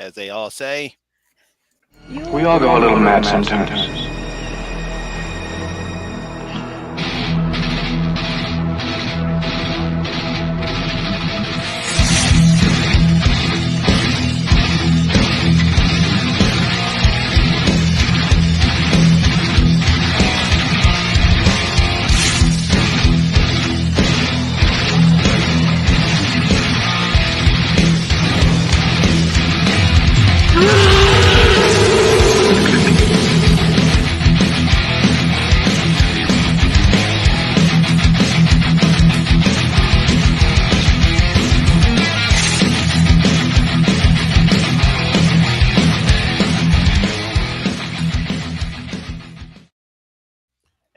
as they all say. We all go a little mad sometimes.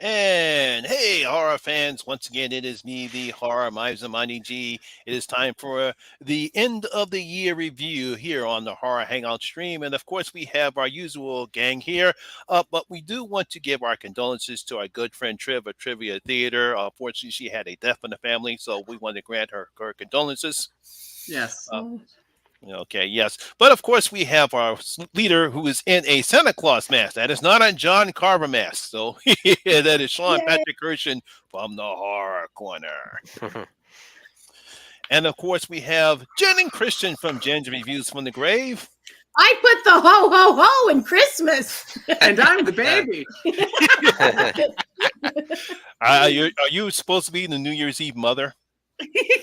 And hey, horror fans, once again, it is me, the Horror Mizamani G. It is time for the end of the year review here on the Horror Hangout stream. And of course, we have our usual gang here, but we do want to give our condolences to our good friend Triv of Trivia Theater. Fortunately, she had a death in the family, so we want to grant her condolences. Yes. Okay, yes. But of course, we have our leader who is in a Santa Claus mask. That is not a John Carver mask. So that is Sean Patrick Kirshen from the Horror Corner. And of course, we have Jen and Christian from Jen's Reviews from the Grave. I put the ho, ho, ho in Christmas. And I'm the baby. Are you supposed to be the New Year's Eve mother?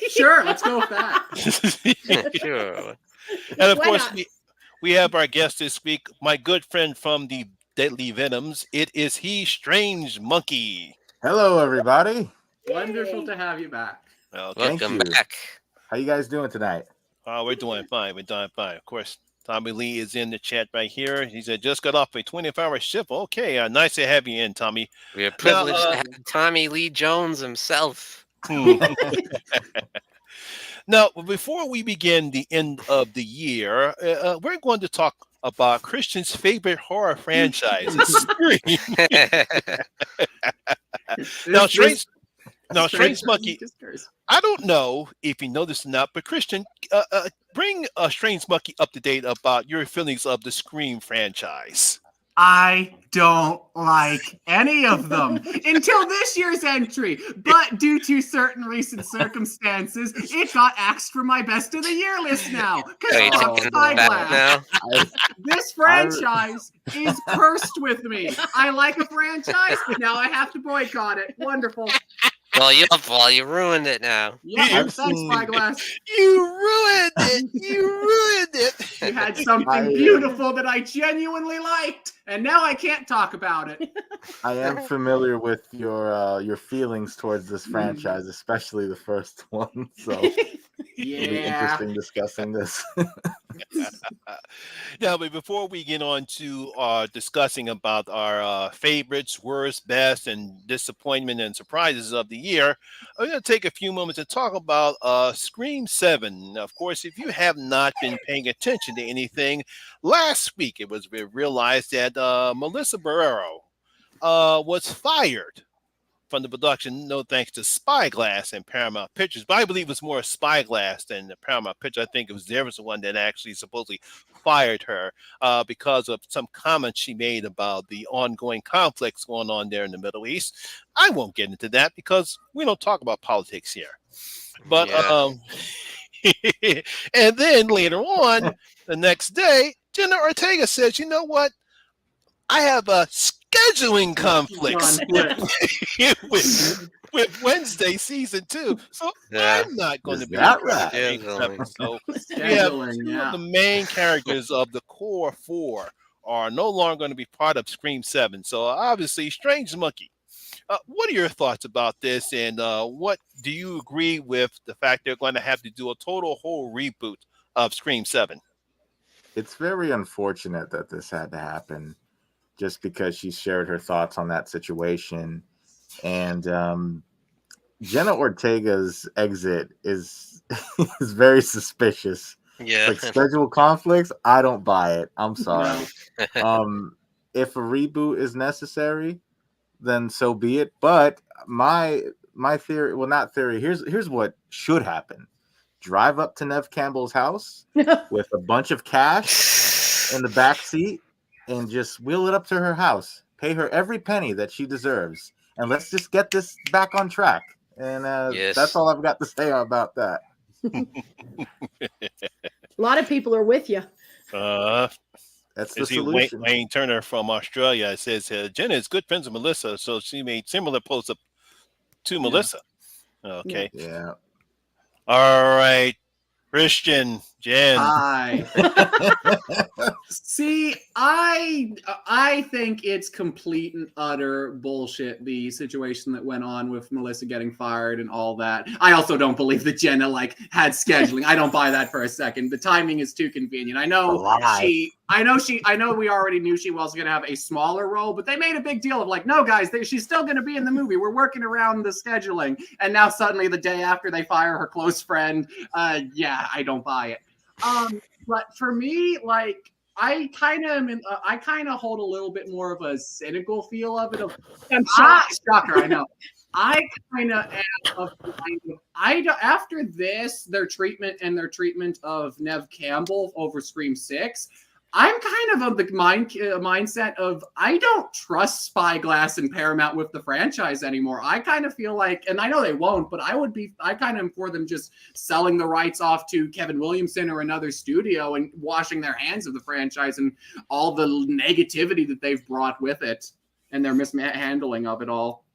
Sure, let's go with that. Sure. And of course, we have our guest this week, my good friend from the Deadly Venoms. It is he, Strange Monkey. Hello, everybody. Wonderful to have you back. Okay. Welcome back. How you guys doing tonight? We're doing fine. We're doing fine. Of course, Tommy Lee is in the chat right here. He said, just got off a 24-hour shift. Okay, nice to have you in, Tommy. We are privileged to have Tommy Lee Jones himself. Now, before we begin the end of the year, we're going to talk about Christian's favorite horror franchise, Scream. Strange Monkey, I don't know if you know this or not, but Christian, bring Strange Monkey up to date about your feelings of the Scream franchise. I don't like any of them until this year's entry, but due to certain recent circumstances, it got axed for my best of the year list now. Because Spyglass. This franchise is cursed with me. I like a franchise, but now I have to boycott it. Wonderful. Well, you ruined it now. Yeah, thanks, Spyglass. You ruined it. You ruined it. You had something beautiful that I genuinely liked, and now I can't talk about it. I am familiar with your feelings towards this franchise, especially the first one. So it'll be interesting discussing this. Now, but before we get on to discussing about our favorites, worst, best, and disappointment and surprises of the year, I'm going to take a few moments to talk about Scream 7. Of course, if you have not been paying attention to anything, last week it was realized that Melissa Barrero was fired from the production, no thanks to Spyglass and Paramount Pictures. But I believe it was more Spyglass than the Paramount Pictures. I think it was there was the one that actually supposedly fired her because of some comments she made about the ongoing conflicts going on there in the Middle East. I won't get into that because we don't talk about politics here. But and then later on, the next day, Jenna Ortega says, you know what? I have a scheduling conflicts with Wednesday season 2, so I'm not going to be right. So we have two of the main characters of the core 4 are no longer going to be part of Scream 7. So obviously, Strange Monkey. What are your thoughts about this, and what do you agree with the fact they're going to have to do a whole reboot of Scream 7? It's very unfortunate that this had to happen, just because she shared her thoughts on that situation. And Jenna Ortega's exit is is very suspicious. Yeah. Like schedule conflicts, I don't buy it. I'm sorry. If a reboot is necessary, then so be it. But my theory, well, not theory, here's what should happen. drive up to Nev Campbell's house with a bunch of cash in the back seat and just wheel it up to her house. Pay her every penny that she deserves, and let's just get this back on track. And Yes. that's all I've got to say about that. A lot of people are with you. That's the I see solution. Wayne Turner from Australia says Jenna is good friends with Melissa, so she made similar posts up to Melissa. Okay. Yeah. All right. Christian, Jen. Hi. See, I think it's complete and utter bullshit, the situation that went on with Melissa getting fired and all that. I also don't believe that Jenna had scheduling. I don't buy that for a second. The timing is too convenient. I know we already knew she was going to have a smaller role, but they made a big deal of no, guys, she's still going to be in the movie. We're working around the scheduling. And now suddenly the day after they fire her close friend, I don't buy it. But for me, I kind of hold a little bit more of a cynical feel of it. I'm shocker, I know. I kind of am after this, their treatment of Nev Campbell over Scream 6. I'm kind of the mindset of I don't trust Spyglass and Paramount with the franchise anymore. I kind of feel and I know they won't, but I kind of am for them just selling the rights off to Kevin Williamson or another studio and washing their hands of the franchise and all the negativity that they've brought with it and their mishandling of it all.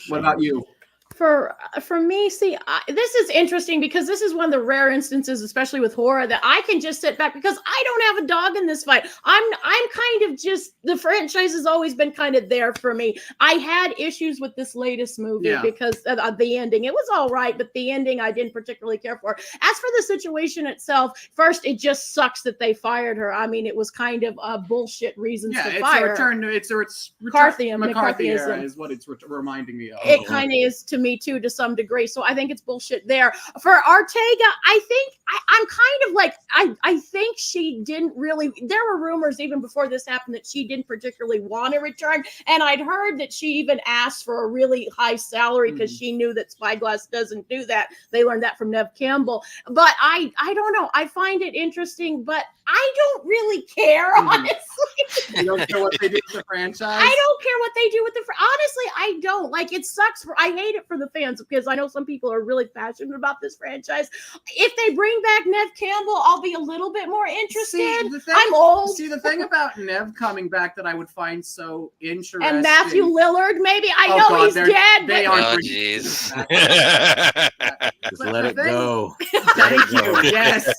What about you? For me, see, this is interesting because this is one of the rare instances, especially with horror, that I can just sit back because I don't have a dog in this fight. I'm kind of just, the franchise has always been kind of there for me. I had issues with this latest movie because of the ending. It was all right, but the ending I didn't particularly care for. As for the situation itself, first, it just sucks that they fired her. I mean, it was kind of bullshit reasons to fire her. McCarthy era is what it's reminding me of. It kind of is to me too, to some degree. So I think it's bullshit there. For Ortega, I think I'm kind of I think she didn't really, there were rumors even before this happened that she didn't particularly want to return. And I'd heard that she even asked for a really high salary because she knew that Spyglass doesn't do that. They learned that from Nev Campbell. But I don't know. I find it interesting, but I don't really care, honestly. You don't care what they do with the franchise? I don't care what they do with the honestly, I don't. It sucks. I hate it for the fans because I know some people are really passionate about this franchise. If they bring back Nev Campbell, I'll be a little bit more interested. I'm old. See, the thing about Nev coming back that I would find so interesting. And Matthew Lillard, maybe. I know he's dead. They but... aren't. Oh, jeez. Just let it go. Thank you. Yes.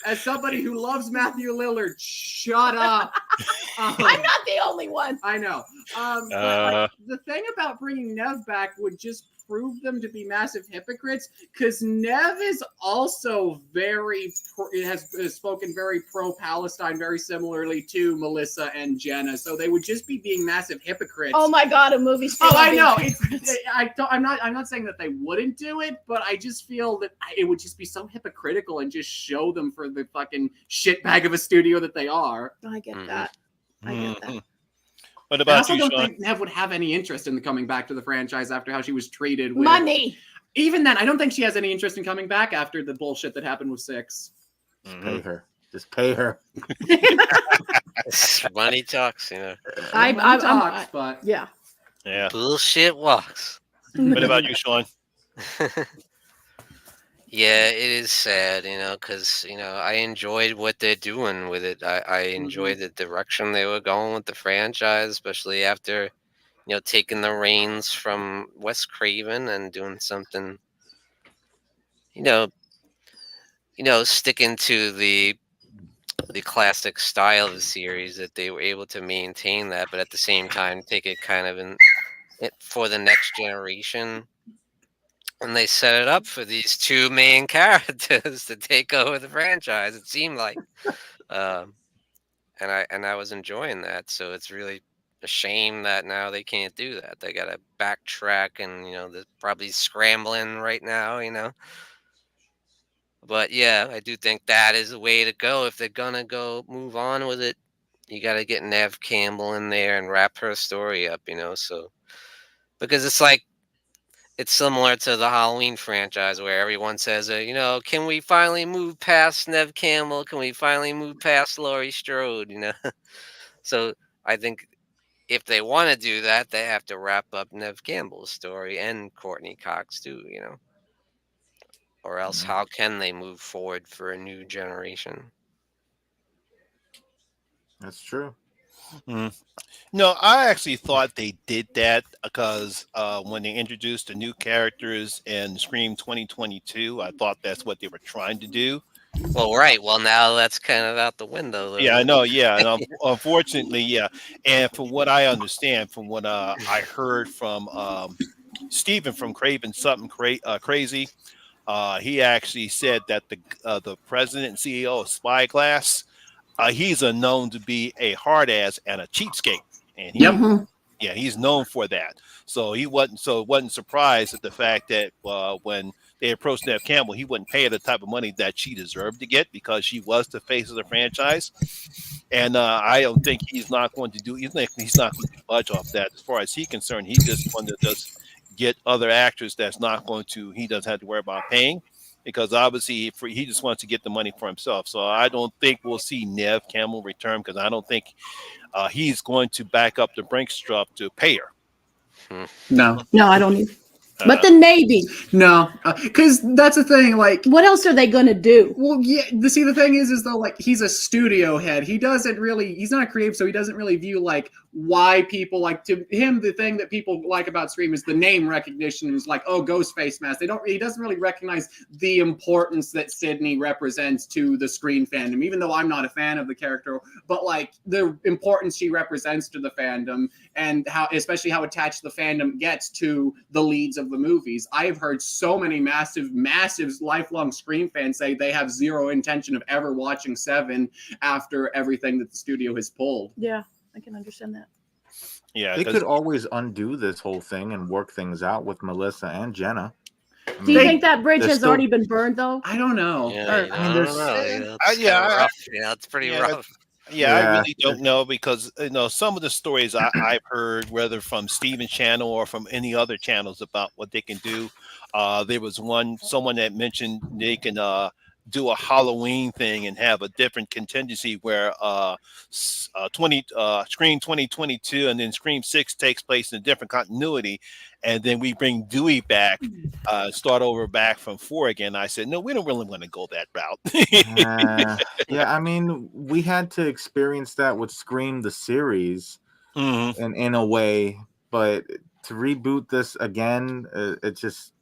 As somebody who loves Matthew Lillard, shut up. I'm not the only one. I know. But the thing about bringing Nev back would just prove them to be massive hypocrites because Nev is also has spoken very pro-Palestine, very similarly to Melissa and Jenna. So they would just be being massive hypocrites. Oh my God, a movie. I know. I'm not saying that they wouldn't do it, but I just feel that it would just be so hypocritical and just show them for the fucking shitbag of a studio that they are. I get that. I get that. What about I you, also don't Sean? think Nev would have any interest in coming back to the franchise after how she was treated with money. Even then, I don't think she has any interest in coming back after the bullshit that happened with 6. Pay her. Just pay her. Money talks, you know. But yeah. Bullshit walks. What about you, Sean? Yeah, it is sad, you know, because, you know, I enjoyed what they're doing with it. I enjoyed the direction they were going with the franchise, especially after, you know, taking the reins from Wes Craven and doing something, you know, sticking to the classic style of the series, that they were able to maintain that, but at the same time take it kind of for the next generation. And they set it up for these two main characters to take over the franchise, it seemed like. And I was enjoying that. So it's really a shame that now they can't do that. They got to backtrack and, you know, they're probably scrambling right now, you know. But yeah, I do think that is the way to go. If they're going to move on with it, you got to get Nev Campbell in there and wrap her story up, you know. So, because it's like, it's similar to the Halloween franchise where everyone says, can we finally move past Nev Campbell? Can we finally move past Laurie Strode? So I think if they want to do that, they have to wrap up Nev Campbell's story and Courtney Cox too, or else how can they move forward for a new generation? That's true. Mm. No, I actually thought they did that because when they introduced the new characters in Scream 2022, I thought that's what they were trying to do. Well, right. Well, now that's kind of out the window, Yeah, I though. know. Yeah, and unfortunately, yeah. And from what I understand, from what I heard from Stephen from Craven Something Crazy, he actually said that the president and CEO of Spyglass, he's a known to be a hard ass and a cheapskate, and Yep. yeah, he's known for that. So it wasn't surprised at the fact that when they approached Nev Campbell, he wouldn't pay her the type of money that she deserved to get because she was the face of the franchise. And I don't think he's not going to do. He's not going to budge off that. As far as he's concerned, he's just going to just get other actors that's not going to. He doesn't have to worry about paying because obviously he just wants to get the money for himself. So I don't think we'll see Nev Campbell return because I don't think he's going to back up the Brinks stuff to pay her. No. No, I don't either. But then maybe. No, because that's the thing. Like, What else are they gonna do? well, yeah. The thing is though, like, he's a studio head. He's not creative, so he doesn't really view like why people like to him. The thing that people like about Scream is the name recognition. Is like, oh, Ghostface mask. He doesn't really recognize the importance that Sydney represents to the Scream fandom. Even though I'm not a fan of the character, but like the importance she represents to the fandom and especially how attached the fandom gets to the leads of the movies. I've heard so many massive lifelong Scream fans say they have zero intention of ever watching 7 after everything that the studio has pulled. Yeah, I can understand that. Yeah, They could always undo this whole thing and work things out with Melissa and Jenna. Do you think that bridge has still- already been burned though? I don't know. Yeah, I don't know. It's yeah, kinda rough. Yeah, it's pretty yeah, rough. Yeah, I Yeah. really don't know because some of the stories I've heard, whether from Steven's channel or from any other channels about what they can do. There was someone that mentioned they can do a Halloween thing and have a different contingency where Scream 2022 and then Scream 6 takes place in a different continuity, and then we bring Dewey back, start over back from 4 again. I said, no, we don't really want to go that route. Yeah, I mean, we had to experience that with Scream the series, Mhm. in a way, but to reboot this again, it just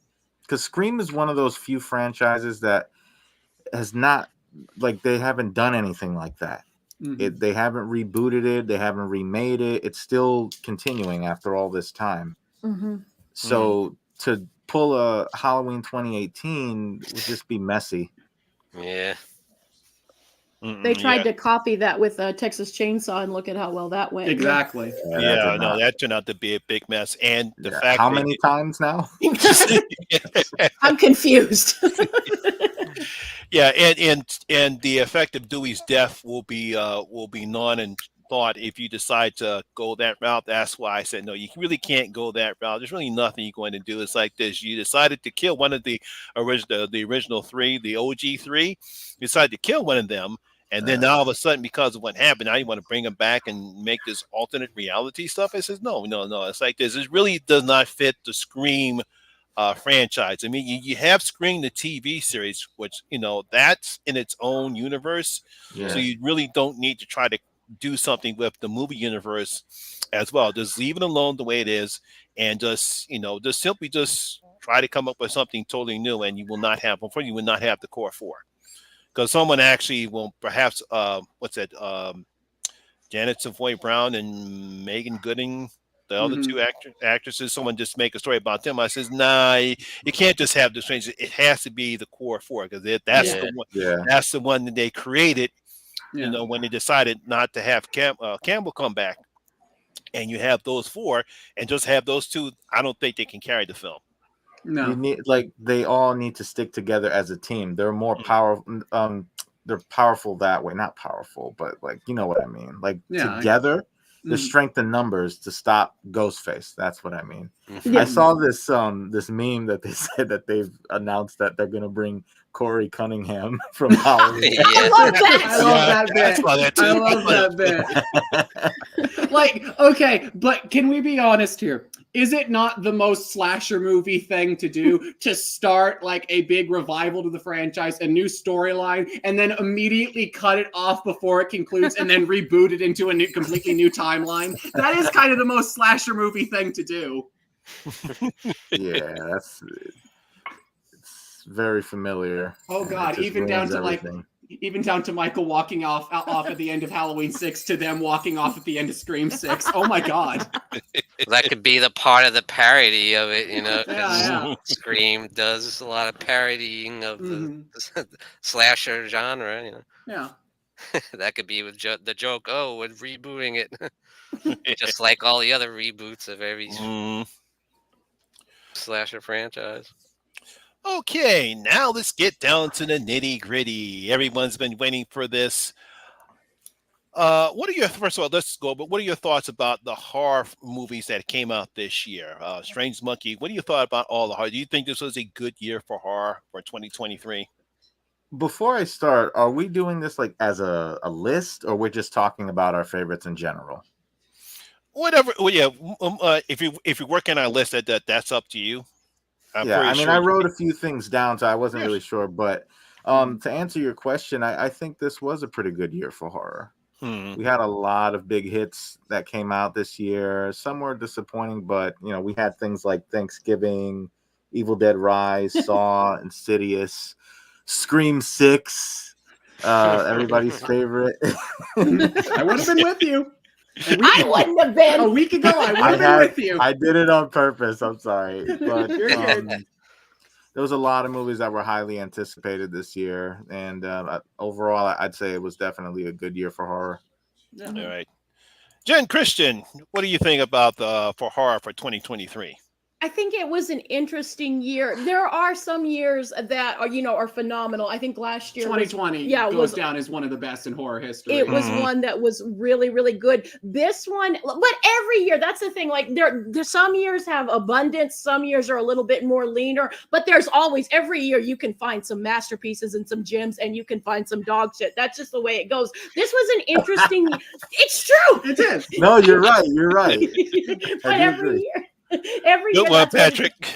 because Scream is one of those few franchises that has not they haven't done anything like that. Mhm. They haven't rebooted it, they haven't remade it. It's still continuing after all this time. Mm-hmm. So to pull a Halloween 2018 would just be messy. Yeah. They tried to copy that with a Texas Chainsaw, and look at how well that went. Exactly. Yeah, no, that turned out to be a big mess. And the fact how that many times now? I'm confused. Yeah, and the effect of Dewey's death will be non and thought if you decide to go that route. That's why I said no, you really can't go that route. There's really nothing you're going to do. It's like this: you decided to kill one of the original 3, the OG 3. You decided to kill one of them, and then now all of a sudden, because of what happened, now you want to bring them back and make this alternate reality stuff. I says no. It's like this. It really does not fit the Scream franchise. I mean, you have Scream the TV series, which that's in its own universe. Yeah. So you really don't need to try to do something with the movie universe as well. Just leave it alone the way it is, and just simply try to come up with something totally new, and you will not have the core 4, because someone actually will perhaps Janet Savoy Brown and Megan Gooding, the other 2 actresses, someone just make a story about them. I says, nah, you can't just have the strangers. It has to be the core 4 because that's the one. Yeah. That's the one that they created. When they decided not to have Campbell come back, and you have those 4, and just have those 2. I don't think they can carry the film. No. You need they all need to stick together as a team. They're more powerful. They're powerful that way. Not powerful, but you know what I mean. Yeah, together, the strength in numbers to stop Ghostface. That's what I mean. Mhm. I saw this this meme that they said that they've announced that they're gonna bring Corey Cunningham from Halloween. Yeah. I love that. I love that I bit. saw that too. I love that bit. Like, okay, but can we be honest here? Is it not the most slasher movie thing to do to start like a big revival to the franchise, a new storyline, and then immediately cut it off before it concludes and then reboot it into a new, completely new timeline? That is kind of the most slasher movie thing to do. Yeah, it's very familiar. Oh and it God, just even down ruins to like everything. even down to Michael walking off at the end of Halloween 6 to them walking off at the end of Scream 6. Oh my God. That could be the part of the parody of it, you know. 'Cause Yeah. Scream does a lot of parodying of Mhm. the slasher genre. You know, Yeah. that could be with the joke. Oh, with rebooting it, just like all the other reboots of every Mm. slasher franchise. Okay, now let's get down to the nitty gritty. Everyone's been waiting for this. What are your first of all? Let's go. But what are your thoughts about the horror movies that came out this year? Strange Monkey. What do you thought about all the horror? Do you think this was a good year for horror for 2023? Before I start, are we doing this like as a list, or we're just talking about our favorites in general? Whatever. Well, yeah. If you're working on a list, that's up to you. I'm Yeah, pretty I mean, sure I you wrote can- a few things down, so I wasn't Yeah. really sure. But to answer your question, I think this was a pretty good year for horror. Mhm. We had a lot of big hits that came out this year. Some were disappointing, but we had things like Thanksgiving, Evil Dead Rise, Saw, Insidious, Scream 6, everybody's favorite. I would have been with you. I wouldn't have been. A week ago, I would have been with you. I did it on purpose. I'm sorry, but You're good. there was a lot of movies that were highly anticipated this year, and overall, I'd say it was definitely a good year for horror. All right, Jen Christian. What do you think about for horror for 2023? I think it was an interesting year. There are some years that are phenomenal. I think last year 2020 goes down as one of the best in horror history. It was Mhm. one that was really, really good. This one, but every year, that's the thing. Like there's some years have abundance, some years are a little bit more leaner, but there's always every year you can find some masterpieces and some gems, and you can find some dog shit. That's just the way it goes. This was an interesting. It's true. It is. No, you're right. You're right. But I do every agree. year. Every Good year, one, that's what it Patrick.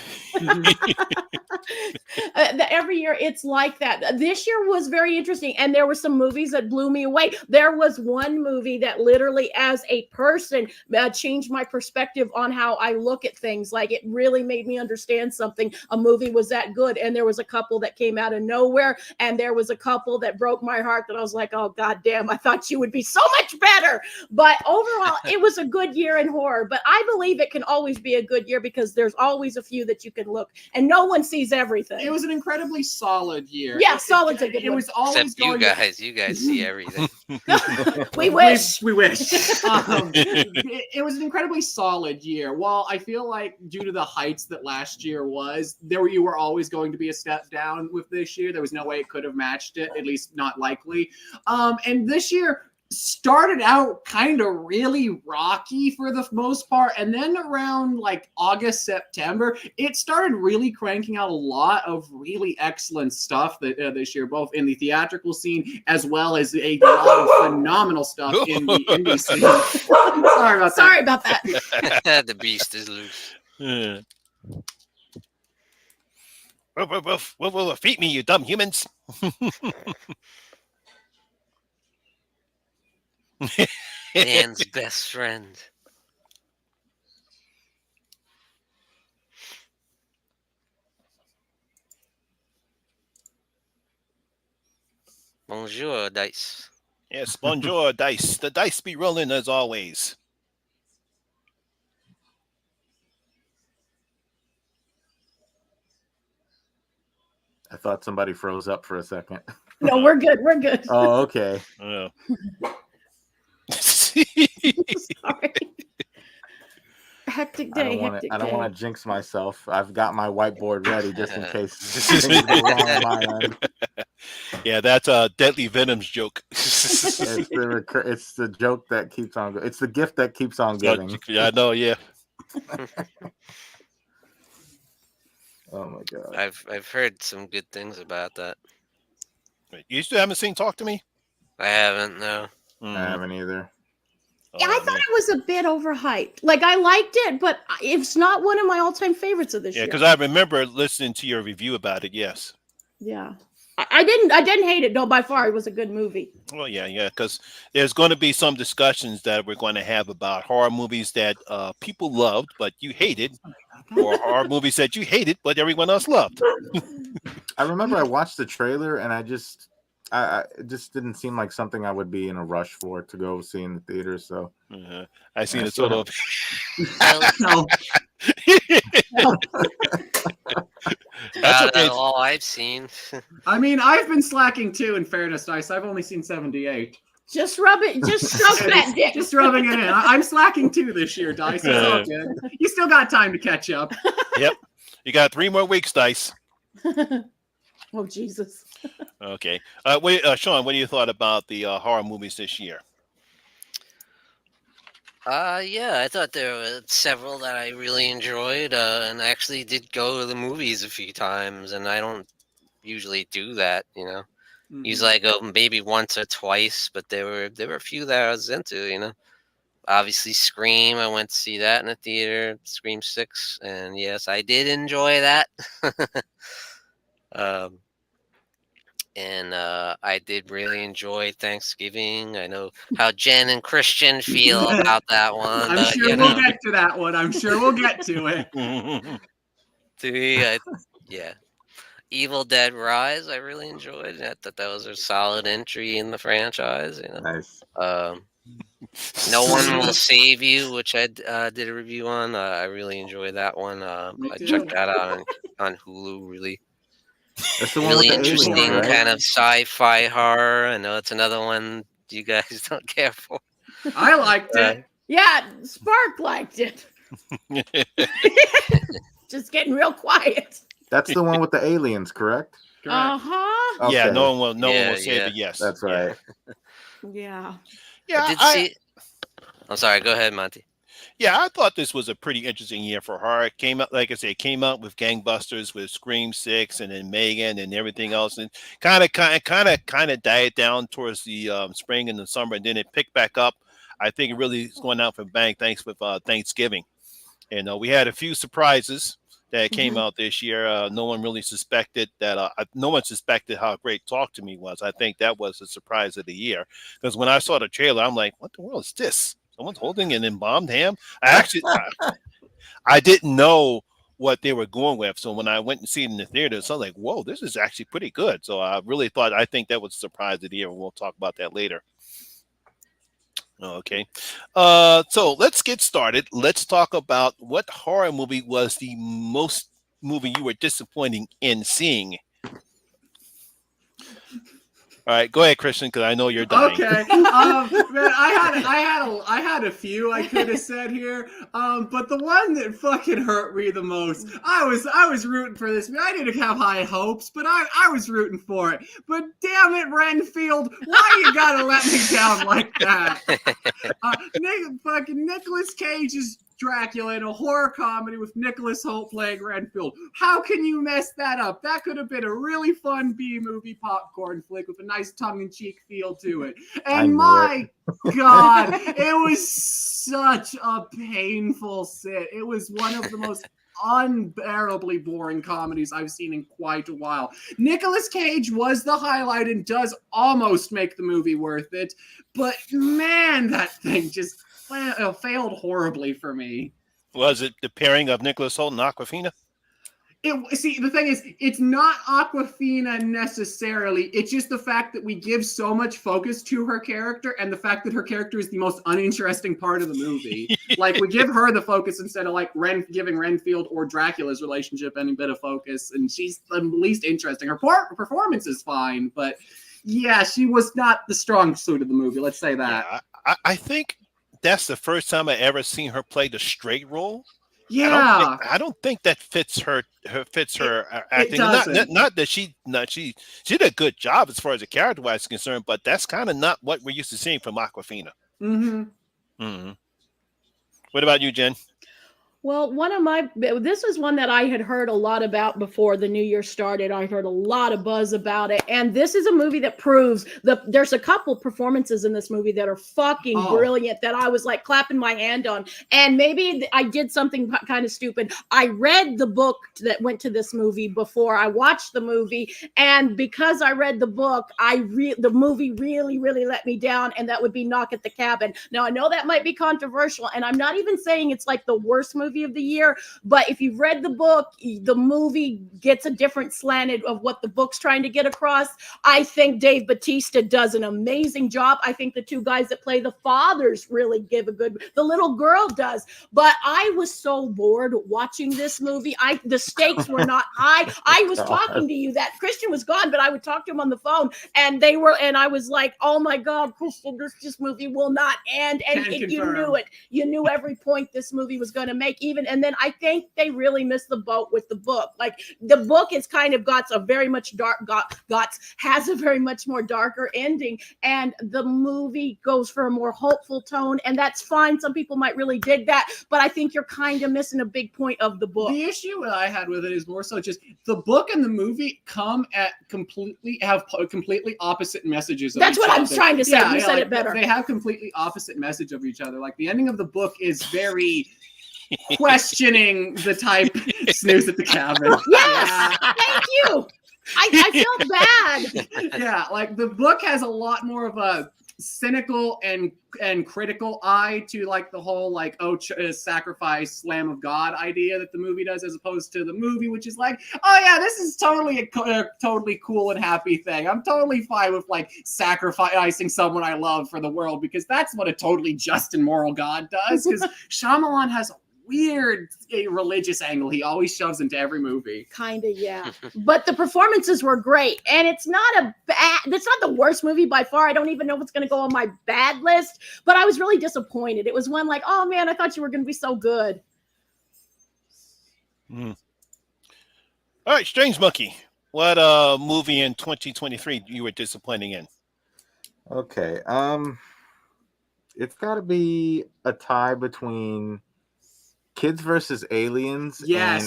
every year it's like that. This year was very interesting, and there were some movies that blew me away. There was one movie that literally, as a person, changed my perspective on how I look at things. Like, it really made me understand something. A movie was that good, and there was a couple that came out of nowhere, and there was a couple that broke my heart that I was like, oh god damn, I thought you would be so much better. But overall, it was a good year in horror. But I believe it can always be a good year because there's always a few that you can look, and no one sees everything. It was an incredibly solid year. Yeah, solid's a good It one. was always Except you going. guys see everything. We wish. We wish. It was an incredibly solid year. While I feel like due to the heights that last year was, you were always going to be a step down with this year. There was no way it could have matched it, at least not likely. And this year started out kind of really rocky for the most part, and then around like August, September, it started really cranking out a lot of really excellent stuff this year, both in the theatrical scene as well as a lot of phenomenal stuff in the indie scene. Sorry about that. The beast is loose. Yeah. Woof, feed me, you dumb humans. Man's best friend. Bonjour, dice. Yes, bonjour, dice. The dice be rolling as always. I thought somebody froze up for a second. No, we're good. We're good. Oh, okay. Sorry. Hectic day. I don't want to jinx myself. I've got my whiteboard ready just in case things go wrong on my end. Yeah, that's a Deadly Venom's joke. It's the joke that keeps on. It's the gift that keeps on giving. Yeah, I know. Yeah. Oh my god. I've heard some good things about that. You still haven't seen Talk to Me? I haven't, no. I haven't either. Yeah, I thought it was a bit overhyped. Like I liked it, but it's not one of my all-time favorites of this Yeah, year. because I remember listening to your review about it. Yes. Yeah, I didn't hate it. No, by far, it was a good movie. Well, yeah, because there's going to be some discussions that we're going to have about horror movies that people loved but you hated, or horror movies that you hated but everyone else loved. I remember I watched the trailer and I it just didn't seem like something I would be in a rush for to go see in the theater. So I seen it sort of. No. That's okay. That's all I've seen. I mean, I've been slacking too. In fairness, Dice, I've only seen 78. Just rub it. Just shove that dick. Just rubbing it in. I'm slacking too this year, Dice. It's all good. You still got time to catch up. Yep, you got 3 more weeks, Dice. Oh Jesus. Okay. Sean, what do you thought about the horror movies this year? Yeah, I thought there were several that I really enjoyed, and I actually did go to the movies a few times, and I don't usually do that, you know. Usually I go maybe once or twice, but there were a few that I was into, you know. Obviously, Scream, I went to see that in the theater, Scream 6, and yes, I did enjoy that. And I did really enjoy Thanksgiving. I know how Jen and Christian feel about that one. I'm sure we'll get to that one. I'm sure we'll get to it. Yeah. Evil Dead Rise, I really enjoyed. I thought that was a solid entry in the franchise. You know, nice. No One Will Save You, which I did a review on. I really enjoyed that one. I checked that out on Hulu. That's the one really with the interesting aliens, right? kind of sci-fi horror. I know it's another one you guys don't care for. I liked it. Yeah, Spark liked it. Just getting real quiet. That's the one with the aliens, correct? Uh-huh. Okay. Yeah, no one will save it. Yes, that's right. Yeah. I'm sorry. Go ahead, Monty. Yeah, I thought this was a pretty interesting year for horror. It came out, like I said, came out with gangbusters, with Scream 6, and then Megan, and everything else, and kind of died down towards the spring and the summer, and then it picked back up. I think it really is going out for bang thanks with Thanksgiving, and we had a few surprises that came out this year. No one really suspected that. No one suspected how great Talk to Me was. I think that was the surprise of the year, because when I saw the trailer, I'm like, "What the world is this? Someone's holding an embalmed ham?" I didn't know what they were going with. So when I went and see it in the theater, so I was like, "Whoa, this is actually pretty good." So I think that was the surprise of the year. We'll talk about that later. Okay. So let's get started. Let's talk about what horror movie was the most movie you were disappointing in seeing. All right, go ahead, Christian, because I know you're dying. Okay. Man, I had a few I could have said here. But the one that fucking hurt me the most, I was rooting for this. I didn't have high hopes, but I was rooting for it. But damn it, Renfield, why you gotta let me down like that? Fucking Nicolas Cage's Dracula in a horror comedy with Nicholas Hoult playing Renfield. How can you mess that up? That could have been a really fun B-movie popcorn flick with a nice tongue-in-cheek feel to it. And my God, it was such a painful sit. It was one of the most unbearably boring comedies I've seen in quite a while. Nicolas Cage was the highlight and does almost make the movie worth it, but man, that thing just failed horribly for me. Was it the pairing of Nicholas Hoult and Awkwafina? See, the thing is, it's not Awkwafina necessarily. It's just the fact that we give so much focus to her character, and the fact that her character is the most uninteresting part of the movie. Like, we give her the focus instead of like giving Renfield or Dracula's relationship any bit of focus, and she's the least interesting. Her performance is fine, but yeah, she was not the strong suit of the movie. Let's say that. Yeah, I think that's the first time I ever seen her play the straight role. Yeah, I don't think that fits it, her it acting. And doesn't. not that she did a good job as far as the character wise is concerned, but that's kind of not what we're used to seeing from Aquafina. Hmm. Hmm. What about you, Jen? Well, this was one that I had heard a lot about before the new year started. I heard a lot of buzz about it. And this is a movie that proves there's a couple performances in this movie that are fucking Oh. brilliant that I was like clapping my hand on. And maybe I did something kind of stupid. I read the book that went to this movie before I watched the movie. And because I read the book, the movie really, really let me down. And that would be Knock at the Cabin. Now, I know that might be controversial. And I'm not even saying it's like the worst movie of the year, but if you've read the book, the movie gets a different slanted of what the book's trying to get across. I think Dave Bautista does an amazing job. I think the two guys that play the fathers really give the little girl does. But I was so bored watching this movie. The stakes were not high. I was talking to you that Christian was gone, but I would talk to him on the phone, and I was like, oh my God, Christian, this movie will not end. And you knew it. You knew every point this movie was going to make. And then I think they really missed the boat with the book. Like the book is kind of has a very much more darker ending, and the movie goes for a more hopeful tone, and that's fine. Some people might really dig that, but I think you're kind of missing a big point of the book. The issue that I had with it is more so just the book and the movie have completely opposite messages. That's what I was trying to say. Yeah, you said it better. They have completely opposit message of each other. Like the ending of the book is very questioning the type snooze at the cabin. Yes, thank you. I felt bad. Yeah, like the book has a lot more of a cynical and critical eye to like the whole like sacrifice Lamb of God idea that the movie does, as opposed to the movie, which is like, oh yeah, this is totally a totally cool and happy thing. I'm totally fine with like sacrificing someone I love for the world, because that's what a totally just and moral God does. Because Shyamalan has a weird religious angle he always shoves into every movie. Kind of, yeah. But the performances were great, and it's not the worst movie by far. I don't even know if it's going to go on my bad list, but I was really disappointed. It was one like, oh man, I thought you were going to be so good. All right, Strange Monkey. What movie in 2023 you were disappointing in? Okay, it's got to be a tie between Kids versus Aliens and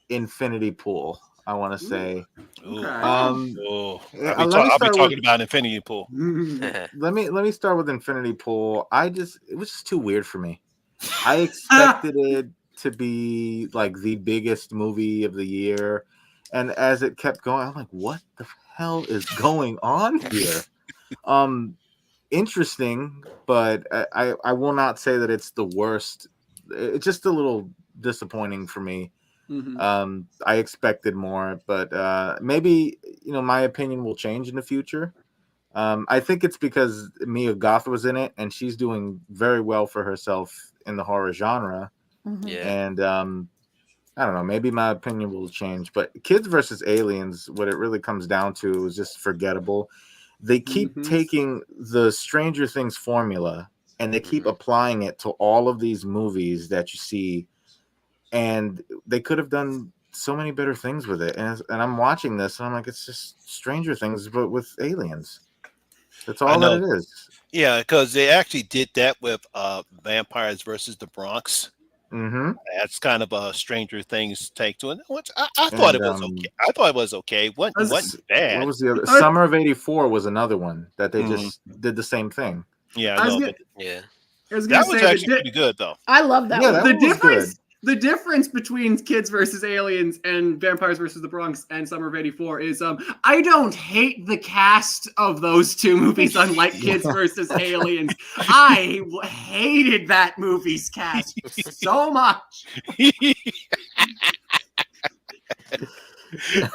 Infinity Pool, I want to say. Okay. I'll be talking about Infinity Pool. Let me start with Infinity Pool. It was just too weird for me. I expected it to be like the biggest movie of the year, and as it kept going, I'm like, what the hell is going on here? Interesting, but I will not say that it's the worst. It's just a little disappointing for me. Mm-hmm. I expected more, but maybe my opinion will change in the future. I think it's because Mia Goth was in it, and she's doing very well for herself in the horror genre. Mm-hmm. Yeah. And I don't know, maybe my opinion will change. But Kids versus Aliens, what it really comes down to is just forgettable. They keep taking the Stranger Things formula, and they keep applying it to all of these movies that you see, and they could have done so many better things with it. And I'm watching this, and I'm like, it's just Stranger Things, but with aliens. That's all that it is. Yeah, because they actually did that with Vampires versus the Bronx. Mm-hmm. That's kind of a Stranger Things take to it, which I thought it was okay. I thought it was okay. Wasn't bad. What was the other? Summer of '84 was another one that they just did the same thing. Yeah, I know. That was actually pretty good, though. I love that. Yeah, one. The difference between Kids versus Aliens and Vampires versus the Bronx and Summer of '84 is I don't hate the cast of those two movies, unlike Kids versus Aliens. I hated that movie's cast so much.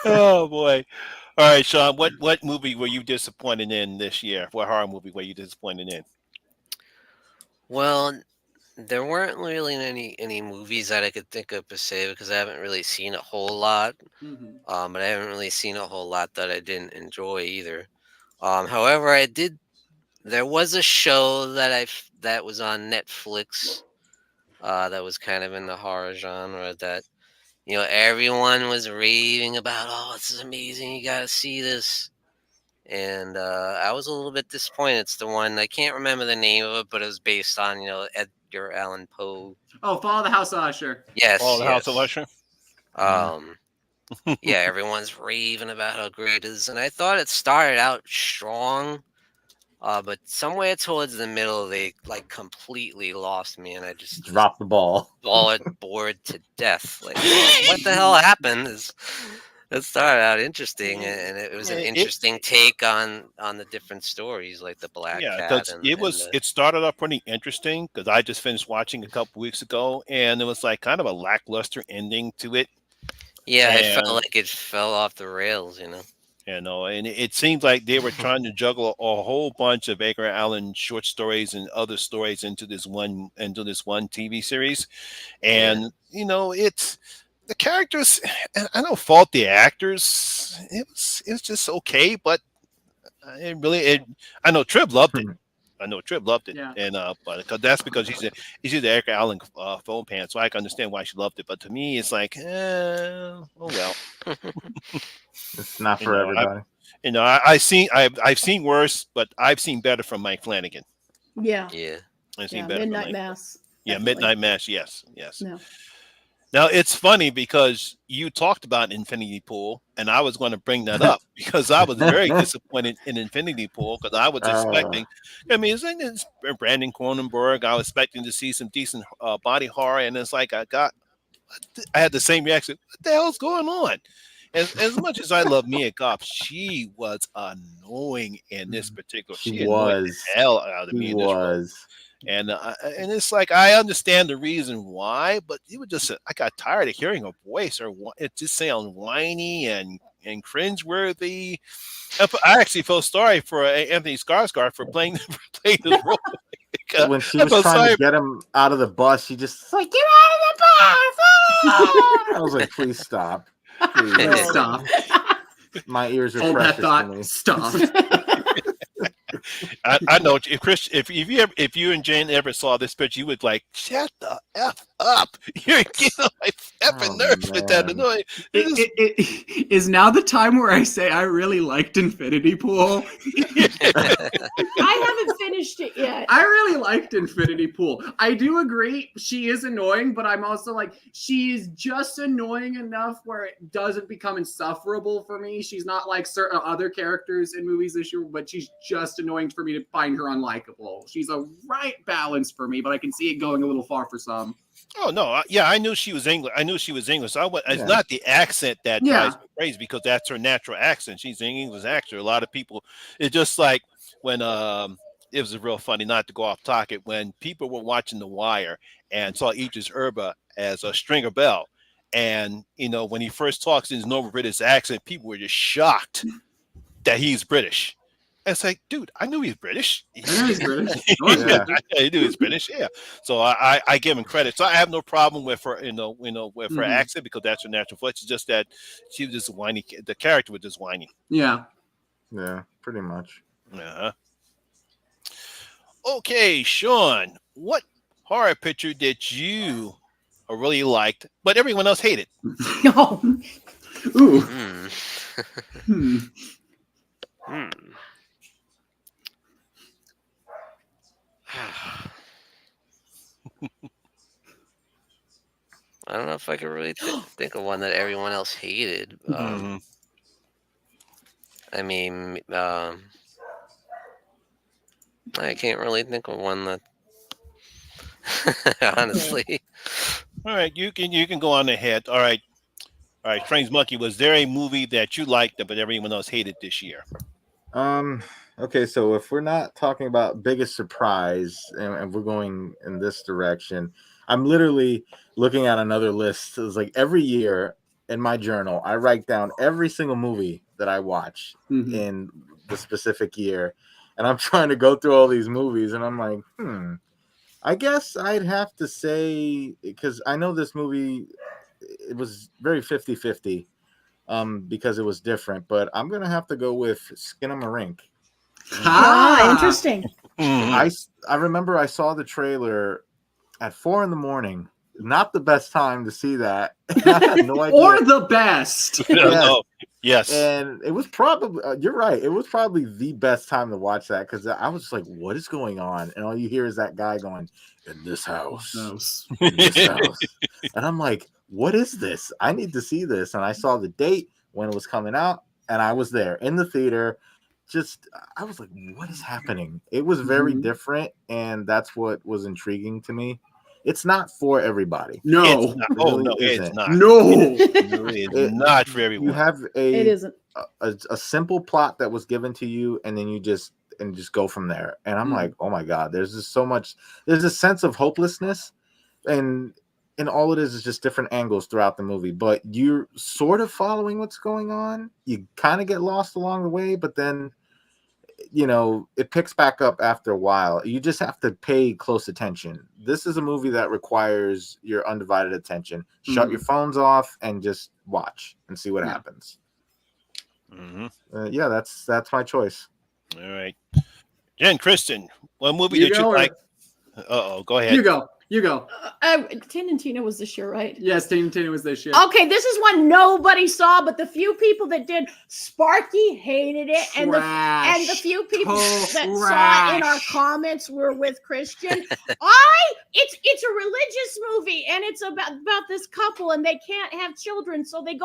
Oh boy. All right, Sean, what movie were you disappointed in this year? What horror movie were you disappointed in? Well, there weren't really any movies that I could think of per se, because I haven't really seen a whole lot. But I haven't really seen a whole lot that I didn't enjoy either. However, there was a show that was on Netflix that was kind of in the horror genre that everyone was raving about. Oh, this is amazing! You gotta see this. And I was a little bit disappointed. It's the one I can't remember the name of it, but it was based on Edgar Allan Poe. Oh, Fall of the House of Usher. Yes, the House of Usher. Yeah, everyone's raving about how great it is, and I thought it started out strong, but somewhere towards the middle they like completely lost me, and I just Drop the ball. bored to death. Like, what the hell happened? It started out interesting, and it was an interesting take on the different stories, like the Black Cat. Because it started off pretty interesting. Because I just finished watching a couple weeks ago, and it was like kind of a lackluster ending to it. Yeah, it felt like it fell off the rails, and it seems like they were trying to juggle a whole bunch of Edgar Allan short stories and other stories into this one TV series, and it's the characters. I don't fault the actors. It was just okay, but I know Trib loved it. Yeah. And but because he's the Edgar Allan phone pan, so I can understand why she loved it. But to me, it's like, oh well. It's not for everybody. I've seen worse, but I've seen better from Mike Flanagan. Yeah. Yeah. I've seen better. Midnight Mass. Yeah, definitely. Midnight Mass. Yes. No. Now it's funny because you talked about Infinity Pool, and I was going to bring that up because I was very disappointed in Infinity Pool because I was expecting. I mean, it's Brandon Cronenberg. I was expecting to see some decent body horror, and it's like I had the same reaction. What the hell's going on? As much as I love Mia Goth, she was annoying in this particular. She annoyed the hell out of me in this role. And it's like I understand the reason why, but it was just I got tired of hearing her voice, or it just sounds whiny and cringeworthy. I actually felt sorry for Anthony Skarsgård for playing this role. When she was trying to get him out of the bus, she just like, get out of the bus! I was like, please stop. Please Stop. My ears are Hold that precious thought. to me. Stop. I know if you and Jane ever saw this picture, you would like shut the f up. You're getting my effing nerves with that annoying. It is now the time where I say I really liked Infinity Pool. I haven't finished it yet. I really liked Infinity Pool. I do agree she is annoying, but I'm also like, she is just annoying enough where it doesn't become insufferable for me. She's not like certain other characters in movies this year, but she's just annoying for me to find her unlikable. She's a right balance for me, but I can see it going a little far for some. Oh no! I knew she was English. It's not the accent that drives me crazy because that's her natural accent. She's an English actor. A lot of people. It's just like when it was real funny. Not to go off topic. When people were watching The Wire and saw Idris Elba as a Stringer Bell, and when he first talks in his normal British accent, people were just shocked that he's British. And it's like, dude, I knew he was British. I know he's British. I knew he's British. Yeah. So I give him credit. So I have no problem with her, with her accent because that's her natural voice. It's just that she was just whiny. The character was just whiny. Yeah. Yeah, pretty much. Yeah. Okay, Sean, what horror picture did you really liked, but everyone else hated? No. Ooh. Hmm. I don't know if I could really think of one that everyone else hated. I mean, I can't really think of one that. Honestly. All right, you can go on ahead. All right, Strange Monkey. Was there a movie that you liked but everyone else hated this year? Okay, so if we're not talking about biggest surprise and we're going in this direction, I'm literally looking at another list. It's like every year in my journal, I write down every single movie that I watch in the specific year. And I'm trying to go through all these movies and I'm like, I guess I'd have to say, because I know this movie, it was very 50-50 because it was different, but I'm going to have to go with Skinamarink. Interesting. I remember I saw the trailer at 4 a.m. Not the best time to see that. I had no idea. Or the best. No. Yes. And it was probably, you're right. It was probably the best time to watch that because I was just like, what is going on? And all you hear is that guy going, in this house. In this house. And I'm like, what is this? I need to see this. And I saw the date when it was coming out, and I was there in the theater. I was like, what is happening? It was very different, and that's what was intriguing to me. It's not for everybody. No. It's not. It's not. No. It's not for everyone. You have It isn't. a simple plot that was given to you, and then you just go from there. And I'm like, oh my God, there's just so much. There's a sense of hopelessness, and all it is just different angles throughout the movie. But you're sort of following what's going on. You kind of get lost along the way, but then it picks back up after a while. You just have to pay close attention. This is a movie that requires your undivided attention. Shut your phones off and just watch and see what happens. Yeah, that's my choice. All right. Jen, Kristen, what movie did you like? Go ahead. You go. Tin and Tina was this year, right? Yes, Tin and Tina was this year. Okay, this is one nobody saw, but the few people that did, Sparky hated it, and the few people that saw it in our comments were with Christian. It's a religious movie, and it's about this couple, and they can't have children, so they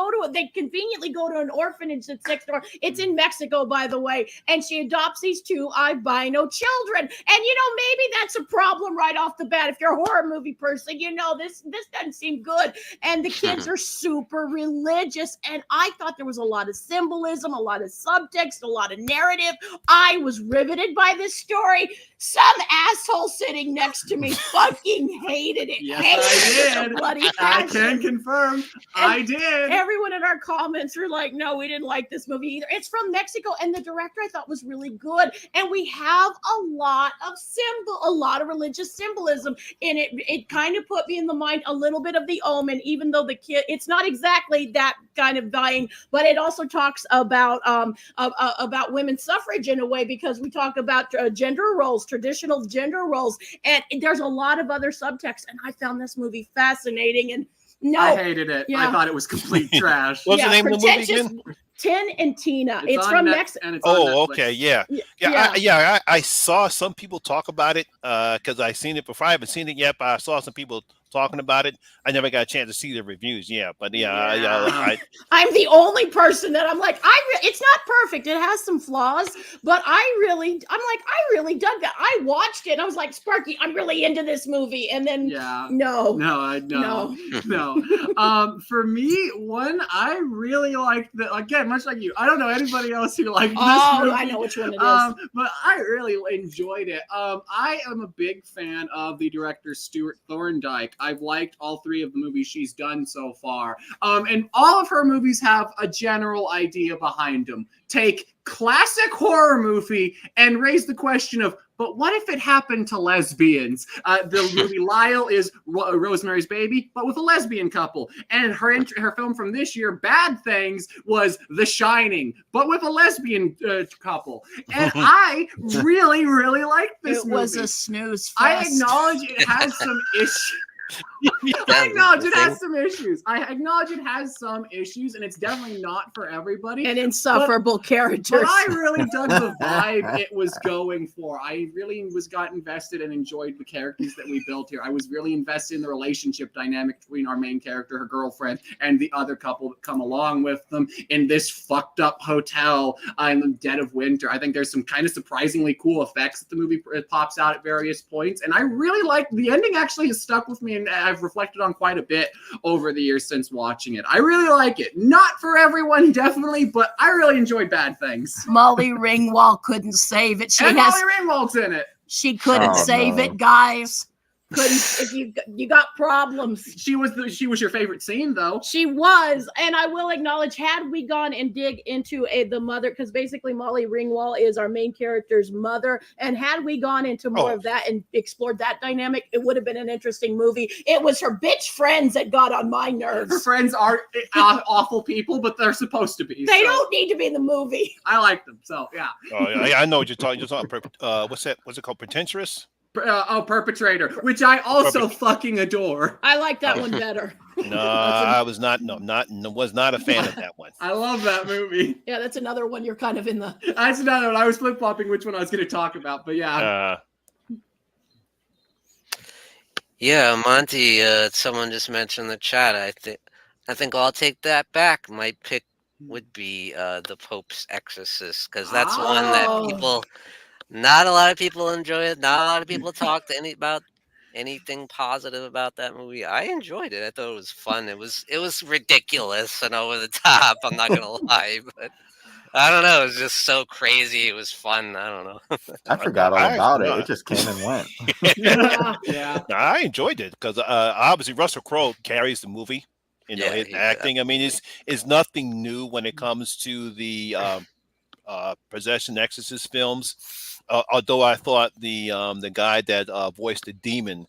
conveniently go to an orphanage that's next door. It's in Mexico, by the way, and she adopts these 2 albino children, and maybe that's a problem right off the bat. If you're a horror movie person, this doesn't seem good, and the kids are super religious, and I thought there was a lot of symbolism, a lot of subtext, a lot of narrative. I was riveted by this story. Some asshole sitting next to me fucking hated it. Yes, I did. I can confirm. I did. Everyone in our comments were like, no, we didn't like this movie either. It's from Mexico, and the director I thought was really good, and we have a lot of religious symbolism in it. It kind of put me in the mind a little bit of The Omen, even though it's not exactly that kind of dying, but it also talks about women's suffrage in a way, because we talk about gender roles, traditional gender roles, and there's a lot of other subtext, and I found this movie fascinating. And I hated it. I thought it was complete trash. What's the name of the movie again? Tin and Tina. It's from Mexico. Okay, yeah. I saw some people talk about it because I seen it before. I haven't seen it yet, but I saw some people talking about it. I never got a chance to see the reviews. I'm the only person that I'm like, it's not perfect. It has some flaws, but I really dug that. I watched it and I was like, Sparky, I'm really into this movie. And then no. For me, one I really liked that, again, much like you. I don't know anybody else who liked this movie. I know which one it is. But I really enjoyed it. I am a big fan of the director Stuart Thorndike. I've liked all 3 of the movies she's done so far. And all of her movies have a general idea behind them. Take classic horror movie and raise the question of, but what if it happened to lesbians? The movie Lyle is Rosemary's Baby, but with a lesbian couple. And her film from this year, Bad Things, was The Shining, but with a lesbian couple. And I really, really liked this movie. It was a snooze fest. I acknowledge it has some issues. I acknowledge it has some issues. And it's definitely not for everybody. And insufferable characters. But I really dug the vibe it was going for. I really got invested and enjoyed the characters that we built here. I was really invested in the relationship dynamic between our main character, her girlfriend, and the other couple that come along with them in this fucked up hotel in the dead of winter. I think there's some kind of surprisingly cool effects that the movie pops out at various points. And I really like the ending. Actually has stuck with me, and I've reflected on quite a bit over the years since watching it. I really like it. Not for everyone, definitely, but I really enjoyed Bad Things. Molly Ringwald couldn't save it. Molly Ringwald's in it. She couldn't save it, guys. If you got problems. She was your favorite scene, though. She was, and I will acknowledge, had we gone and dig into the mother, because basically Molly Ringwald is our main character's mother, and had we gone into more of that and explored that dynamic, it would have been an interesting movie. It was her bitch friends that got on my nerves. Her friends are awful people, but they're supposed to be. They don't need to be in the movie. I like them, so yeah. I know what you're talking. What's that? What's it called? Pretentious. Perpetrator, which I also fucking adore. I like that one better. No, I was not. No, was not a fan of that one. I love that movie. Yeah, that's another one you're kind of in the. That's another one. I was flip flopping which one I was going to talk about, but yeah. Yeah, Monty. Someone just mentioned the chat. I think I'll take that back. My pick would be the Pope's Exorcist, because that's one that people. Not a lot of people enjoy it. Not a lot of people talk about anything positive about that movie. I enjoyed it. I thought it was fun. It was ridiculous and over the top. I'm not gonna lie, but I don't know. It was just so crazy. It was fun. I don't know. I forgot all about it. It just came and went. Yeah. No, I enjoyed it because obviously Russell Crowe carries the movie. His acting. I mean, is nothing new when it comes to the possession exorcist films. Although I thought the guy that voiced the demon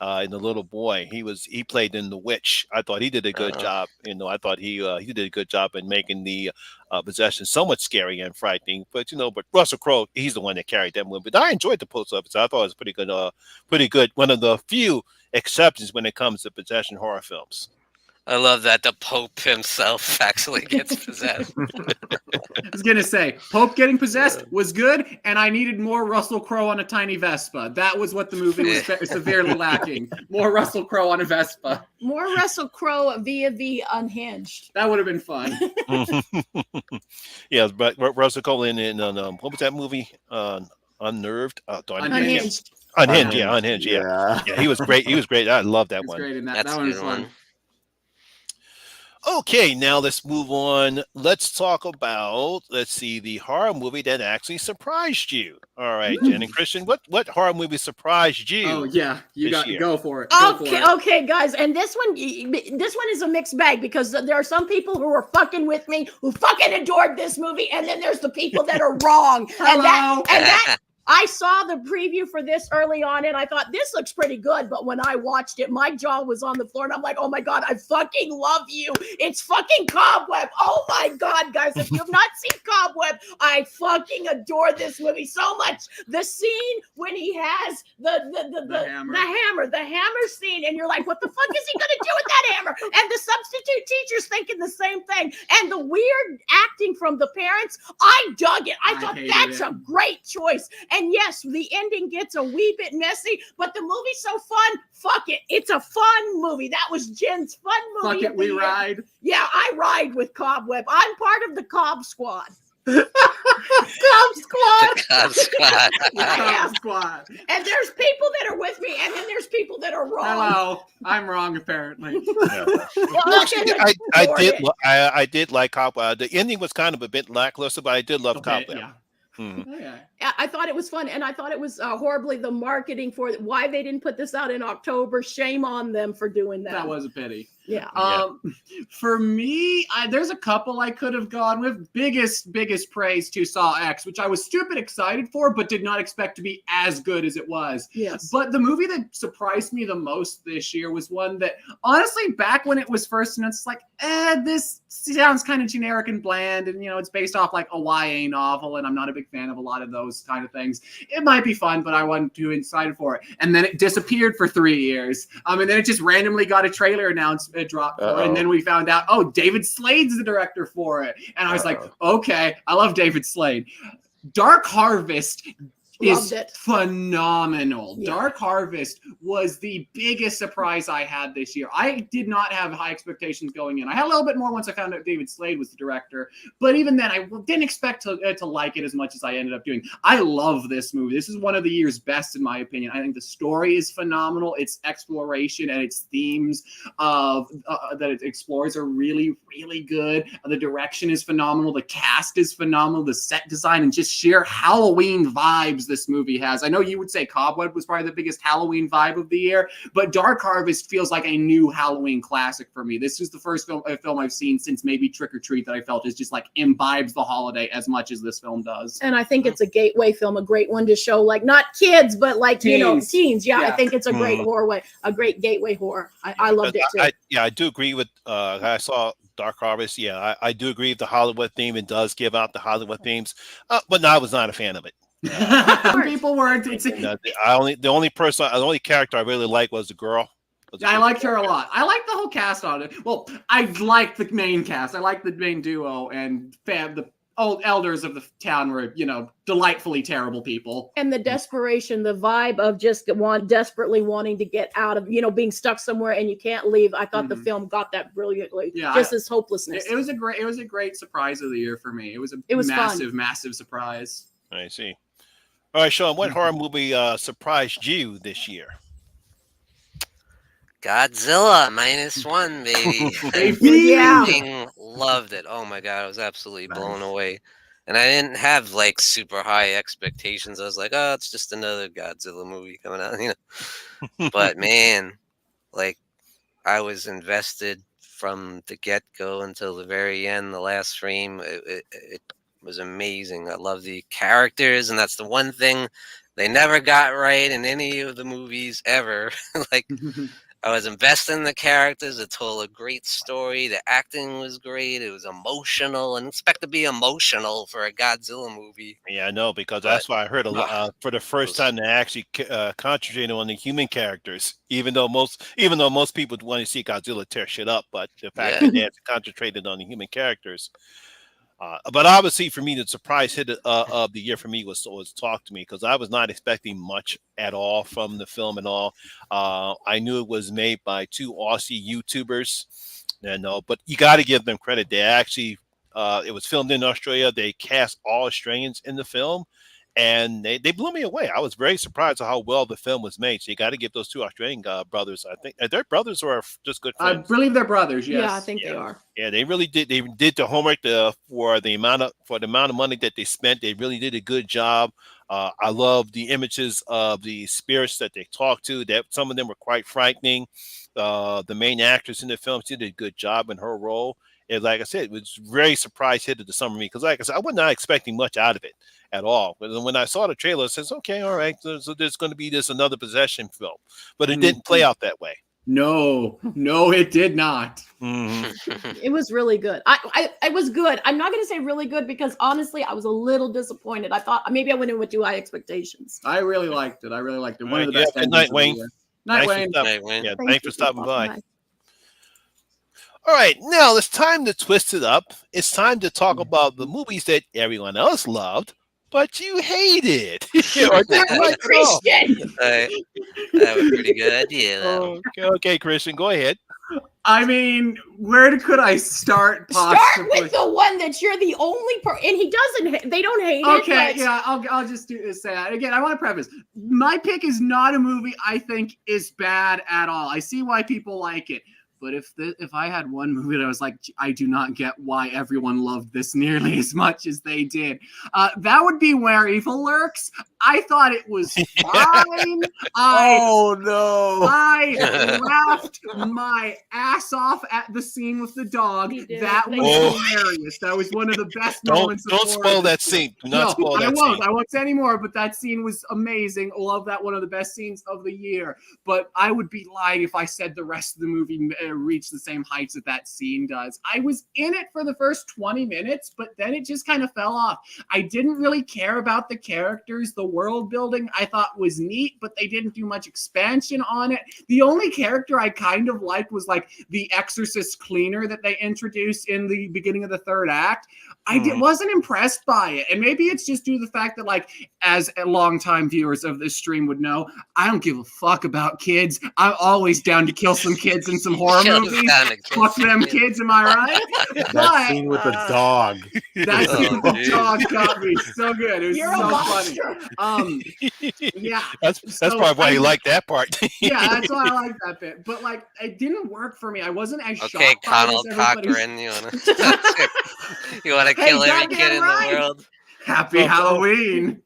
in The Little Boy, he played in The Witch. I thought he did a good job. I thought he did a good job in making the possession somewhat scary and frightening. But but Russell Crowe, he's the one that carried that movie. But I enjoyed the Post Office. I thought it was pretty good. One of the few exceptions when it comes to possession horror films. I love that the Pope himself actually gets possessed. I was going to say, Pope getting possessed was good, and I needed more Russell Crowe on a tiny Vespa. That was what the movie was severely lacking. More Russell Crowe on a Vespa. More Russell Crowe via the Unhinged. That would have been fun. Yeah, but Russell Crowe in what was that movie? Unnerved? Unhinged. Unhinged, yeah. He was great. He was great. I love that one. Great in that. That's That a one was good fun. one. Okay, now let's move on. Let's talk about, the horror movie that actually surprised you. All right, Jen and Christian, what horror movie surprised you? Oh yeah, you got to go for it. Okay, guys, and this one is a mixed bag because there are some people who are fucking with me who fucking adored this movie, and then there's the people that are wrong. and that I saw the preview for this early on and I thought this looks pretty good, but when I watched it, my jaw was on the floor and I'm like, oh my God, I fucking love you. It's fucking Cobweb. Oh my God, guys, if you have not seen Cobweb, I fucking adore this movie so much. The scene when he has the hammer scene, and you're like, what the fuck is he gonna do with that hammer? And the substitute teacher's thinking the same thing. And the weird acting from the parents, I dug it. I thought that's a great choice. And yes, the ending gets a wee bit messy, but the movie's so fun. Fuck it. It's a fun movie. That was Jen's fun movie. Fuck it, we ride. Yeah, I ride with Cobweb. I'm part of the Cob Squad. Cob Squad. Cob Squad. Cob Squad. And there's people that are with me, and then there's people that are wrong. Hello, I'm wrong apparently. Yeah. Well, actually, I did like Cobweb. The ending was kind of a bit lackluster, but I did love Cobweb. Yeah. Mm-hmm. Oh, yeah. I thought it was fun, and I thought it was horribly the marketing for it. Why they didn't put this out in October? Shame on them for doing that. That was a pity. Yeah. For me, there's a couple I could have gone with. Biggest praise to Saw X, which I was stupid excited for, but did not expect to be as good as it was. Yes. But the movie that surprised me the most this year was one that, honestly, back when it was first announced, it's like, this sounds kind of generic and bland, and it's based off like a YA novel, and I'm not a big fan of a lot of those kind of things. It might be fun, but I wasn't too excited for it. And then it disappeared for 3 years. And then it just randomly got a trailer announced. It dropped for it, and then we found out, David Slade's the director for it, and I was like, okay, I love David Slade. Dark Harvest is phenomenal. Yeah. Dark Harvest was the biggest surprise I had this year. I did not have high expectations going in. I had a little bit more once I found out David Slade was the director, but even then, I didn't expect to like it as much as I ended up doing. I love this movie. This is one of the year's best, in my opinion. I think the story is phenomenal. Its exploration and its themes that it explores are really, really good. The direction is phenomenal. The cast is phenomenal. The set design and just sheer Halloween vibes this movie has. I know you would say Cobweb was probably the biggest Halloween vibe of the year, but Dark Harvest feels like a new Halloween classic for me. This is the first film I've seen since maybe Trick or Treat that I felt is just like imbibes the holiday as much as this film does. And I think it's a gateway film, a great one to show like not kids, but like teens. Yeah, I think it's a great horror a great gateway horror. I loved it too. I do agree with. I saw Dark Harvest. Yeah, I do agree with the Hollywood theme. It does give out the Hollywood themes, but I was not a fan of it. Some people weren't. The only character I really liked was the girl. I liked her a lot. I liked the whole cast on it. Well, I liked the main cast. I liked the main duo, and the old elders of the town were, delightfully terrible people. And the desperation, the vibe of just desperately wanting to get out of, being stuck somewhere and you can't leave. I thought the film got that brilliantly. Yeah, just this hopelessness. It was a great surprise of the year for me. It was massive surprise. I see. All right, Sean, what horror movie surprised you this year? Godzilla -1, baby. Yeah. Loved it. Oh my god, I was absolutely blown away. And I didn't have like super high expectations. I was like, oh, it's just another Godzilla movie coming out, But man, like I was invested from the get-go until the very end. The last frame, it was amazing. I love the characters, and that's the one thing they never got right in any of the movies ever. Like I was invested in the characters. It told a great story. The acting was great. It was emotional, and expect to be emotional for a Godzilla movie. Yeah, I know, because that's why I heard a lot for the first time they actually concentrated on the human characters. Even though most people want to see Godzilla tear shit up, but the fact that they had concentrated on the human characters. But obviously, for me, the surprise hit of the year for me was Talk to Me, because I was not expecting much at all from the film at all. I knew it was made by two Aussie YouTubers, but you got to give them credit. They actually, it was filmed in Australia. They cast all Australians in the film, and they blew me away. I was very surprised at how well the film was made. So you got to give those two Australian brothers. I think they're brothers or just good friends. I believe they're brothers. Yes. Yeah, I think they are. Yeah, they really did. They did the homework for the amount of money that they spent. They really did a good job. I love the images of the spirits that they talked to. That some of them were quite frightening. The main actress in the film, she did a good job in her role. And like I said, it was very surprise hit of the summer me, because like I said, I was not expecting much out of it at all. But when I saw the trailer, I said, okay, all right, so there's going to be another possession film, but it didn't play out that way. No, it did not. It was really good. It was good. I'm not going to say really good, because honestly, I was a little disappointed. I thought maybe I went in with too high expectations. I really liked it. One of the best. Good night, Wayne. Night, Wayne. Yeah, thanks for stopping by. All right, now it's time to twist it up. It's time to talk about the movies that everyone else loved, but you hated. Or didn't like Christian. That was pretty good idea. Okay, Christian, go ahead. I mean, where could I start? Start with the one that you're the only person, and he doesn't. They don't hate it. Okay, yeah, I'll just say that again. I want to preface: my pick is not a movie I think is bad at all. I see why people like it. But if I had one movie that I was like, I do not get why everyone loved this nearly as much as they did, that would be Where Evil Lurks. I thought it was fine. Oh no! I laughed my ass off at the scene with the dog. That was hilarious. That was one of the best moments. Don't spoil that scene. Do not spoil that scene. I won't say anymore. But that scene was amazing. I love that. One of the best scenes of the year. But I would be lying if I said the rest of the movie reached the same heights that scene does. I was in it for the first 20 minutes, but then it just kind of fell off. I didn't really care about the characters. The world building I thought was neat, but they didn't do much expansion on it. The only character I kind of liked was like the exorcist cleaner that they introduced in the beginning of the third act. Wasn't impressed by it. And maybe it's just due to the fact that, like, as longtime viewers of this stream would know, I don't give a fuck about kids. I'm always down to kill some kids in some horror movies. Fuck them kids, am I right? That scene with the dog. That scene with the dog got me so good. It was so funny. Yeah. That's probably why you like that part. Yeah, that's why I like that bit. But, like, it didn't work for me. I wasn't as shocked Okay, by Connell Cochran, you want to kill every kid in the world? Happy Halloween.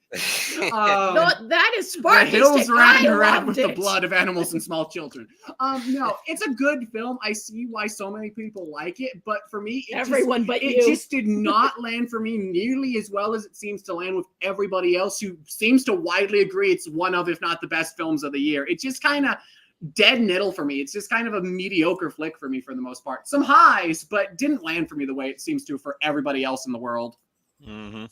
No, that is The Spartacus. hills ran red with the it. blood of animals and small children. No, it's a good film. I see why so many people like it, but for me, it just did not land for me nearly as well as it seems to land with everybody else who seems to widely agree it's one of, if not the best films of the year. It just kind of dead middle for me. It's just kind of a mediocre flick for me for the most part. Some highs, but didn't land for me the way it seems to for everybody else in the world. Mm-hmm.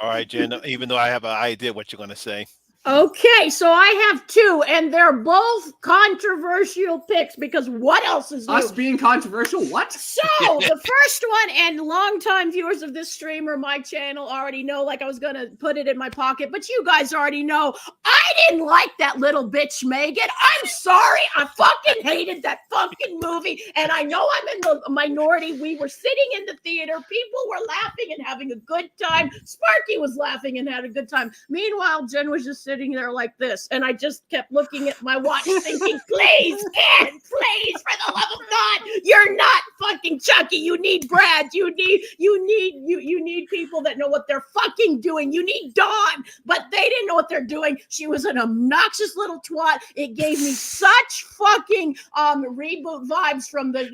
All right, Jen. Even though I have an idea what you're going to say. Okay, so I have two, and they're both controversial picks because what else is new? Us being controversial? What? So the first one, and longtime viewers of this stream or my channel already know, like I was gonna put it in my pocket, but you guys already know I didn't like that little bitch Megan. I'm sorry, I fucking hated that fucking movie, and I know I'm in the minority. We were sitting in the theater, people were laughing and having a good time. Sparky was laughing and had a good time. Meanwhile, Jen was just sitting there like this, and I just kept looking at my watch, thinking, "Please, Ken, please, for the love of God, you're not fucking Chucky. You need Brad. You need people that know what they're fucking doing. You need Dawn, but they didn't know what they're doing. She was an obnoxious little twat. It gave me such fucking reboot vibes from the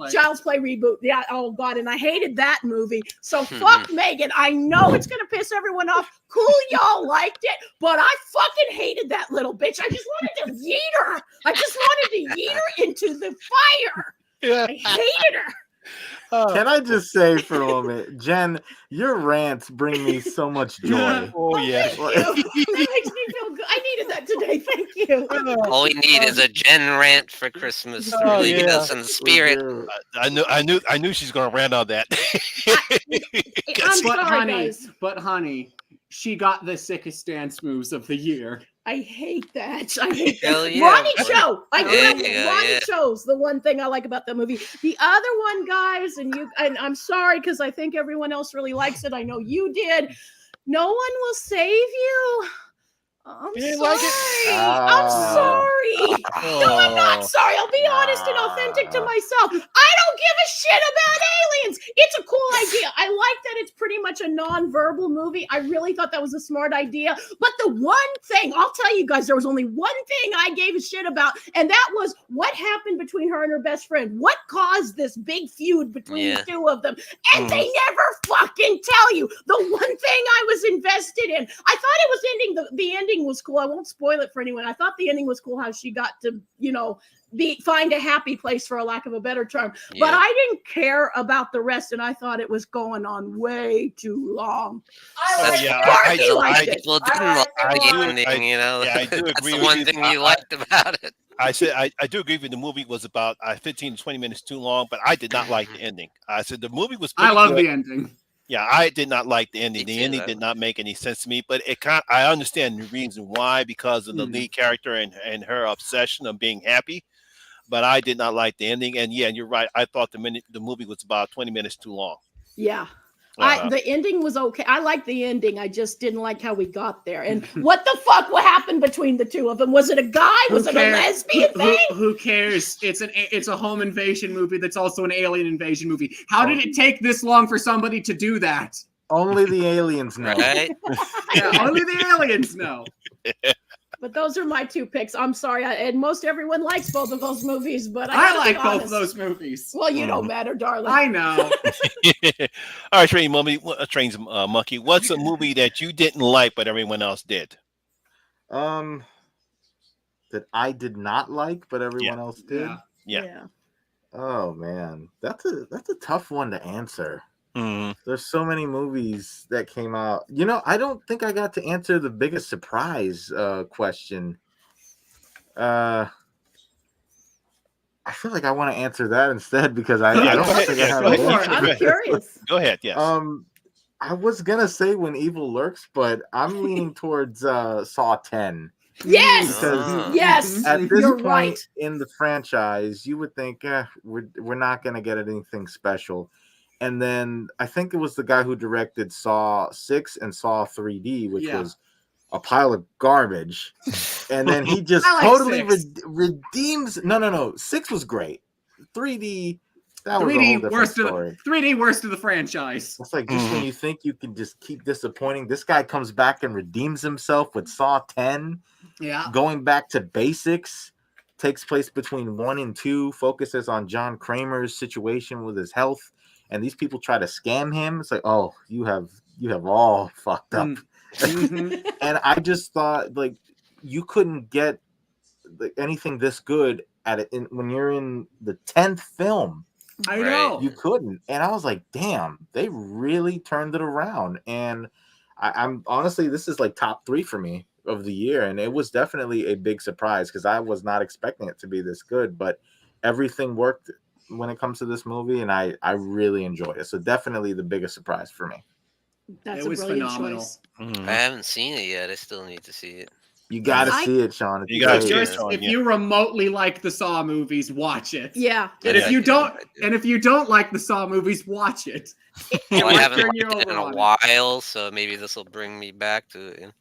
Child's Play reboot. Yeah, oh god, and I hated that movie. So fuck Megan. I know it's gonna piss everyone off. Cool, y'all liked it, but I fucking hated that little bitch. I just wanted to yeet her. I just wanted to yeet her into the fire. Yeah. I hated her. Can I just say for a moment, Jen, your rants bring me so much joy. Oh yeah. Thank you. That makes me feel good. I needed that today. Thank you. All we need is a Jen rant for Christmas to really get us in the spirit. I knew she's gonna rant on that. I'm sorry, guys. But honey, she got the sickest dance moves of the year. I hate that. I hate that. Hell yeah. Ronnie Cho. Yeah, Ronnie Cho's the one thing I like about that movie. The other one, guys, and I'm sorry because I think everyone else really likes it. I know you did. No one will save you. I'm You didn't sorry. like it? I'm sorry. No, I'm not sorry. I'll be honest and authentic to myself. I don't give a shit about aliens. It's a cool idea. I like that it's pretty much a non-verbal movie. I really thought that was a smart idea. But the one thing, I'll tell you guys, there was only one thing I gave a shit about, and that was what happened between her and her best friend. What caused this big feud between the two of them? And they never fucking tell you. The one thing I was invested in. I thought it was ending, the ending was cool. I won't spoil it for anyone. I thought the ending was cool, how she got to, find a happy place, for a lack of a better term. Yeah. But I didn't care about the rest, and I thought it was going on way too long. I A lot of liked it. people didn't like the ending, I do That's agree the with one you. thing you liked about it. I said I do agree with the movie was about 15 to 20 minutes too long, but I did not like the ending. I said the movie was I pretty love good. the ending. Yeah, I did not like the ending. Me The too, ending though. did not make any sense to me, but I understand the reason why, because of the lead character and her obsession of being happy. But I did not like the ending, and yeah, you're right. I thought the movie was about 20 minutes too long. Yeah. Uh-huh. The ending was okay. I liked the ending. I just didn't like how we got there. And what the fuck? What happened between the two of them? Was it a guy? Was it a lesbian thing? Who cares? It's a home invasion movie that's also an alien invasion movie. How did it take this long for somebody to do that? Only the aliens know. Right? Yeah, only the aliens know. But those are my two picks. I'm sorry. And most everyone likes both of those movies, but I gotta like be both of honest. those movies. Well, you don't matter, darling. I know. All right, Train's Monkey. What's a movie that you didn't like but everyone else did? That I did not like, but everyone else did. Yeah. Oh man, that's a tough one to answer. Mm-hmm. There's so many movies that came out. I don't think I got to answer the biggest surprise question. I feel like I want to answer that instead because I don't think I have. I'm curious. Go ahead. Yes. I was gonna say When Evil Lurks, but I'm leaning towards Saw 10. Yes. Because Yes. at this You're point right. in the franchise, you would think, we're not gonna get anything special. And then I think it was the guy who directed Saw 6 and Saw 3D, which was a pile of garbage. And then he just totally redeems. No. 6 was great. 3D, that was a whole different story. 3D worst of the franchise. It's like just when you think you can just keep disappointing, this guy comes back and redeems himself with Saw 10. Yeah. Going back to basics, takes place between 1 and 2, focuses on John Kramer's situation with his health. And these people try to scam him. It's like, oh, you have all fucked up. And I just thought, like, you couldn't get anything this good at it when you're in the 10th film. I Right. know. You couldn't. And I was like, damn, they really turned it around. And I'm honestly, this is like top 3 for me of the year. And it was definitely a big surprise because I was not expecting it to be this good, but everything worked when it comes to this movie. And I really enjoyed it. So definitely the biggest surprise for me. That's It a was brilliant phenomenal. choice. I haven't seen it yet. I still need to see it. You got to I- see it, Sean. It's You gotta see great. it, Sean. If Yeah. you remotely like the Saw movies, watch it. Yeah. And Yeah, if you I do, don't, I do. and if you don't like the Saw movies, watch it. Well, I might haven't turn watched you it in over a on it. while, so maybe this will bring me back to it.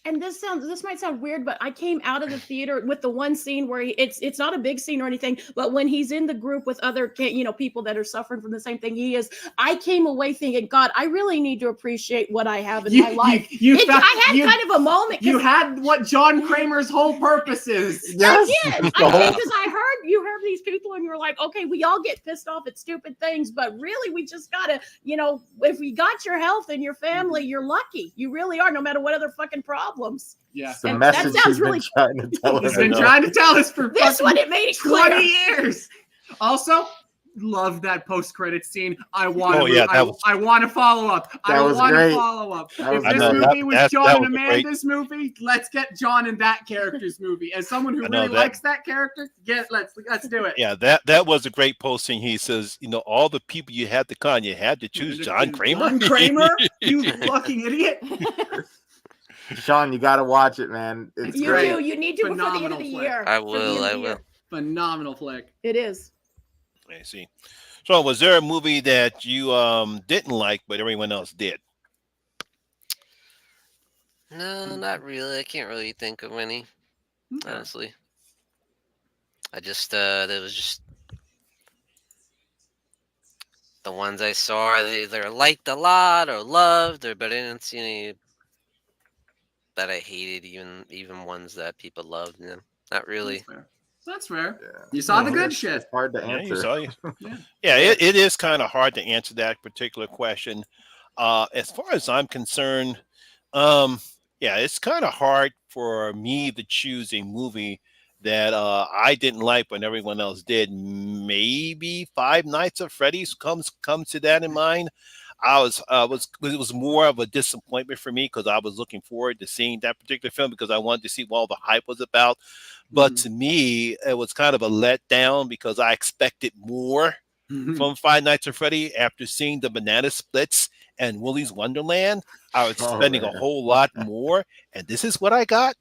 And this might sound weird, but I came out of the theater with the one scene where it's not a big scene or anything, but when he's in the group with other people that are suffering from the same thing he is, I came away thinking, God, I really need to appreciate what I have in my life. I had kind of a moment. You had what John Kramer's whole purpose is. Yes. I did The whole- because you heard these people and you're like, okay, we all get pissed off at stupid things, but really we just gotta, if we got your health and your family, you're lucky. You really are, no matter what other fucking problems. Yeah. It's the And that message sounds he's been really- trying to tell He's us. been trying to tell us for This fucking one, it made it 20 clear. years. Also, love that post-credit scene. I want Oh, yeah, that was- I want to follow up. I was want to great. follow up. That If was this great. movie was That John was and great. Amanda's movie, let's get John in that character's movie. As someone who I know really that- likes that character, let's do it. Yeah, that was a great posting. He says, all the people you had to con, you had to choose John Kramer. John Kramer? You fucking idiot. Sean, you got to watch it, man. It's You great. do. You need to before the end Phenomenal of the flick. year. I For the end will, of I the year. will. Phenomenal flick. It is. I see. So, was there a movie that you didn't like, but everyone else did? No, not really. I can't really think of any, Okay. honestly. I just, there was just the ones I saw I either liked a lot or loved, but I didn't see any that I hated, even ones that people loved. Not really. That's fair. Yeah. You saw the Yeah, good it's shit. hard to Yeah, you answer. saw you. Yeah. Yeah, it is kind of hard to answer that particular question. As far as I'm concerned, yeah, it's kind of hard for me to choose a movie that I didn't like when everyone else did. Maybe Five Nights at Freddy's comes to that in mind. It was more of a disappointment for me because I was looking forward to seeing that particular film because I wanted to see what all the hype was about. But to me, it was kind of a letdown because I expected more from Five Nights at Freddy after seeing the Banana Splits and Willy's Wonderland. I was spending a whole lot more, and this is what I got: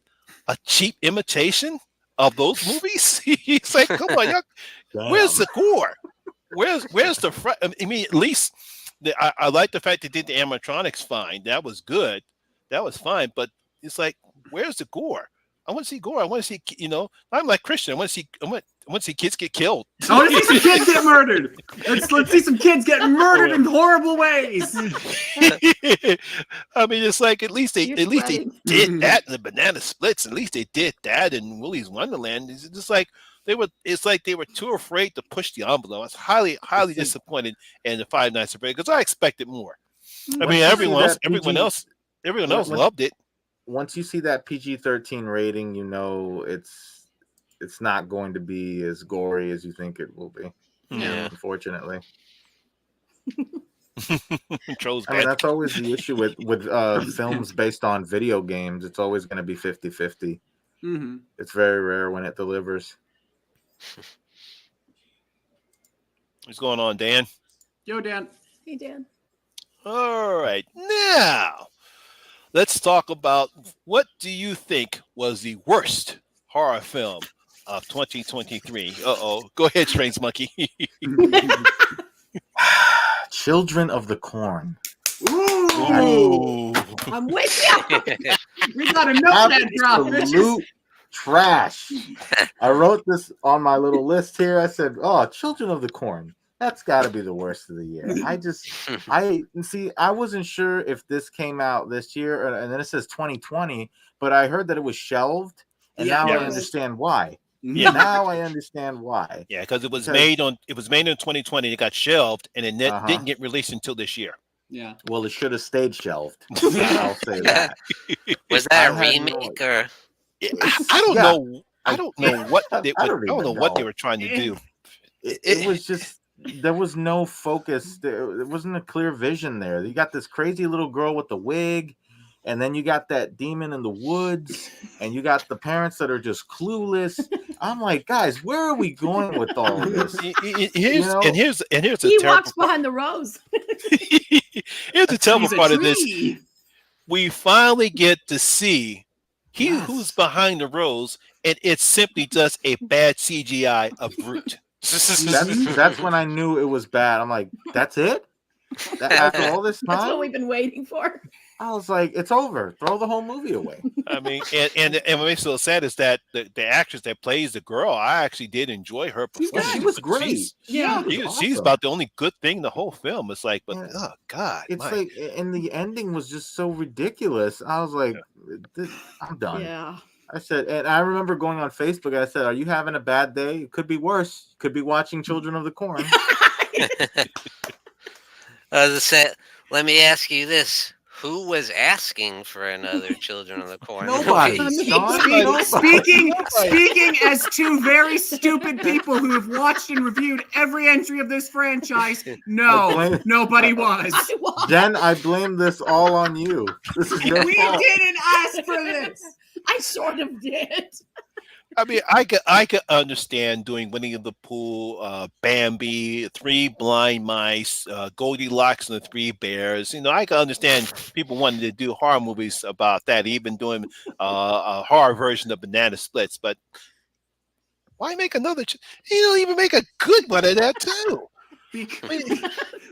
a cheap imitation of those movies. He's like, "Come on, y'all, where's the gore? Where's the front? I mean, at least I like the fact they did the animatronics fine. That was good. That was fine. But it's like, where's the gore? I want to see gore. I want to see, I'm like Christian. I want to see kids get killed. I want to see some kids get murdered. Let's see some kids get murdered in horrible ways. I mean, it's like at least they You're sweating. did that in the Banana Splits. At least they did that in Willy's Wonderland. It's just like it's like they were too afraid to push the envelope. I was highly disappointed in the Five Nights at Freddy's because I expected more. I mean, everyone else loved it. Once you see that PG-13 rating, it's not going to be as gory as you think it will be. Yeah. Unfortunately. Trolls I mean, bad. that's always the issue with films based on video games. It's always going to be 50-50. Mm-hmm. It's very rare when it delivers. What's going on, Dan? Yo, Dan. Hey, Dan. All right, now let's talk about what do you think was the worst horror film of 2023? Go ahead, Strange Monkey. Children of the Corn. Ooh. I'm with you. We got a notepad drop, bitches. Absolute trash. I wrote this on my little list here. I said, "Oh, Children of the Corn. That's got to be the worst of the year." I wasn't sure if this came out this year, and then it says 2020, but I heard that it was shelved, and now I understand why. Yeah. Now I understand why. Yeah, because it was made in 2020. It got shelved, and it didn't get released until this year. Yeah. Well, it should have stayed shelved. I'll say that. Was that a I had remake or? I don't know. I don't know what I they don't I don't know even what they know. were trying to do. It was just there was no focus. There wasn't a clear vision there. You got this crazy little girl with the wig, and then you got that demon in the woods, and you got the parents that are just clueless. I'm like, guys, where are we going with all of this? Here's a He terrible walks behind the rose. here's the terrible He's a part of this. tree. We finally get to see Yes. who's behind the rose, and it's simply just a bad CGI of Groot. That's when I knew it was bad. I'm like, that's it? After all this That's what time? we've been waiting for. I was like, it's over. Throw the whole movie away. I mean, and what makes it so sad is that the actress that plays the girl, I actually did enjoy her She's performance. good. She was but great. Yeah. she's awesome. about the only good thing the whole film. It's like, but Yeah. oh god, It's my- like, and the ending was just so ridiculous. I was like, I'm done. Yeah. I said, and I remember going on Facebook. I said, "Are you having a bad day? It could be worse. Could be watching Children of the Corn." Let me ask you this: who was asking for another Children of the Corn? Nobody. movie? Sean, Speaking nobody. as two very stupid people who have watched and reviewed every entry of this franchise, no, I blame- nobody was. I was. Jen, I blame this all on you. This is your We fault. didn't ask for this. I sort of did. I mean, I could understand doing Winnie the Pooh, Bambi, Three Blind Mice, Goldilocks and the Three Bears. You know, I could understand people wanting to do horror movies about that, even doing a horror version of Banana Splits. But why make another? You don't even make a good one of that too. There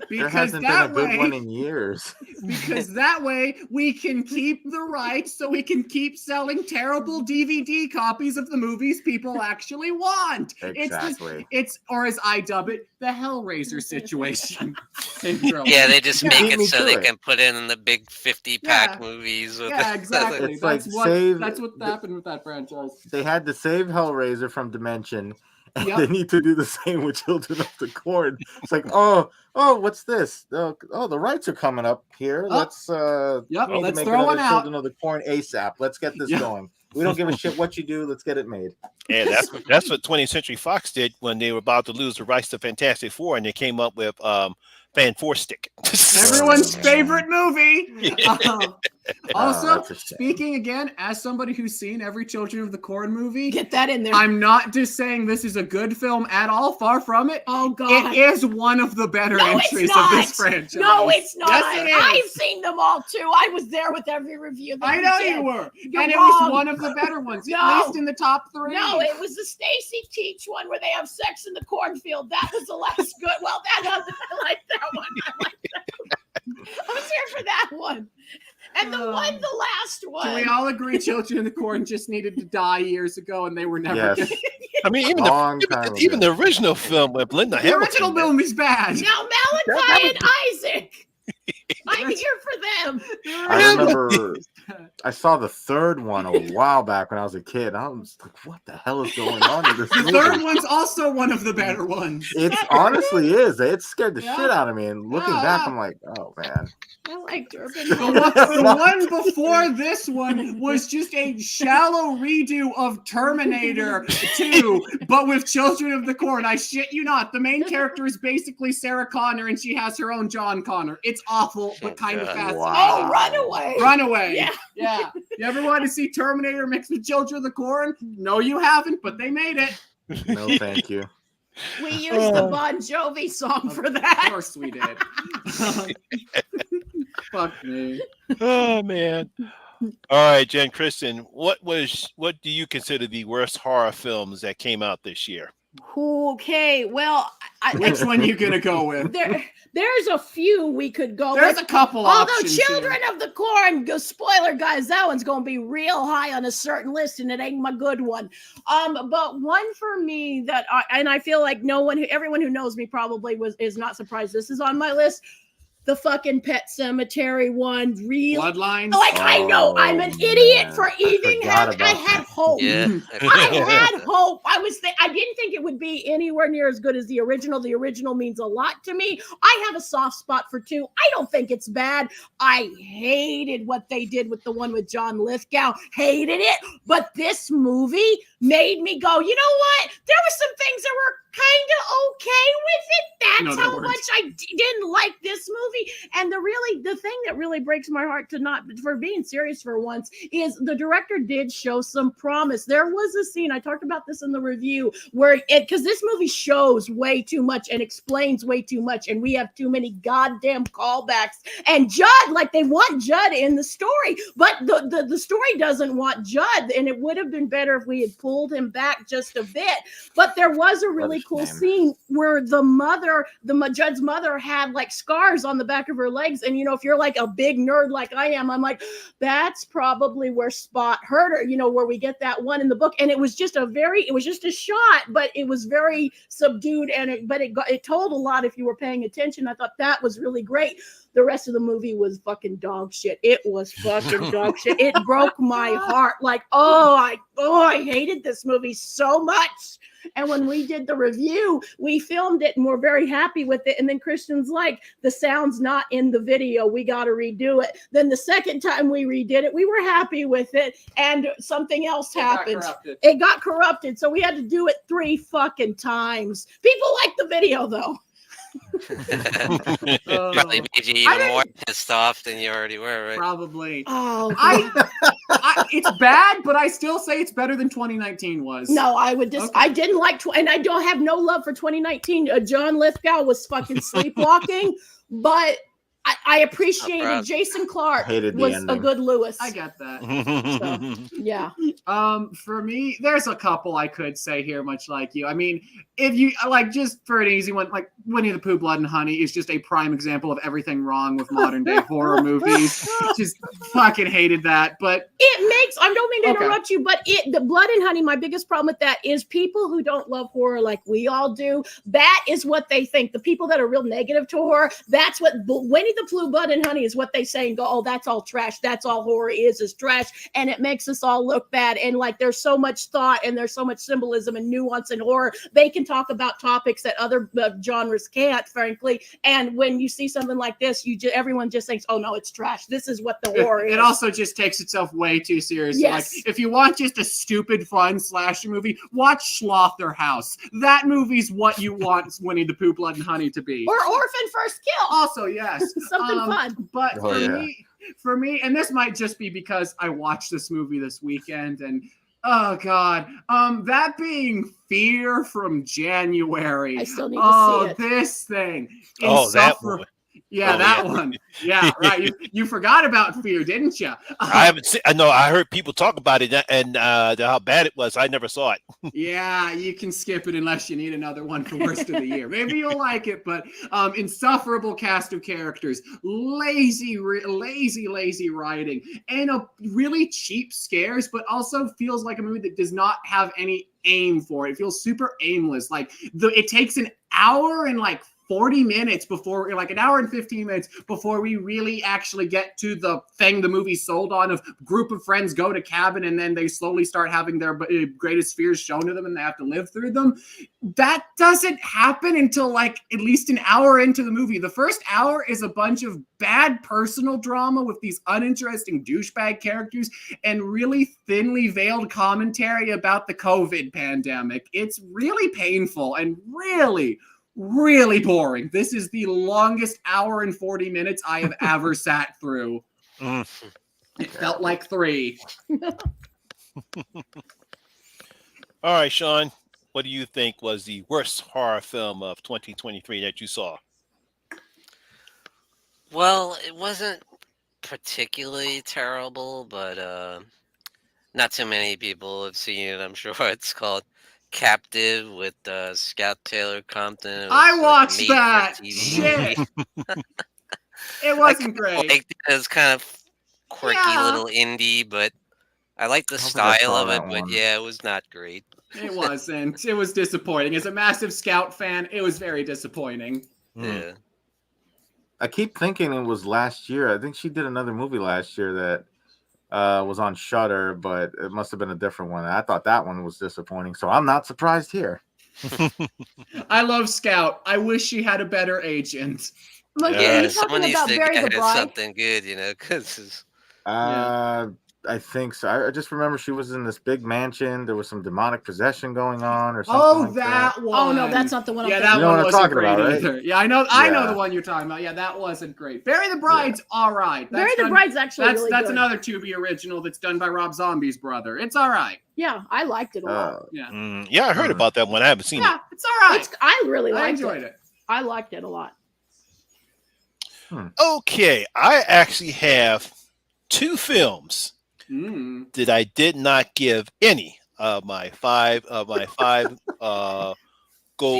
Because hasn't been a that good one way, in years. because that way we can keep the rights, so we can keep selling terrible DVD copies of the movies people actually want. Exactly. It's or as I dub it, the Hellraiser situation syndrome. Yeah, they just Yeah. make Beat it me so to they it. can put it in the big 50-pack Yeah. movies. With Yeah, exactly. It's like That's what save- happened with that franchise. They had to save Hellraiser from Dimension. And Yep. they need to do the same with Children of the Corn. It's like, oh, what's this? Oh, the rights are coming up here. Oh. Let's Yep, we need to let's make throw another one out. Children of the Corn ASAP. Let's get this Yeah. going. We don't give a shit what you do. Let's get it made. And that's what 20th Century Fox did when they were about to lose the rights to Fantastic Four, and they came up with Fan Four Stick. Everyone's favorite movie. Also, that's a shame. speaking again as somebody who's seen every Children of the Corn movie, Get that in there. I'm not just saying this is a good film at all. Far from it. Oh God. It is one of the better No, it's entries not. of this franchise. No, it's not. Yes, it is. I've seen them all too. I was there with every review. That I know did. you were. You're and it was wrong. one of the better ones, No. at least in the top 3. No, it was the Stacy Teach one where they have sex in the cornfield. That was the last good. Well, I like that one. I like that one. I was here for that one. And the last one. Can we all agree Children of the Corn just needed to die years ago and they were never Yes. gonna- I mean, even Long time even ago. the original film with Linda The original Hamilton. film is bad. Now Malachi and Isaac. I'm here for them. I remember I saw the third one a while back when I was a kid. I was like, what the hell is going on in this The movie? third one's also one of the better ones. It honestly is. It scared the Yeah. shit out of me. And looking Yeah, back, yeah. I'm like, oh man. I like Durbin. The one before this one was just a shallow redo of Terminator 2, but with Children of the Corn. I shit you not. The main character is basically Sarah Connor, and she has her own John Connor. It's awful, but kind of God. fascinating. Wow. Oh, Runaway. Runaway. Yeah. Yeah. You ever want to see Terminator mixed with Children of the Corn? No, you haven't, but they made it. No, thank you. We used the Bon Jovi song for Of that. course we did. Fuck me. Oh man. All right, Jen Kristen, what do you consider the worst horror films that came out this year? Okay, well, Which one you gonna go with? there's a few we could go There's with. a couple Although options Children here. of the Corn, spoiler guys, that one's gonna be real high on a certain list, and it ain't my good one. But one for me that I feel like everyone who knows me probably is not surprised this is on my list. The fucking Pet Cemetery one, real. Bloodlines. Like I know I'm an idiot man. for even forgot having. I about had that. hope. Yeah. I had hope. I didn't think it would be anywhere near as good as the original. The original means a lot to me. I have a soft spot for 2. I don't think it's bad. I hated what they did with the one with John Lithgow. Hated it. But this movie made me go, you know what? There were some things that were kind of okay with it. That's No, how weren't. much I didn't like this movie. And the thing that really breaks my heart to not, for being serious for once, is the director did show some promise. There was a scene, I talked about this in the review, where because this movie shows way too much and explains way too much, and we have too many goddamn callbacks. And Judd, like, they want Judd in the story, but the story doesn't want Judd, and it would have been better if we had pulled him back just a bit. But there was a really cool scene where Judd's mother had like scars on the back of her legs. And, if you're like a big nerd like I am, I'm like, that's probably where Spot hurt her, where we get that one in the book. And it was just a shot, but it was very subdued. And it told a lot if you were paying attention. I thought that was really great. The rest of the movie was fucking dog shit. It was fucking dog shit. It broke my heart. Like, I hated this movie so much. And when we did the review, we filmed it and we're very happy with it. And then Christian's like, the sound's not in the video. We got to redo it. Then the second time we redid it, we were happy with it. And something else happened. It got corrupted. So we had to do it 3 fucking times. People like the video, though. Probably made you even more pissed off than you already were, right? Probably. Oh, it's bad, but I still say it's better than 2019 was. No, I would just. Okay. I didn't like, and I don't have no love for 2019. John Lithgow was fucking sleepwalking, but I appreciated Jason Clarke was a good Lewis. I get that. So, yeah. For me, there's a couple I could say here, much like you. I mean, if you like, just for an easy one, like Winnie the Pooh, Blood and Honey is just a prime example of everything wrong with modern day horror movies. Just fucking hated that. But it makes, I don't mean to interrupt you, but the Blood and Honey, my biggest problem with that is people who don't love horror like we all do, that is what they think. The people that are real negative to horror, that's what Winnie the Pooh, Blood and Honey is what they say and go, oh, that's all trash. That's all horror is trash. And it makes us all look bad. And like, there's so much thought and there's so much symbolism and nuance in horror. They can talk about topics that other genres can't, frankly. And when you see something like this, everyone just thinks, oh no, it's trash. This is what the horror is. It also just takes itself way too seriously. Yes. Like, if you want just a stupid, fun slasher movie, watch Slaughterhouse. That movie's what you want Winnie the Pooh, Blood and Honey to be. Or Orphan First Kill. Also, yes. Something fun. But for me, and this might just be because I watched this movie this weekend, and oh god, that being Fear from January. I still need to see it. This thing. That one. Yeah, that one. Yeah, right. You forgot about Fear, didn't you? I haven't seen. I know. I heard people talk about it and how bad it was. I never saw it. Yeah, you can skip it unless you need another one for worst of the year. Maybe you'll like it, but insufferable cast of characters, lazy writing, and a really cheap scares, but also feels like a movie that does not have any aim for it. It feels super aimless. Like it takes an hour and like 40 minutes before, like an hour and 15 minutes before we really actually get to the thing the movie sold on of group of friends go to cabin and then they slowly start having their greatest fears shown to them and they have to live through them. That doesn't happen until like at least an hour into the movie. The first hour is a bunch of bad personal drama with these uninteresting douchebag characters and really thinly veiled commentary about the COVID pandemic. It's really painful and really boring. This is the longest hour and 40 minutes I have ever sat through. It felt like 3. All right, Sean, what do you think was the worst horror film of 2023 that you saw? Well, it wasn't particularly terrible, but not too many people have seen it. I'm sure it's called Captive with Scout Taylor Compton. I watched that. Shit. It wasn't great. It was kind of quirky little indie, but I like the style of it. But yeah, it was not great. It wasn't. It was disappointing. As a massive Scout fan, it was very disappointing. Yeah. I keep thinking it was last year. I think she did another movie last year that was on Shudder, but it must have been a different one. I thought that one was disappointing, so I'm not surprised here. I love Scout. I wish she had a better agent. Look, Yeah, someone needs to get something good, because I think so. I just remember she was in this big mansion. There was some demonic possession going on, or something. Oh, like that one. Oh no, that's not the one. Yeah, I'm that You know one what I'm wasn't talking great about, right? either. Yeah, I know. I know Yeah. the one you're talking about. Yeah, that wasn't great. Bury the Bride's all right. That's Bury the done- Bride's actually That's really that's good. another Tubi original that's done by Rob Zombie's brother. It's all right. Yeah, I liked it a lot. Yeah, Yeah, I heard about that one. I haven't seen yeah, it's all right. I really I liked enjoyed it. it. I liked it a lot. it. Okay, I actually have 2 films that I did not give any of my 5 gold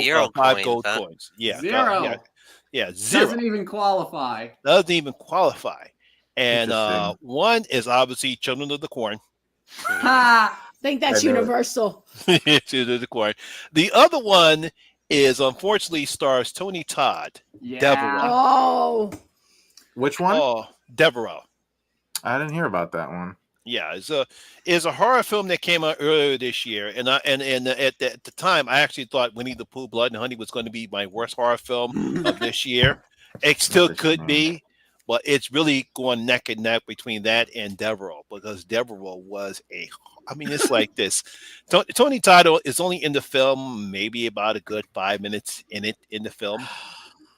0 5 coins, gold huh? coins. Yeah, 0. yeah, 0. Doesn't even qualify. Doesn't even qualify. And Interesting. one is obviously Children of the Corn. Ha! I think that's I know it. universal. Children of the Corn. The other one is unfortunately stars Tony Todd. Yeah. Devereaux. Oh, Which one? Oh, Devereaux. I didn't hear about that one. Yeah, it's a horror film that came out earlier this year, and at the time I actually thought Winnie the Pooh, Blood and Honey was going to be my worst horror film of this year. It still That's a could shame. be, but it's really going neck and neck between that and Devereaux, because Devereaux was it's like this. Tony Todd is only in the film maybe about a good 5 minutes in the film,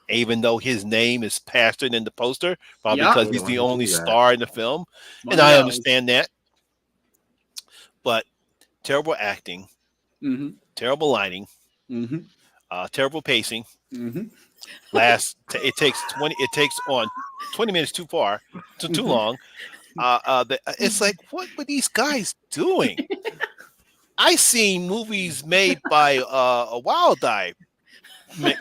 even though his name is plastered in the poster, probably Yep. because We he's don't the wanna only do that. star in the film. One And of I those. understand that. But terrible acting, Mhm. terrible lighting, Mhm. terrible pacing. Mhm. It takes 20 minutes too far, too long. It's like, what were these guys doing? I seen movies made by a Wild Eye do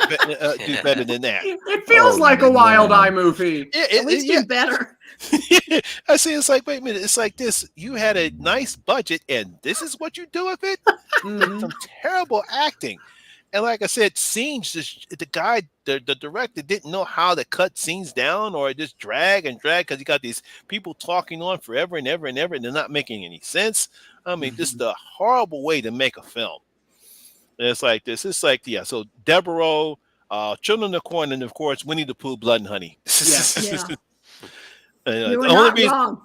better than that. It feels Oh, like a Wild man. Eye movie. at least do better. I see. It's like, wait a minute. It's like this. You had a nice budget, and this is what you do with it. Mhm. Some terrible acting, and like I said, scenes. The director didn't know how to cut scenes down, or just drag and drag, because you got these people talking on forever and ever and ever, and they're not making any sense. I mean, just a horrible way to make a film. And it's like this. It's like, yeah. So Devereaux, Children of the Corn, and of course Winnie the Pooh, Blood and Honey. Yeah, The you were only not reason, wrong.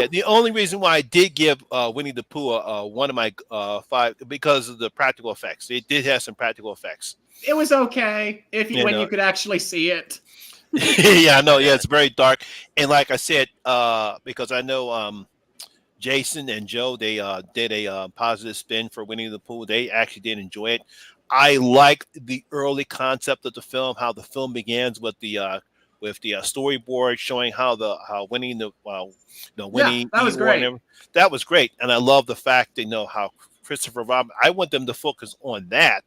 the only reason why I did give Winnie the Pooh one of my 5, because of the practical effects. It did have some practical effects. It was okay when you could actually see it. Yeah, I know. Yeah, it's very dark. And like I said, because I know Jason and Joe, they did a positive spin for Winnie the Pooh. They actually did enjoy it. I like the early concept of the film, how the film begins with the storyboard showing how Winnie Winnie that was Eeyore, great. and that was great. And I love the fact they know how Christopher Robin. I want them to focus on that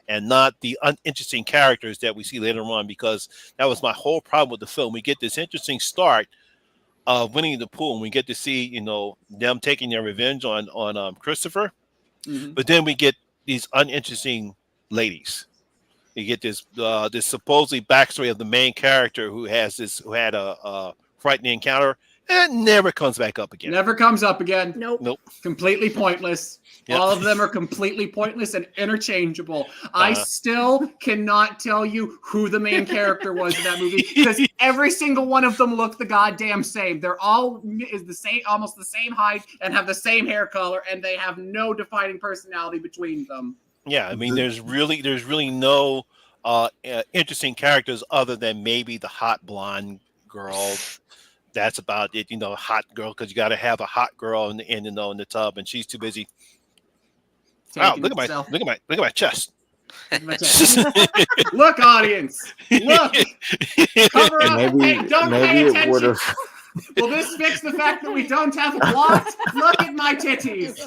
and not the uninteresting characters that we see later on, because that was my whole problem with the film. We get this interesting start of Winnie the Pooh, and we get to see them taking their revenge on Christopher, Mhm. but then we get these uninteresting ladies. You get this supposedly backstory of the main character who had a frightening encounter and never comes back up again. Never comes up again. Nope. Completely pointless. Yep. All of them are completely pointless and interchangeable. I still cannot tell you who the main character was in that movie, because every single one of them look the goddamn same. They're all the same, almost the same height, and have the same hair color, and they have no defining personality between them. Yeah, I mean, there's really no interesting characters other than maybe the hot blonde girl. That's about it, hot girl, because you got to have a hot girl in the tub, and she's too busy. Wow, Taking look itself. at my chest. Look, audience. Look. Cover up. Hey, don't pay it attention. would have. Will this fix the fact that we don't have a plot? Look at my titties.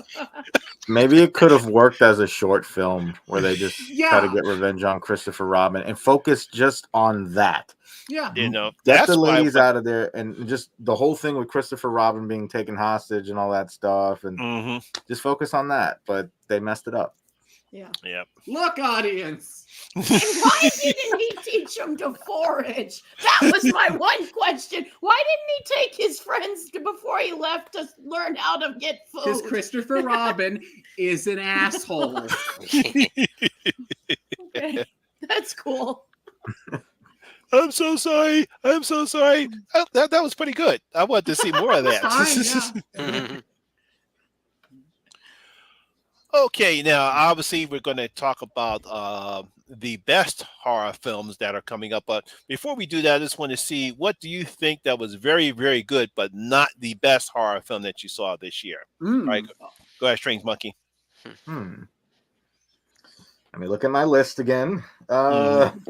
Maybe it could have worked as a short film where they just try to Yeah. get revenge on Christopher Robin and focus just on that. Yeah. Get That's the why ladies out of there, and just the whole thing with Christopher Robin being taken hostage and all that stuff, and Mhm. just focus on that. But they messed it up. Yeah. Yeah. Look, audience. And why didn't he teach him to forage? That was my one question. Why didn't he take his friends before he left to learn how to get Because food? Christopher Robin is an asshole. Okay. That's cool. I'm so sorry. I'm so sorry. That was pretty good. I wanted to see more of that. Fine, yeah. Okay, now obviously we're going to talk about the best horror films that are coming up. But before we do that, I just want to see, what do you think that was very, very good, but not the best horror film that you saw this year? All right, go ahead, Strange Monkey. Let me look at my list again. I'm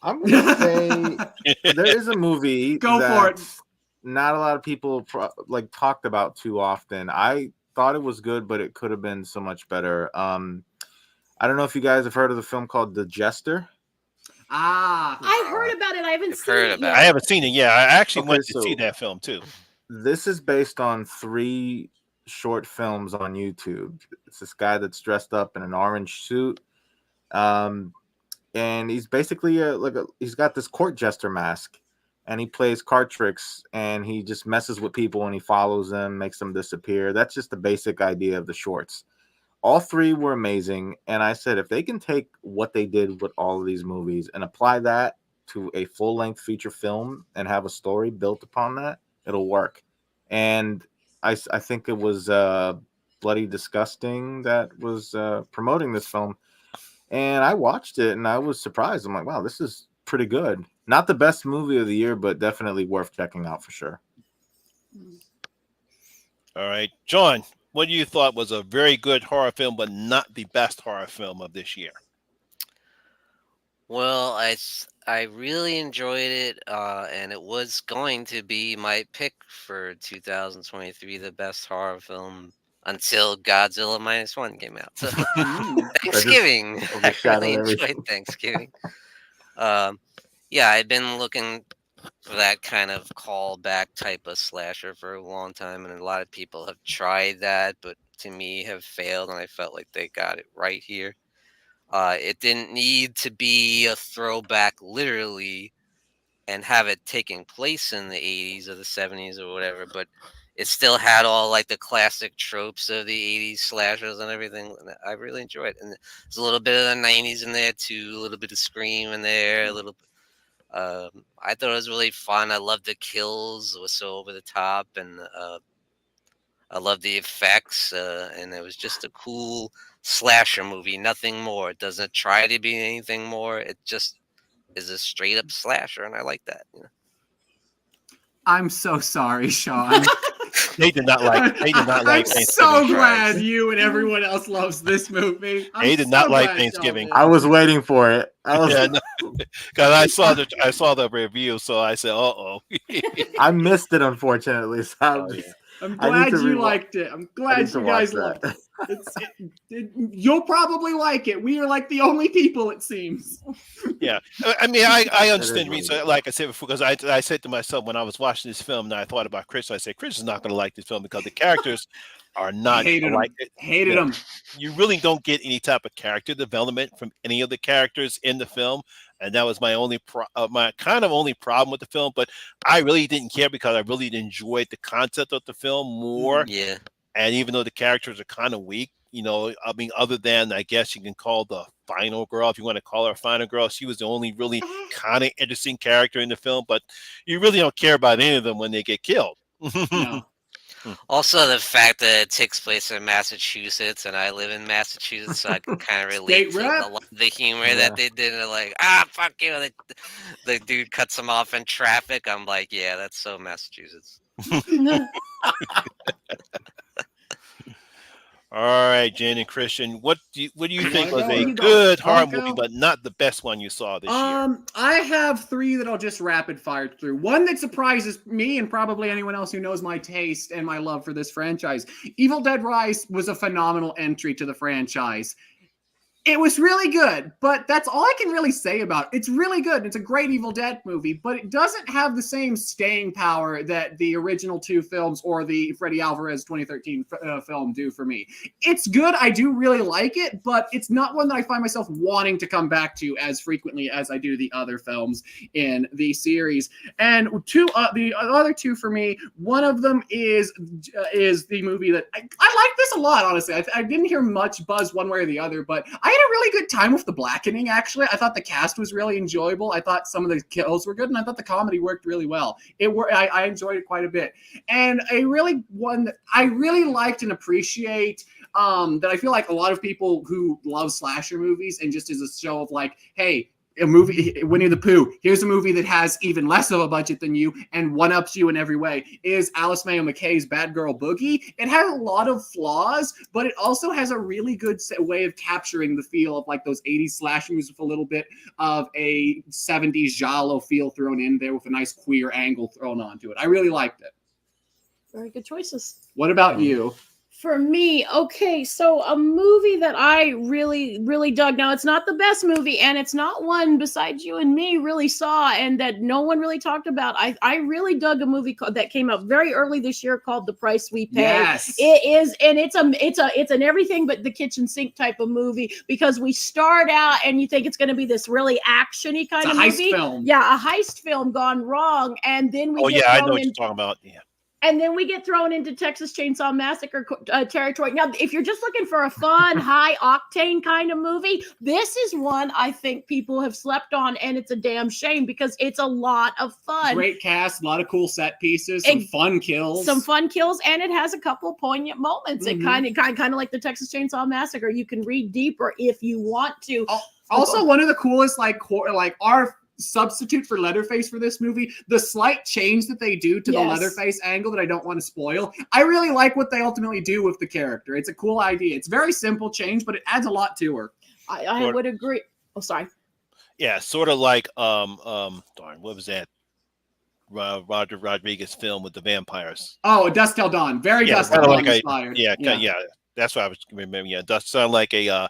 gonna say there is a movie Go for it. not a lot of people talked about too often. I thought it was good, but it could have been so much better. I don't know if you guys have heard of the film called The Jester. I heard about it. I haven't seen it yet. I haven't seen it yet. I actually went to see that film too. This is based on 3 short films on YouTube. It's this guy that's dressed up in an orange suit. And he's basically he's got this court jester mask, and he plays card tricks, and he just messes with people, and he follows them, makes them disappear. That's just the basic idea of the shorts. All 3 were amazing, and I said if they can take what they did with all of these movies and apply that to a full-length feature film and have a story built upon that, it'll work. And I think it was Bloody Disgusting that was promoting this film. And I watched it, and I was surprised. I'm like, wow, this is pretty good. Not the best movie of the year, but definitely worth checking out for sure. All right. John, what do you thought was a very good horror film, but not the best horror film of this year? Well, I really enjoyed it, and it was going to be my pick for 2023, the best horror film, until Godzilla -1 came out. So Thanksgiving. I really enjoyed Thanksgiving. Yeah, I'd been looking for that kind of callback type of slasher for a long time, and a lot of people have tried that, but to me have failed, and I felt like they got it right here. It didn't need to be a throwback literally and have it taking place in the 80s or the 70s or whatever, but it still had all like the classic tropes of the 80s slashers and everything. And I really enjoyed it. And there's a little bit of the 90s in there too, a little bit of Scream in there, a little. I thought it was really fun. I loved the kills; it was so over the top, and I loved the effects. And it was just a cool slasher movie. Nothing more. It doesn't try to be anything more. It just is a straight up slasher, and I like that. You know? I'm so sorry, Sean. They did not like. They did not like I'm Thanksgiving. so glad you and everyone else loves this movie. They did not like Thanksgiving. I was waiting for it. Because I saw the review, so I said, "Uh-oh." I missed it, unfortunately. So I'm glad you liked it. I'm glad you guys liked it. You'll probably like it. We are like the only people, it seems. Yeah, I mean, I understand. Like I said before, because I said to myself when I was watching this film, and I thought about Chris. I said, Chris is not going to like this film because the characters are not like it. Hated them. You really don't get any type of character development from any of the characters in the film, and that was my only only problem with the film. But I really didn't care because I really enjoyed the concept of the film more. Yeah. And even though the characters are kind of weak, I mean, other than I guess you can call the final girl, if you want to call her a final girl, she was the only really kind of interesting character in the film. But you really don't care about any of them when they get killed. No. Also, the fact that it takes place in Massachusetts, and I live in Massachusetts, so I can kind of relate to the humor that they did. They're like, fuck you. The dude cuts him off in traffic. I'm like, yeah, that's so Massachusetts. All right, Jen and Christian, what do you think was a good horror movie, but not the best one you saw this year? I have 3 that I'll just rapid fire through. One that surprises me and probably anyone else who knows my taste and my love for this franchise. Evil Dead Rise was a phenomenal entry to the franchise. It was really good, but that's all I can really say about it. It's really good. It's a great Evil Dead movie, but it doesn't have the same staying power that the original 2 films or the Freddy Alvarez 2013 film do for me. It's good. I do really like it, but it's not one that I find myself wanting to come back to as frequently as I do the other films in the series. And the other 2 for me, one of them is the movie that I like this a lot, honestly. I didn't hear much buzz one way or the other, but I had a really good time with The Blackening, actually. I thought the cast was really enjoyable. I thought some of the kills were good, and I thought the comedy worked really well. I enjoyed it quite a bit. And one that I really liked and appreciate, that I feel like a lot of people who love slasher movies and just as a show of like, hey, a movie, Winnie the Pooh, here's a movie that has even less of a budget than you and one-ups you in every way, is Alice Mayo McKay's Bad Girl Boogie. It has a lot of flaws, but it also has a really good way of capturing the feel of like those 80s slasher movies with a little bit of a 70s giallo feel thrown in there with a nice queer angle thrown onto it. I really liked it. Very good choices. What about you? For me, okay, so a movie that I really, really dug. Now, it's not the best movie, and it's not one besides you and me really saw, and that no one really talked about. I really dug a movie that came out very early this year called The Price We Pay. Yes, it is, and it's an everything but the kitchen sink type of movie, because we start out and you think it's going to be this really actiony kind of movie. It's a heist film. Yeah, a heist film gone wrong, and then we I know what you're talking about. Yeah. And then we get thrown into Texas Chainsaw Massacre territory. Now, if you're just looking for a fun, high-octane kind of movie, this is one I think people have slept on, and it's a damn shame because it's a lot of fun. Great cast, a lot of cool set pieces, some fun kills. And it has a couple poignant moments. It kind of like the Texas Chainsaw Massacre. You can read deeper if you want to. Also, one of the coolest, like our substitute for Leatherface for this movie, the slight change that they do to the Leatherface angle that I don't want to spoil. I really like what they ultimately do with the character. It's a cool idea. It's very simple change, but it adds a lot to her. I would agree. Oh, sorry. Yeah, sort of like what was that? Roger Rodriguez film with the vampires. Oh, Dusk Till Dawn. Very Dusk Till Dawn inspired. Yeah. That's what I was remembering. Yeah, does sound like a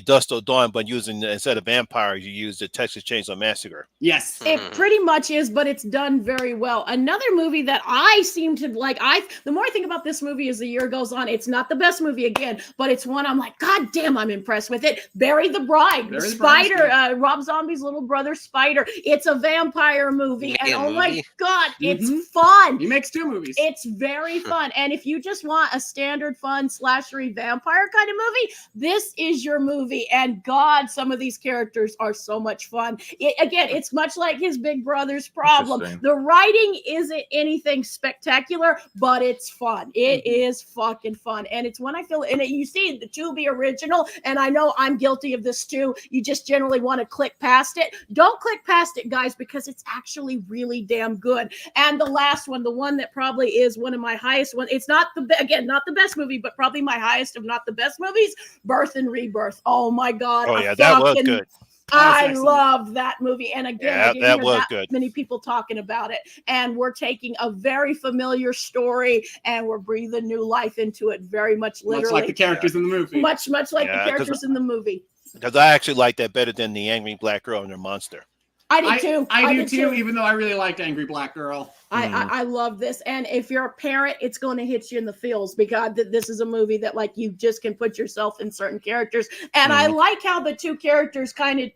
Dusk Till Dawn, but using instead of vampires, you use the Texas Chainsaw Massacre. Yes, it pretty much is, but it's done very well. Another movie that I seem to like. The more I think about this movie as the year goes on, it's not the best movie again, but it's one I'm like, God damn, I'm impressed with it. Bury the Bride, Spider, Rob Zombie's little brother Spider. It's a vampire movie, and oh my God, it's fun. He makes 2 movies. It's very fun, and if you just want a standard fun slashery vampire kind of movie, this is your movie. And God, some of these characters are so much fun. It's much like his big brother's problem. The writing isn't anything spectacular, but it's fun. It is fucking fun, and it's one I feel. And you see the Tubi original, and I know I'm guilty of this too. You just generally want to click past it. Don't click past it, guys, because it's actually really damn good. And the last one, the one that probably is one of my highest ones. It's not not the best movie, but probably my highest of not the best movies, Birth and Rebirth. Oh my God. Oh yeah, that was good. I love that movie. And again, I didn't that hear was that good. many people talking about it. And we're taking a very familiar story and we're breathing new life into it, very much literally. Much like the characters in the movie. Much like the characters in the movie. Because I actually like that better than the Angry Black Girl and her monster. I did too. I do too, even though I really liked Angry Black Girl. I love this. And if you're a parent, it's going to hit you in the feels because this is a movie that like you just can put yourself in certain characters. And I like how the 2 characters kind of,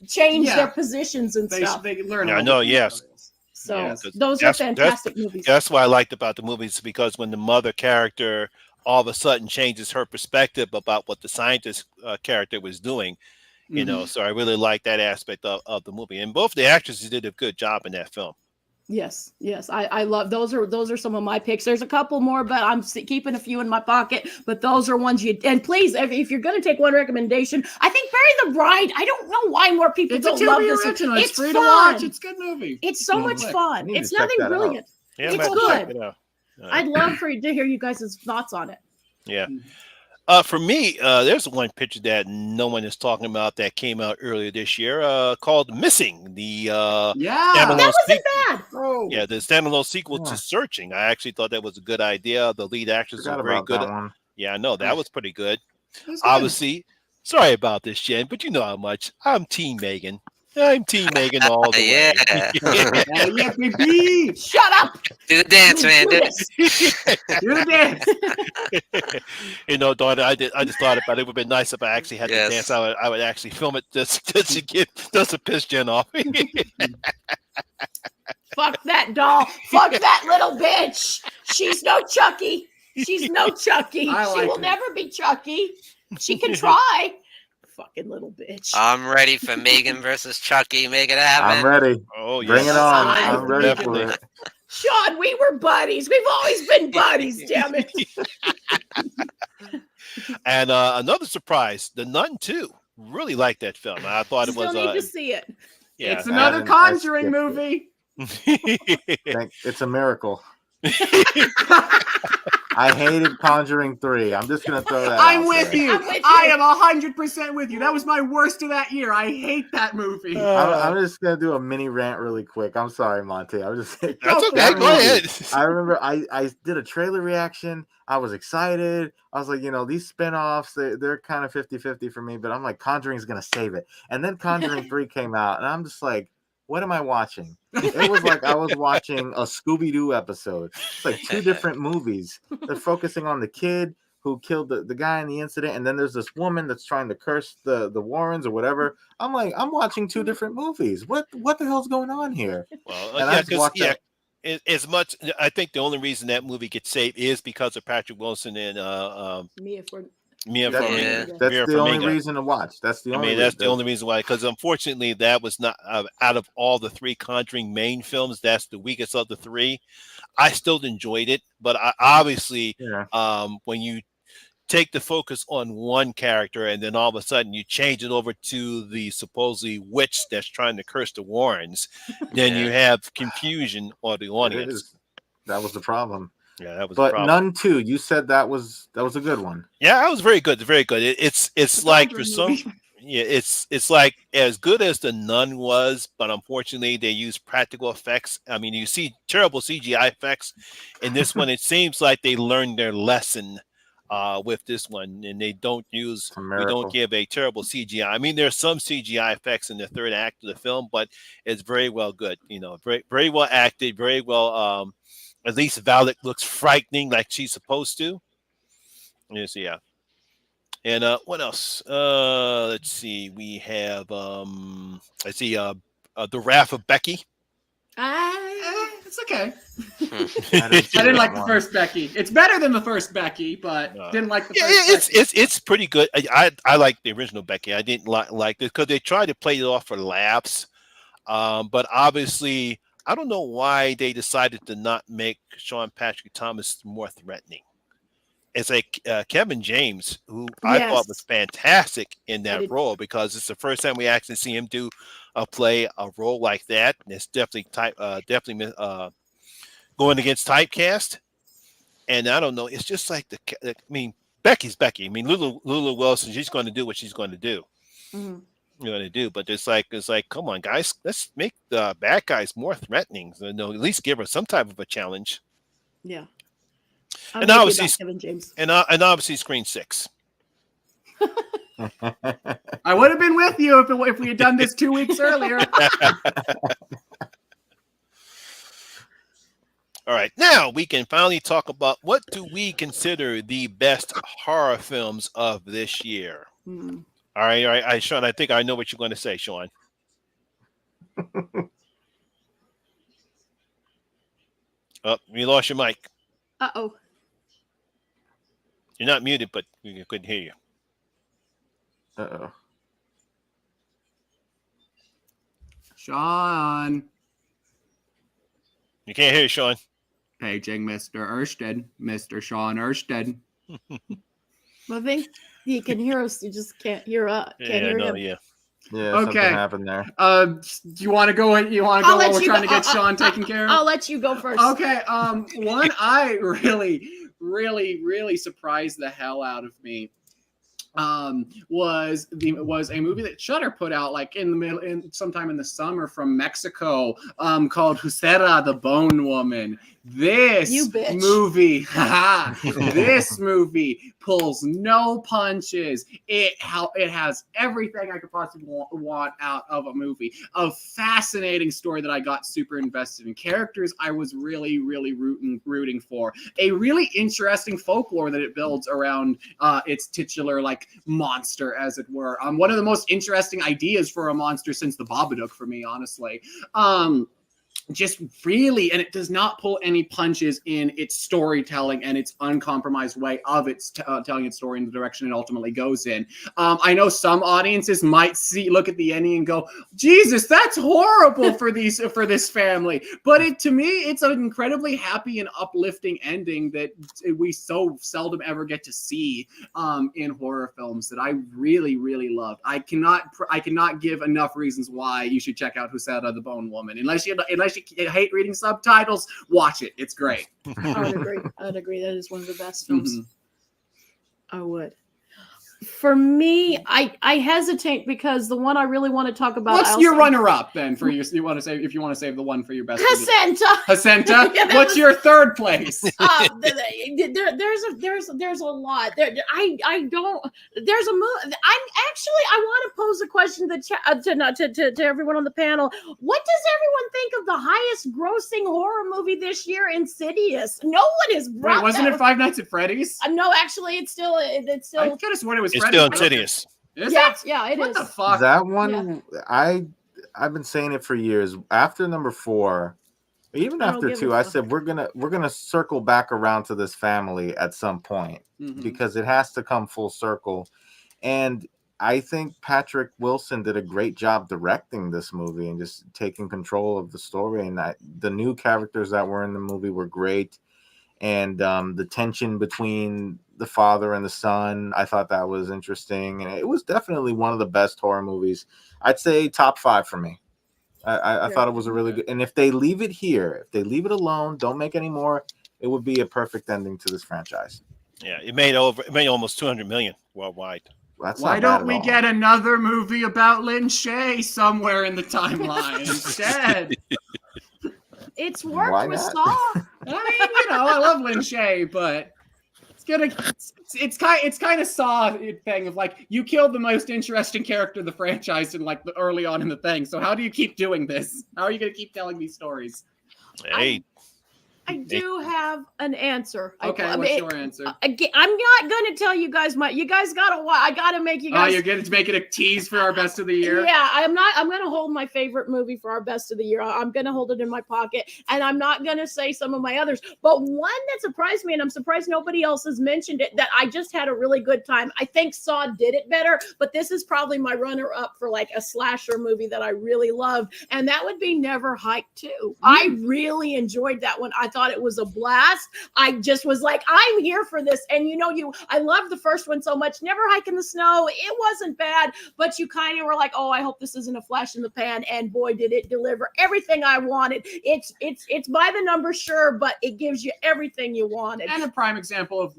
change their positions and stuff. They learn. Yeah, I know, yes. So those are fantastic movies. That's what I liked about the movies, because when the mother character all of a sudden changes her perspective about what the scientist character was doing, so I really like that aspect of the movie. And both the actresses did a good job in that film. Yes. I love those are some of my picks. There's a couple more, but I'm keeping a few in my pocket. But those are ones and please, if you're going to take one recommendation, I think Bury the Bride. I don't know why more people don't love this. It's free to watch. It's a good movie. It's so much fun. It's nothing brilliant. Yeah, it's good. I'd love to hear you guys' thoughts on it. Yeah. For me, there's one picture that no one is talking about that came out earlier this year called Missing. The that wasn't bad. Yeah, the standalone sequel to Searching. I actually thought that was a good idea. The lead actors are very good. Yeah, I know that was pretty good. Obviously, Sorry about this, Jen, but you know how much I'm Team Megan. I'm Team Megan all the way. Yeah. Hell yeah, baby! Shut up. Do the dance, man. Do Do this. Do the dance. You know, daughter, I just thought about it. It would have been nice if I actually had to Yes. dance. I would actually film it just to piss Jen off. Fuck that doll. Fuck that little bitch. She's no Chucky. She's no Chucky. I She like will it. never be Chucky. She can try. Fucking little bitch. I'm ready for Megan versus Chucky. Make it happen. I'm ready. Oh, Bring yes. it on. Fine. I'm ready Definitely. for it. Sean, we were buddies. We've always been buddies, damn it. And another surprise, The Nun 2. Really liked that film. I thought it Still was. need to see it. Yeah. It's another I Conjuring skipped it. movie. It's a miracle. I hated Conjuring 3. I'm just gonna throw that. I'm out with there. you. I'm with you. I am 100% with you. That was my worst of that year. I hate that movie. I'm just gonna do a mini rant really quick. I'm sorry, Monty. I was just That's Go okay. for Go it. ahead. I remember I did a trailer reaction. I was excited. I was like, these spin-offs, they're kind of 50-50 for me, but I'm like, Conjuring's gonna save it. And then Conjuring 3 came out, and I'm just like, what am I watching? It was like I was watching a Scooby-Doo episode. It's like two different movies. They're focusing on the kid who killed the guy in the incident, and then there's this woman that's trying to curse the Warrens or whatever. I'm like, I'm watching two different movies. What the hell's going on here? Well, And I yeah, just because watched that. as much. I think the only reason that movie gets saved is because of Patrick Wilson and Mia for Mia That's, Farmiga. that's Mia the only Farmiga. reason to watch. That's the I only. mean, that's the only reason why. Because unfortunately, that was not out of all the three Conjuring main films. That's the weakest of the three. I still enjoyed it, but obviously, Yeah. when you take the focus on one character and then all of a sudden you change it over to the supposedly witch that's trying to curse the Warrens, then you have confusion on the It audience. is. That was the problem. Yeah, that was the But problem. Nun 2, you said that was a good one. Yeah, that was very good. Very good. It's like for some, yeah, it's like as good as the Nun was, but unfortunately they use practical effects. I mean, you see terrible CGI effects in this one. It seems like they learned their lesson with this one, and they don't use. We don't give a terrible CGI. I mean, there's some CGI effects in the third act of the film, but it's very well good. Very very well acted. Very well. At least Valak looks frightening, like she's supposed to. Yes, yeah. And what else? Let's see. We have let's see. The Wrath of Becky. It's okay. I I didn't like the first Becky. It's better than the first Becky, but didn't like the first Becky. It's pretty good. I like the original Becky. I didn't like this because they tried to play it off for laughs. But obviously, I don't know why they decided to not make Sean Patrick Thomas more threatening. It's like Kevin James, who I thought was fantastic in that role, because it's the first time we actually see him do play a role like that. And it's definitely going against typecast. And I don't know, it's just like I mean, Becky's Becky. I mean, Lulu Wilson, she's going to do what she's going to do. Mm-hmm. Going to do, but it's like, come on, guys, let's make the bad guys more threatening. So, at least give her some type of a challenge. Yeah. And obviously, Kevin James. And obviously, Screen 6. I would have been with you if we had done this 2 weeks earlier. All right, now we can finally talk about what do we consider the best horror films of this year. Mm. All right, Sean. I think I know what you're going to say, Sean. Oh, you lost your mic. Uh-oh. You're not muted, but we couldn't hear you. Uh-oh. Sean. You can't hear you, Sean. Paging Mr. Ersted. Mr. Sean Ersted. I think he can hear us. You just can't hear us. Can't hear him. Yeah. Yeah, Okay. something happened there. Do you want to go? You want to I'll go while let we're you trying go. to get Sean taken care of? I'll let you go first. Okay. One I really surprised the hell out of me. Was a movie that Shudder put out like in the middle, sometime in the summer, from Mexico, called Husera the Bone Woman. This You bitch. movie, this movie pulls no punches. It has everything I could possibly want out of a movie. A fascinating story that I got super invested in. Characters I was really rooting for. A really interesting folklore that it builds around its titular like monster, as it were. One of the most interesting ideas for a monster since the Babadook for me, honestly. Just really, and it does not pull any punches in its storytelling and its uncompromised way of its telling its story in the direction it ultimately goes in. I know some audiences might look at the ending and go, Jesus, that's horrible for this family. But to me, it's an incredibly happy and uplifting ending that we so seldom ever get to see in horror films that I really loved. I cannot give enough reasons why you should check out Husada the Bone Woman. Unless you hate reading subtitles, watch it. It's great. I'd agree. That is one of the best films. I would. For me, I hesitate because the one I really want to talk about. What's your runner-up then for your? You want to save if you want to save the one for your best. Jacinta. Yeah, what's your third place? There's a lot. I don't. There's a movie. I want to pose a question to everyone on the panel. What does everyone think of the highest grossing horror movie this year, Insidious? No one has brought. Wait, wasn't it Five Nights at Freddy's? No, actually, it's still. I could have sworn it was. It's Freddy's. still Insidious. Is Yeah, it? yeah, it what is. What the fuck? That one, yeah. I've been saying it for years. After number 4, even after 2, I said we're gonna circle back around to this family at some point because it has to come full circle. And I think Patrick Wilson did a great job directing this movie and just taking control of the story. And the new characters that were in the movie were great. And the tension between the father and the son, I thought that was interesting. And it was definitely one of the best horror movies. I'd say top 5 for me. I thought it was a really good. And if they leave it here, if they leave it alone, don't make any more, it would be a perfect ending to this franchise. Yeah, it made almost 200 million worldwide. Why don't we get another movie about Lin Shaye somewhere in the timeline instead? It's worked with Saw. I mean, I love Lin Shaye, but it's kind of Saw thing of like you killed the most interesting character of the franchise in like early on in the thing. So how do you keep doing this? How are you going to keep telling these stories? Hey. I do have an answer. Okay, what's your answer? I'm not going to tell you guys you guys got to I got to make you guys. Oh, you're going to make it a tease for our best of the year? Yeah, I'm going to hold my favorite movie for our best of the year. I'm going to hold it in my pocket, and I'm not going to say some of my others. But one that surprised me, and I'm surprised nobody else has mentioned it, that I just had a really good time. I think Saw did it better, but this is probably my runner-up for like a slasher movie that I really loved, and that would be Never Hike 2. I really enjoyed that one. I thought it was a blast. I just was like, I'm here for this. And I loved the first one so much. Never Hike in the Snow. It wasn't bad, but you kind of were like, oh, I hope this isn't a flash in the pan. And boy, did it deliver everything I wanted. It's by the numbers, sure, but it gives you everything you wanted. And a prime example of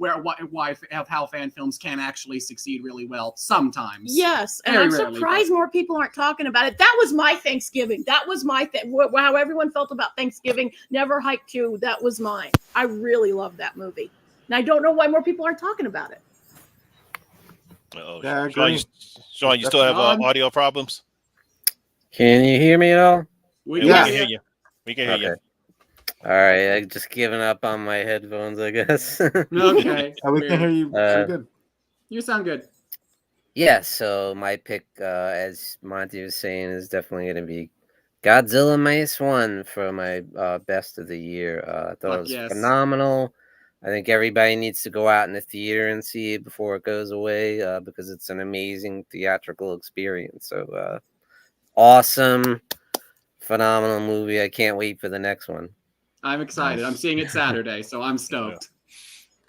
how fan films can actually succeed really well sometimes. Yes, and I'm surprised more people aren't talking about it. That was my Thanksgiving. That was my how everyone felt about Thanksgiving. Never Hike 2. That was mine. I really love that movie. And I don't know why more people aren't talking about it. Yeah, Sean, you still have audio problems? Can you hear me at all? We can hear you. We can hear you. All right, I just giving up on my headphones, I guess. Okay. We can hear you. Good. You sound good. Yeah, so my pick, as Monty was saying, is definitely going to be Godzilla Minus One for my best of the year. I thought it was phenomenal. I think everybody needs to go out in the theater and see it before it goes away because it's an amazing theatrical experience. So awesome, phenomenal movie. I can't wait for the next one. I'm excited. I'm seeing it Saturday, so I'm stoked.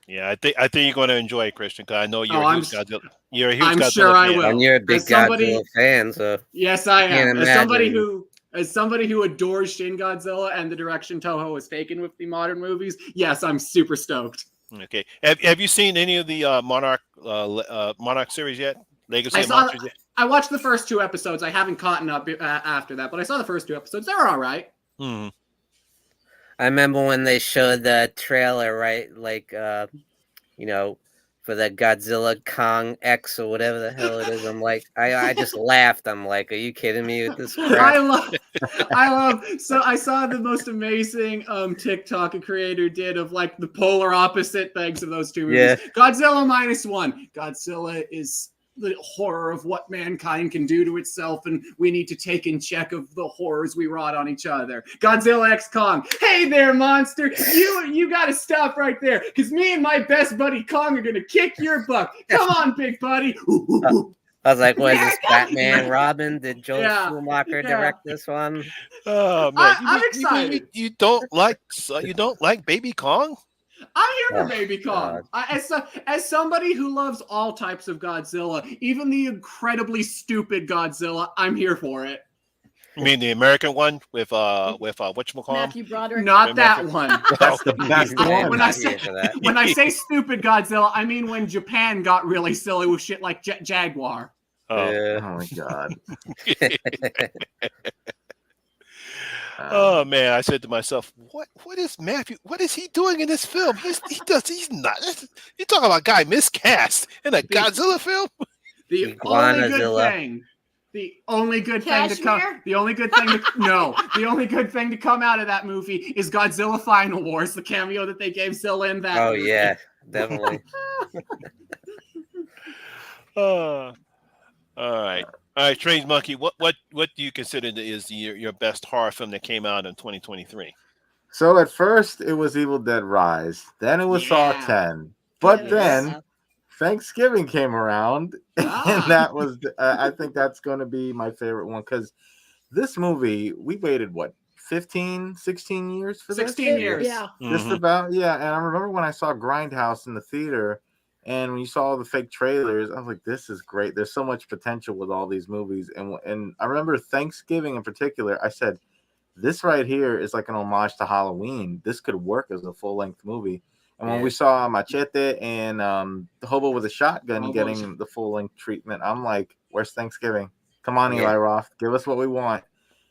Yeah, I think you're going to enjoy it, Christian, because I know you're a huge Godzilla. You're a huge I'm Godzilla sure fan. I will. And you're a big Godzilla fan, so yes, I am. As somebody who adores Shin Godzilla and the direction Toho has taken with the modern movies, yes, I'm super stoked. Okay. Have you seen any of the Monarch series yet? Legacy of Monsters yet? I watched the first 2 episodes. I haven't caught up after that, but I saw the first 2 episodes. They're all right. Mm-hmm. I remember when they showed the trailer, right? Like, you know, for the Godzilla Kong X or whatever the hell it is. I'm like, I just laughed. I'm like, are you kidding me with this crap? I love. So I saw the most amazing TikTok a creator did of like the polar opposite things of those two movies. Yeah. Godzilla -1. Godzilla is the horror of what mankind can do to itself, and we need to take in check of the horrors we wrought on each other. Godzilla X Kong. Hey there, monster! You gotta stop right there, because me and my best buddy Kong are gonna kick your butt. Come on, big buddy. I was like, what is this, America? Batman, Robin? Did Joel Yeah, Schumacher yeah. direct this one? Oh man, I'm excited. You don't like Baby Kong? I'm here for Oh, Baby Kong. God. As somebody who loves all types of Godzilla, even the incredibly stupid Godzilla, I'm here for it. You mean the American one with whatchamacallit? Matthew Broderick. Not that one. That's the one. When I say when I say stupid Godzilla, I mean when Japan got really silly with shit like Jaguar. Oh. Yeah. Oh my god. Oh man, I said to myself, what is Matthew? What is he doing in this film? He's not. You talking about a guy miscast in a Godzilla film? The Iguanazilla. only good thing. The only good thing to come. Kashmir? The only good thing to no. The only good thing to come out of that movie is Godzilla Final Wars, the cameo that they gave Zilla in that. Oh movie. yeah, definitely. All right. All right, Strange Monkey. What do you consider is your best horror film that came out in 2023? So at first it was Evil Dead Rise, then it was Saw Yeah. 10, but Yes. then Thanksgiving came around, and that was I think that's going to be my favorite one, because this movie, we waited 15, 16 years for this? 16 years. Yeah. Just about, yeah. And I remember when I saw Grindhouse in the theater, and when you saw all the fake trailers, I was like, this is great. There's so much potential with all these movies. And I remember Thanksgiving in particular, I said, this right here is like an homage to Halloween. This could work as a full-length movie. And when we saw Machete and the Hobo with a Shotgun getting the full-length treatment, I'm like, where's Thanksgiving? Come on, Eli Roth. Give us what we want.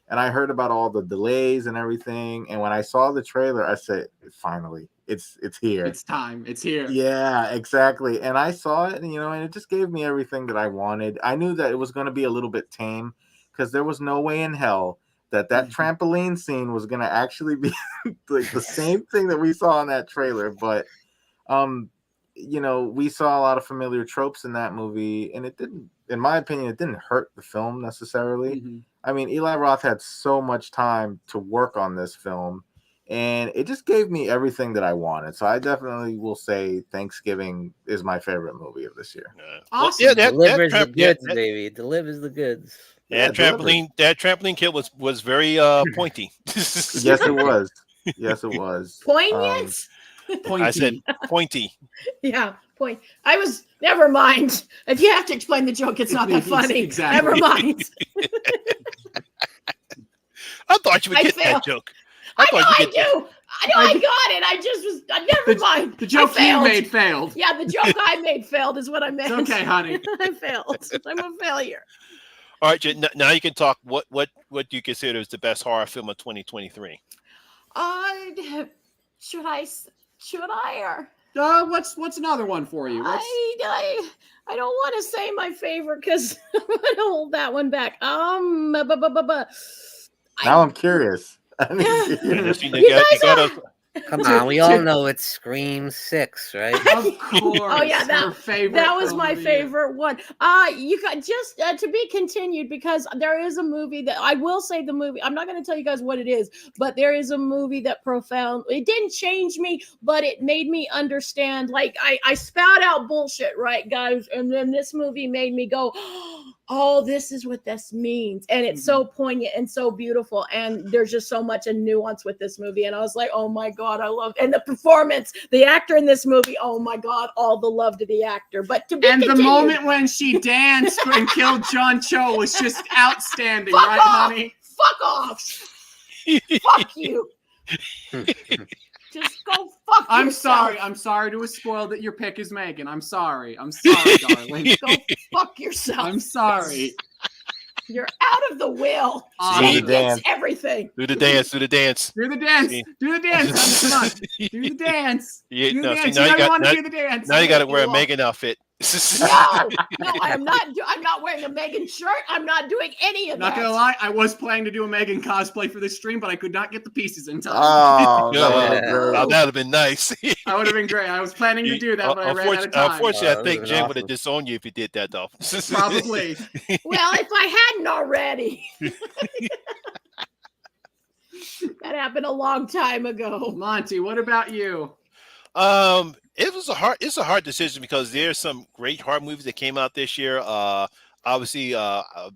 And I heard about all the delays and everything. And when I saw the trailer, I said, finally, it's here. It's time. It's here. Yeah, exactly. And I saw it, and and it just gave me everything that I wanted. I knew that it was going to be a little bit tame, because there was no way in hell that trampoline scene was going to actually be like the same thing that we saw in that trailer. But, we saw a lot of familiar tropes in that movie, and it didn't, in my opinion, it didn't hurt the film necessarily. Mm-hmm. I mean, Eli Roth had so much time to work on this film, and it just gave me everything that I wanted. So I definitely will say Thanksgiving is my favorite movie of this year. Awesome. Well, Delivers the goods, baby. Delivers the goods. That trampoline kill was very pointy. Yes, it was. Yes, it was. Poignant? Pointy. I said pointy. Yeah, point. Never mind. If you have to explain the joke, it's not that funny. Exactly. Never mind. I thought you would I get failed. that joke. I know thought I you get do. I know I got it. I just was. Never mind. The joke I you failed. made failed. Yeah, the joke I made failed is what I meant. It's okay, honey. I failed. I'm a failure. All right, Jen, now you can talk. What do you consider is the best horror film of 2023? Should I or What's another one for you? I don't want to say my favorite because I'm gonna hold that one back. Now I'm curious. Come on, we all know it's Scream 6, right? Of course. Oh yeah, that was my film. favorite one. You got just to be continued, because there is a movie that I will say the movie. I'm not going to tell you guys what it is, but there is a movie that it didn't change me, but it made me understand. Like I spout out bullshit, right, guys, and then this movie made me go, oh, this is what this means, and it's so poignant and so beautiful, and there's just so much nuance with this movie, and I was like, oh my God, I love, and the performance, the actor in this movie, oh my God, all the love to the actor. But to be continued. The moment when she danced and killed John Cho was just outstanding, Fuck right, off! honey? Fuck off! Fuck you! Just go fuck I'm yourself. sorry. I'm sorry to have spoiled that your pick is Megan. I'm sorry. I'm sorry, darling. Go fuck yourself. I'm sorry. You're out of the will. Awesome. Jay gets Dance. everything. Do the dance. Do the dance. Do the dance. See? Do the dance. Come on. Do the dance. Yeah, Do the no, see, dance. now You you know you got want to now, do the dance. now you got to You wear a are. Megan outfit. No, I am not. I'm not wearing a Megan shirt. I'm not doing any of Not that. gonna lie, I was planning to do a Megan cosplay for this stream, but I could not get the pieces in time. Oh, Yeah. that would have been Oh, great. that would have been nice. That would have been great. I was planning to do that, but I ran out of time. Unfortunately, Oh, I that think would've Jen been would have awesome. disowned you if you did that, though. Probably. Well, if I hadn't already. That happened a long time ago. Monty, what about you? It's a hard decision because there's some great horror movies that came out this year. Obviously,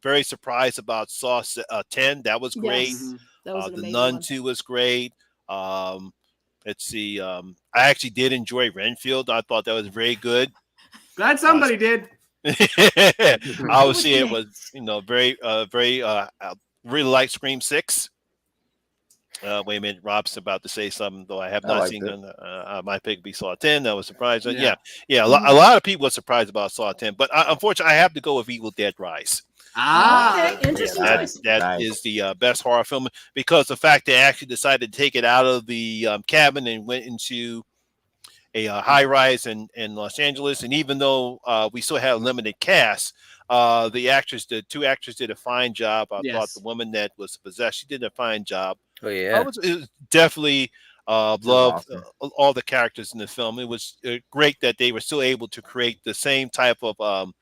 very surprised about Saw 10. That was great. Yes, Mhm. that was an The amazing Nun one. 2 was great. Let's see. I actually did enjoy Renfield. I thought that was very good. Glad somebody did. Obviously, it Yes. was very really like Scream 6. Wait a minute, Rob's about to say something, though I have I not liked seen it. it. My pick would be Saw 10. That was surprising. Yeah. Yeah. A lot of people were surprised about Saw 10, but unfortunately, I have to go with Evil Dead Rise. Okay, interesting That choice. that is Nice. the best horror film because the fact they actually decided to take it out of the cabin and went into a high rise in Los Angeles, and even though we still had a limited cast, the two actors did a fine job. I thought Yes. the woman that was possessed, she did a fine job. Oh yeah. It was definitely loved awesome. all the characters in the film. It was great that they were still able to create the same type of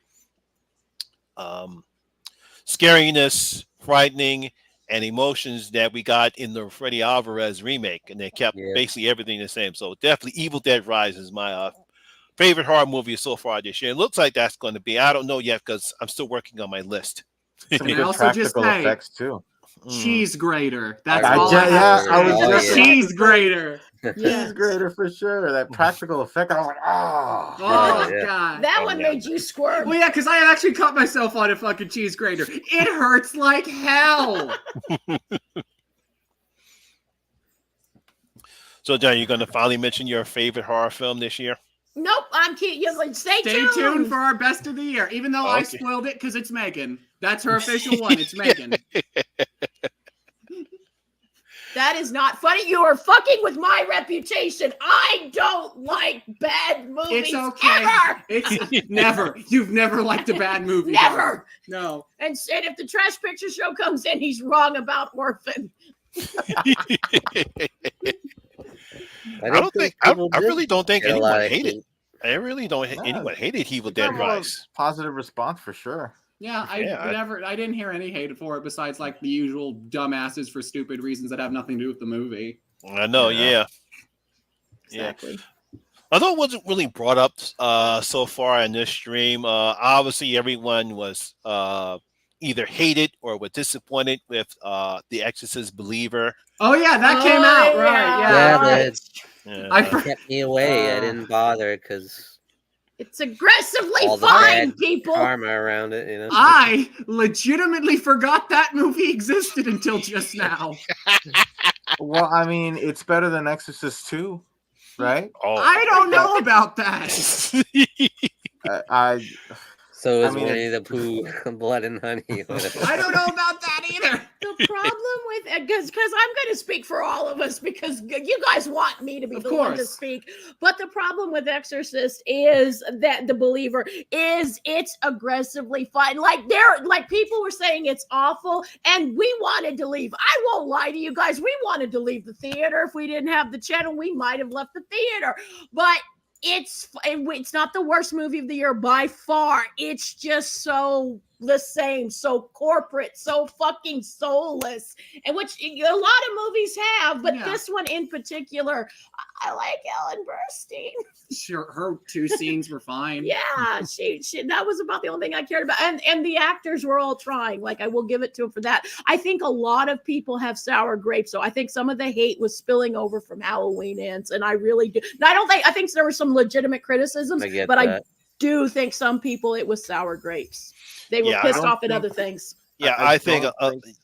scariness, frightening, and emotions that we got in the Freddy Alvarez remake, and they kept Yeah. basically everything the same. So definitely, Evil Dead Rise is my favorite horror movie so far this year. It looks like that's going to be. I don't know yet because I'm still working on my list. Some Can I good also just practical say- effects too. Cheese grater. That's I all ju- I have yeah, to I was say. just- Cheese grater. Yeah. Cheese grater for sure. That practical effect. I was like, oh. Oh, Yeah. God. That one made you squirm. Well, yeah, because I actually caught myself on a fucking cheese grater. It hurts like hell. So, John, you're going to finally mention your favorite horror film this year? Nope, I'm kidding. You're like, stay Stay tuned for our best of the year, even though I Okay. spoiled it because it's Megan. That's her official one. It's Megan. That is not funny. You are fucking with my reputation. I don't like bad movies. It's okay. Ever. It's never. You've never liked a bad movie. Never. No. And if the Trash Picture Show comes in, he's wrong about Orphan. I really don't think get a lot anyone of hated. hate. I really don't. No. Anyone hated Evil Got Dead more Rise. Positive response for sure. Yeah, I didn't hear any hate for it besides like the usual dumbasses for stupid reasons that have nothing to do with the movie. I know. Yeah. Yeah. Exactly. Although it wasn't really brought up so far in this stream, obviously everyone was either hated or was disappointed with The Exorcist Believer. Oh yeah, that came Oh, out, yeah. right? Yeah, Yeah. that I Uh, for- kept me away. I Uh, didn't bother because It's aggressively all the fine, bad people. karma around it. You know. I legitimately forgot that movie existed until just now. Well, I mean, it's better than Exorcist 2, right? oh, I don't know about that. I So I is mean, Winnie the Pooh, Blood and Honey. Whatever. I don't know about that either. The problem with because I'm going to speak for all of us because you guys want me to be Of the one to course. speak. But the problem with Exorcist is that the Believer is it's aggressively fun. Like people were saying it's awful, and we wanted to leave. I won't lie to you guys. We wanted to leave the theater. If we didn't have the channel, we might have left the theater. But it's not the worst movie of the year by far. It's just so the same, so corporate, so fucking soulless, and which a lot of movies have, but Yeah. this one in particular, I like Ellen Burstyn. Sure, her two scenes were fine. Yeah, she that was about the only thing I cared about, and the actors were all trying. Like, I will give it to them for that. I think a lot of people have sour grapes, so I think some of the hate was spilling over from Halloween Ends, and I really do. And I think there were some legitimate criticisms, I get but I that. do think some people it was sour grapes. They were Yeah, I pissed don't off at think- other things. yeah, I think. don't think-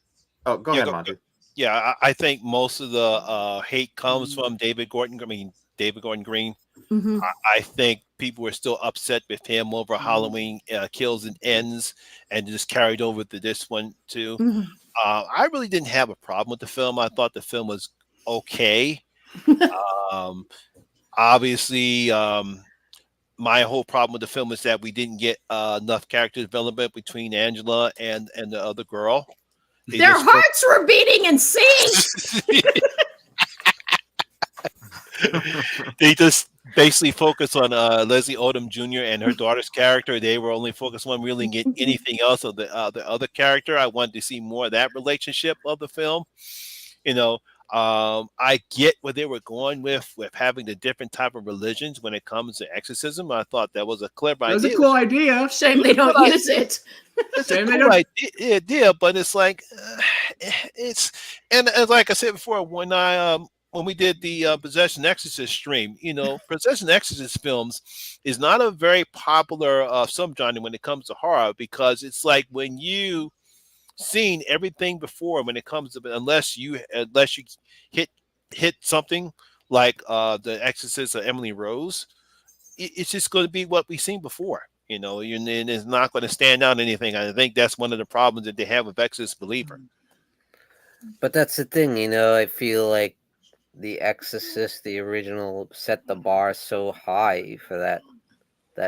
Oh, go Yeah, ahead, go- Monty. Yeah, I think most of the hate comes from David Gordon. I mean, David Gordon Green. Mhm. I think people were still upset with him over Halloween Kills and Ends, and just carried over to this one too. Mhm. I really didn't have a problem with the film. I thought the film was okay. Um, Obviously, my whole problem with the film is that we didn't get enough character development between Angela and the other girl. They Their just hearts were beating in sync. they just basically focus on Leslie Odom Jr. and her daughter's character. They were only focused on really get anything else of the other character. I wanted to see more of that relationship of the film. You know, I get where they were going with having the different type of religions when it comes to exorcism. I thought that was a clever That was a idea. cool idea. Shame they don't use it. It's a Shame they cool don't. idea, but it's like it's and like I said before, when we did the Possession Exorcist stream, Possession Exorcist films is not a very popular subgenre when it comes to horror, because it's like when you seen everything before when it comes to, unless you hit something like the Exorcist or Emily Rose, it's just going to be what we've seen before. And it's not going to stand out anything. I think that's one of the problems that they have with Exorcist Believer. But that's the thing, I feel like The Exorcist, the original, set the bar so high for that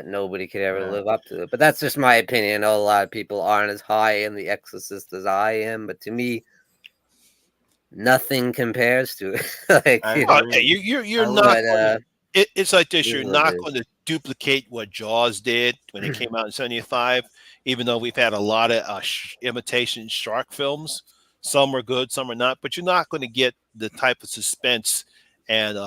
nobody could ever live up to it. But that's just my opinion. I know a lot of people aren't as high in The Exorcist as I am, but to me, nothing compares to it. You're not. It's like this. You're not it going to duplicate what Jaws did when it came out in '75. Even though we've had a lot of imitation shark films, some are good, some are not. But you're not going to get the type of suspense and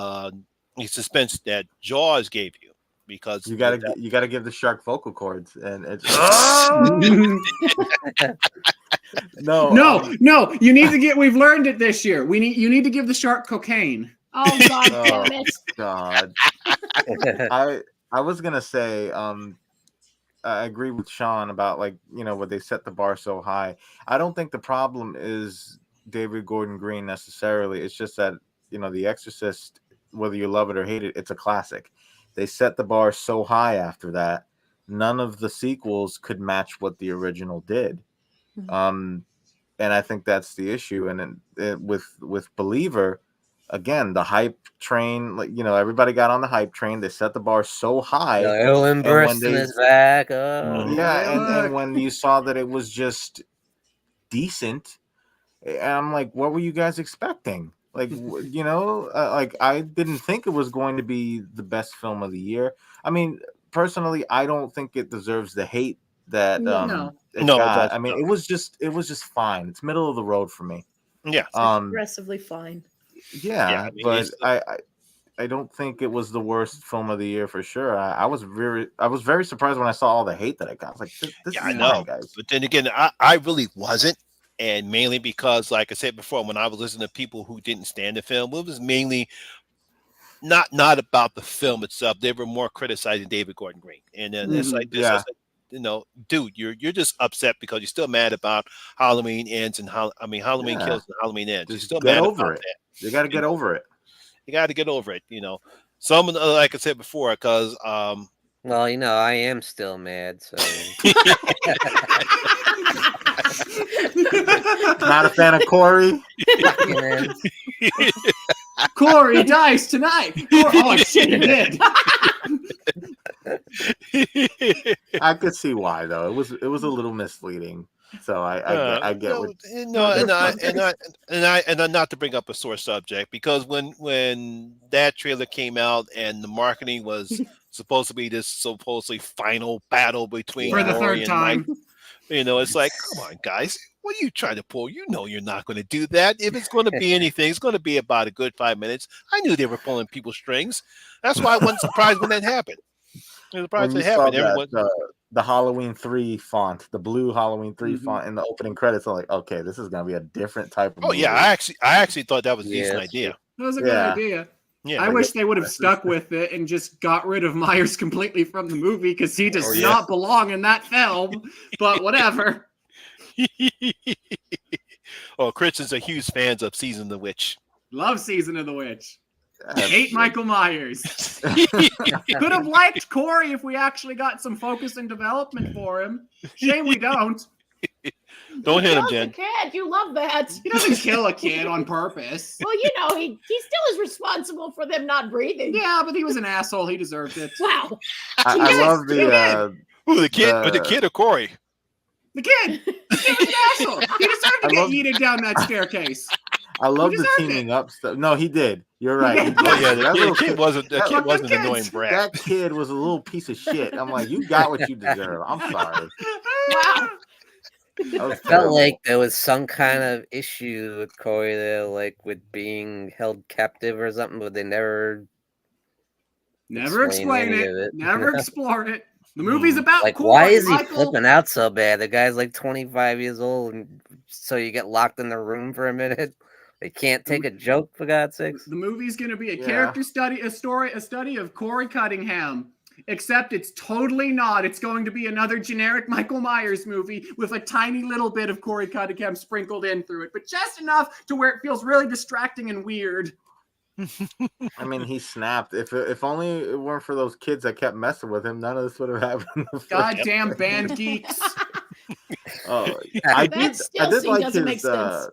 suspense that Jaws gave you, because you gotta give the shark vocal cords, and it's no. You need to get. We've learned it this year. You need to give the shark cocaine. Oh God damn it! God. I was gonna say, I agree with Sean about where they set the bar so high. I don't think the problem is David Gordon Green necessarily. It's just that The Exorcist, whether you love it or hate it, it's a classic. They set the bar so high after that, none of the sequels could match what the original did. And I think that's the issue. And with Believer, again, the hype train, everybody got on the hype train. They set the bar so high. Owen Burston is back. And when you saw that it was just decent, I'm like, what were you guys expecting? I didn't think it was going to be the best film of the year. I mean, personally, I don't think it deserves the hate that it got. I mean, it was just fine. It's middle of the road for me. Yeah, aggressively fine. Yeah, but I don't think it was the worst film of the year for sure. I was very surprised when I saw all the hate that it got. I was like, this is I know, fine, guys. But then again, I really wasn't. And mainly because, like I said before, when I was listening to people who didn't stand the film, it was mainly not about the film itself. They were more criticizing David Gordon Green. And then it's like this. Yeah. Dude, you're just upset because you're still mad about Halloween Ends and Halloween Kills and Halloween Ends. You're still mad over about it. that. You got to get over it. You got to get over it. Some, like I said before, because well, I am still mad. So not a fan of Corey. Corey dies tonight. Oh shit, he did. I could see why though. It was a little misleading. So I get what. And not to bring up a sore subject, because when that trailer came out and the marketing was supposed to be this supposedly final battle between for the Laurie third and time, Mike, it's like, come on, guys, what are you trying to pull? You're not going to do that. If it's going to be anything, it's going to be about a good 5 minutes. I knew they were pulling people's strings. That's why I wasn't surprised when that happened. I was surprised it happened. Everyone. The Halloween 3 font, the blue Halloween 3 font in the opening credits, I'm like, okay, this is gonna be a different type of movie. Yeah, I actually thought that was a decent idea. That was a good idea. Yeah, I wish they would have stuck with it and just got rid of Myers completely from the movie, because he does not belong in that film. But whatever. Christians are huge fans of Season of the Witch. Love Season of the Witch. That's Hate good. Michael Myers. Could have liked Corey if we actually got some focus and development for him. Shame we don't. Don't hit him, Kills the Jen. kid. You love that. He doesn't kill a kid on purpose. Well, he still is responsible for them not breathing. Yeah, but he was an asshole. He deserved it. Wow. I Yes, love the. Who, the kid or Corey? The kid. The kid was an asshole. He deserved to I get love- yeeted down that staircase. I love He the deserved teaming up stuff. No, he did. You're right. He did. Oh yeah, That the little kid wasn't. The that- kid wasn't an kids. annoying brat. That kid was a little piece of shit. I'm like, you got what you deserve. I'm sorry. Wow. That was Felt terrible. like there was some kind of issue with Corey there, like with being held captive or something, but they never Never explain any it. of it. Never explored it. The movie's about like. Corey, Why is he Michael. flipping out so bad? The guy's like 25 years old, and so you get locked in the room for a minute. They can't take a joke, for God's sakes. The movie's going to be a Yeah. character study, a study of Corey Cunningham. Except it's totally not. It's going to be another generic Michael Myers movie with a tiny little bit of Corey Cunningham sprinkled in through it, but just enough to where it feels really distracting and weird. I mean, he snapped. If only it weren't for those kids that kept messing with him, none of this would have happened. Goddamn band geeks. Oh, I That did. still I did scene like doesn't make his. sense.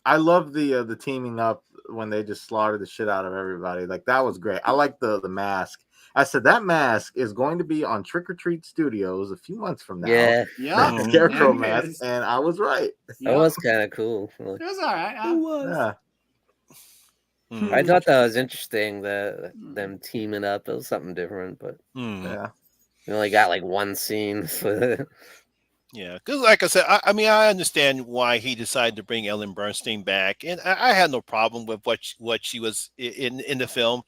I love the teaming up when they just slaughtered the shit out of everybody. Like that was great. I like the mask. I said that mask is going to be on Trick or Treat Studios a few months from now. Yeah, Yeah. That Scarecrow It mask, is. and I was right. that was kind of cool. It was all right. Yeah. Hmm. I thought that was interesting, them teaming up. It was something different, but Hmm. Yeah. we only got like one scene. Yeah, because like I said, I mean, I understand why he decided to bring Ellen Bernstein back, and I had no problem with what she was in the film.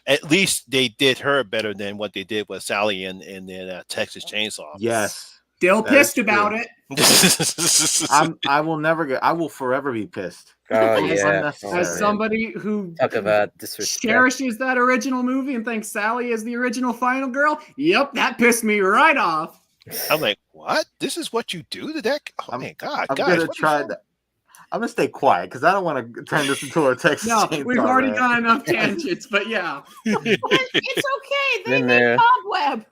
At least they did her better than what they did with Sally in Texas Chainsaw. Yes. Still That is pissed true. about it. I will never get. I will forever be pissed. Oh It's yeah, unnecessary. As somebody who talk about disrespect. cherishes that original movie and thinks Sally is the original final girl, yep, that pissed me right off. I'm like, what? This is what you do to that? Oh my God, I'm guys! gonna what the try fuck? that. I'm gonna stay quiet because I don't want to turn this into a Texas No, Chainsaw we've already rant. done enough tangents, but yeah. It's okay. They Been made there. Cobweb.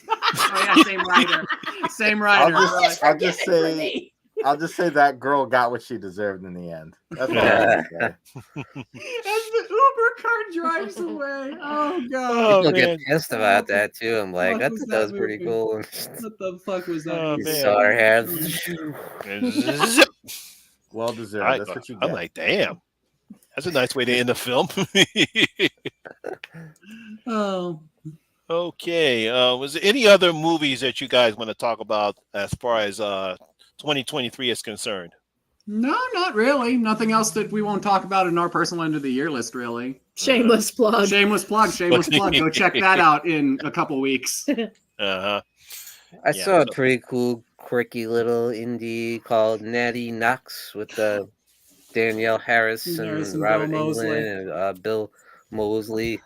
Oh yeah, same writer. Same writer. I'll just Forgive it for say me. I'll just say that girl got what she deserved in the end. That's all I Yeah. can say. As the Uber car drives away. Oh god. Oh, People get man. pissed about that too. I'm like, What I was thought that that was pretty movie? cool. What the fuck was that? Oh, movie? man. Saw her hair. Zip. Well deserved. That's what you get. I'm like, damn. That's a nice way to end the film. Oh. Okay. Was there any other movies that you guys want to talk about as far as 2023 is concerned? No, not really. Nothing else that we won't talk about in our personal end of the year list, really. Shameless plug. Shameless plug, shameless plug. Go check that out in a couple weeks. Uh-huh. I Yeah, saw a so- pretty cool, quirky little indie called Natty Knox with Danielle Harris and Harris and Robert Bill Moseley. Englund and Bill Moseley.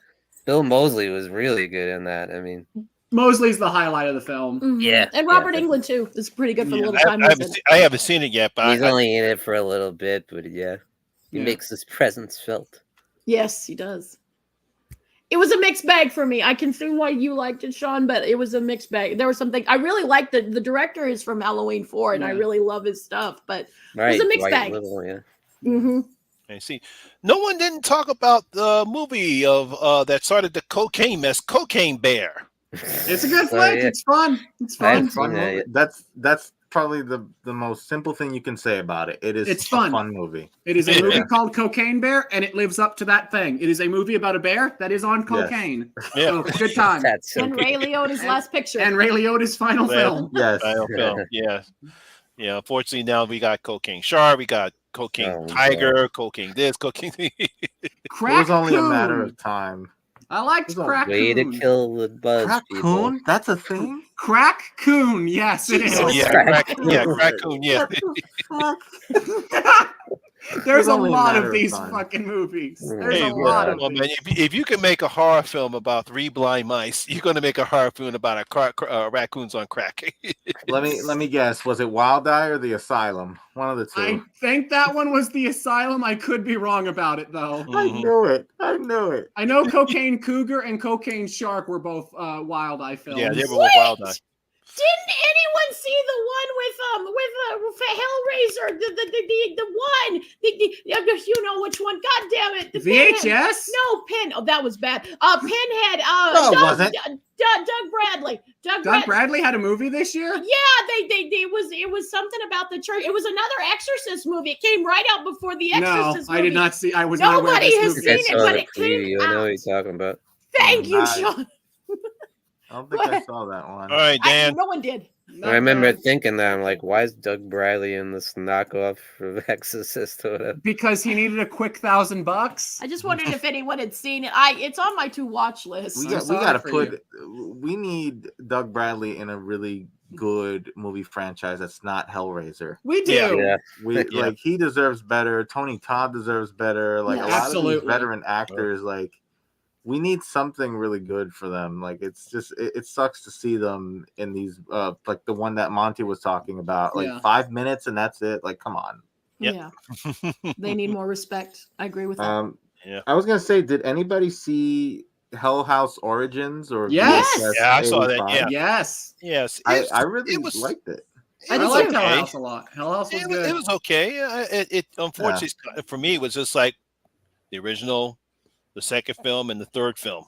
Bill Moseley was really good in that. I mean, Mosley's the highlight of the film. Mhm. Yeah, And Robert yeah. Englund too is pretty good for Yeah. the little time he's in it. I haven't seen it yet, but he's only in it for a little bit, but yeah, he Yeah. makes his presence felt. Yes, he does. It was a mixed bag for me. I can see why you liked it, Sean, but it was a mixed bag. There was something I really liked. The director is from Halloween 4, and I Yeah. really love his stuff. But Right, a mixed Dwight bag. Little, yeah. mhm. I see. No one didn't talk about the movie of that started the cocaine mess, Cocaine Bear. It's a good So, flick. yeah. It's fun. It's I fun. haven't Fun seen that movie. yet. That's probably the most simple thing you can say about it. It is It's a fun. fun movie. It is a Yeah. movie called Cocaine Bear, and it lives up to that thing. It is a movie about a bear that is on cocaine. Yeah. So, good time. That's so And Ray Liotta's And- last picture. And Ray Liotta's final Well, film. Yes. Final film. Yeah. Yeah. Unfortunately, now we got Cocaine Shark, we got Cocaine Oh, Tiger, Cocaine this, Cocaine. It Crack was only a matter Coon. of time. I liked It was a Crack way to Coon. kill the buzz, people. Raccoon? That's a thing? Crack Coon. Yes, it is. Oh yeah, Crack- Raccoon. Yeah, Raccoon. Yeah. Fuck. There's a only a lot matter of of these time. fucking movies. Mm. There's Hey, a lot of well, man, these. if you can make a horror film about three blind mice, you're going to make a horror film about raccoons on crack. Let me guess. Was it Wild Eye or The Asylum? One of the two. I think that one was The Asylum. I could be wrong about it though. I Mhm. knew it. I knew it. I know Cocaine Cougar and Cocaine Shark were both Wild Eye films. Yeah, they were with Wild Eye. Didn't anyone see the one with Hellraiser? The one, you know which one? God damn it! The Pinhead. VHS? No, Oh, that was bad. Pinhead. No, it wasn't. Doug Bradley. Doug Bradley had a movie this year? Yeah, it was something about the church. It was another Exorcist movie. It came right out before the No, Exorcist movie. I did not see. I was not aware of Nobody this has movie. seen it, saw but the it came preview. I know what out. you're talking about. Thank you, Nice. Sean. I don't think I saw that one. All right, Dan. No one did. I remember thinking that I'm like, why is Doug Bradley in this knockoff of Exorcist or whatever? Because he needed a quick $1,000. I just wondered if anyone had seen it. It's on my to watch list. We I'm got. We sorry got to for put. We need Doug Bradley in a really good movie franchise that's not Hellraiser. We do. Yeah. We Yeah. like he deserves better. Tony Todd deserves better. Like Yeah. a lot of Absolutely. these veteran actors, like we need something really good for them. Like it's just it sucks to see them in these like the one that Monty was talking about, like Yeah. 5 minutes and that's it. Like come on. Yep. Yeah, they need more respect. I agree with that. Yeah. I was gonna say, did anybody see Hell House Origins or Yes! VHS Yeah, I saw that, 85? yeah. Yes. Yes, I really it was liked it. I did liked too. Hell okay. House a lot. Hell House was good. It was okay. It unfortunately for me it was just like the original, the second film, and the third film.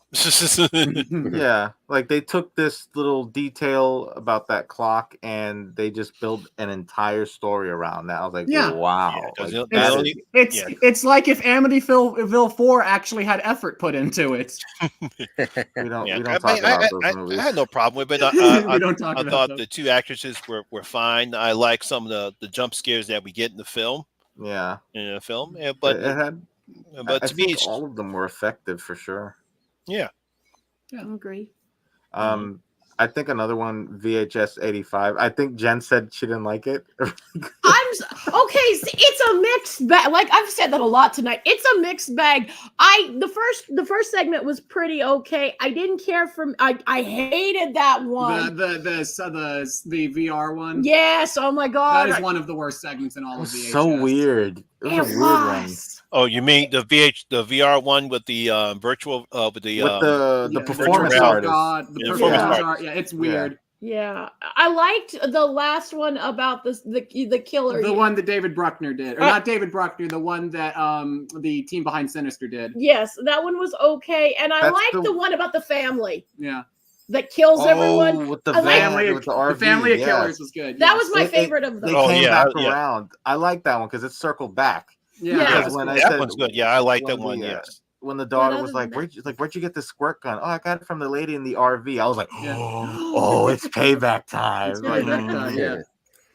Yeah, like they took this little detail about that clock and they just built an entire story around that. I was like, Yeah. wow. Yeah, 'cause like, they that only- is- It's like if Amityville 4 actually had effort put into it. we don't Yeah, talk about those I movies. had no problem with it. We don't talk I about thought them. the two actresses were fine. I like some of the jump scares that we get in the film. Yeah, Yeah, it but had. but I to me, think it's, all of them were effective for sure. yeah. I agree. I think another one, VHS 85. I think Jen said she didn't like it. Okay. It's a mixed bag. Like I've said that a lot tonight. It's a mixed bag. The first segment was pretty okay. I didn't care for. I hated that one. The VR one. Yes. Oh my god. That is one of the worst segments in all It of was VHS. so weird. It was a weird one. was. Oh, you mean the VR one with the virtual with the With the Yeah, performance virtual artist. God, the Yeah, performance performance art. Yeah, it's weird. Yeah, I liked the last one about the killer. The one that David Bruckner did, or not David Bruckner, the one that the team behind Sinister did. Yes, that one was okay, and I That's liked the- the one about the family Yeah, that kills everyone. With the I like- family, with the RV. the family of yes. killers was good. That yes. was my It- favorite of They them. Oh, came yeah, back yeah. around. I like that one because it circled back. Yeah, Yeah. that Because was when cool. I that said one's good. Yeah, I like that when one. the, Yes. when the daughter other was than like, where'd you get the squirt gun? Oh, I got it from the lady in the RV. I was like, Yeah. oh, it's payback time. It's Like, payback time, yeah.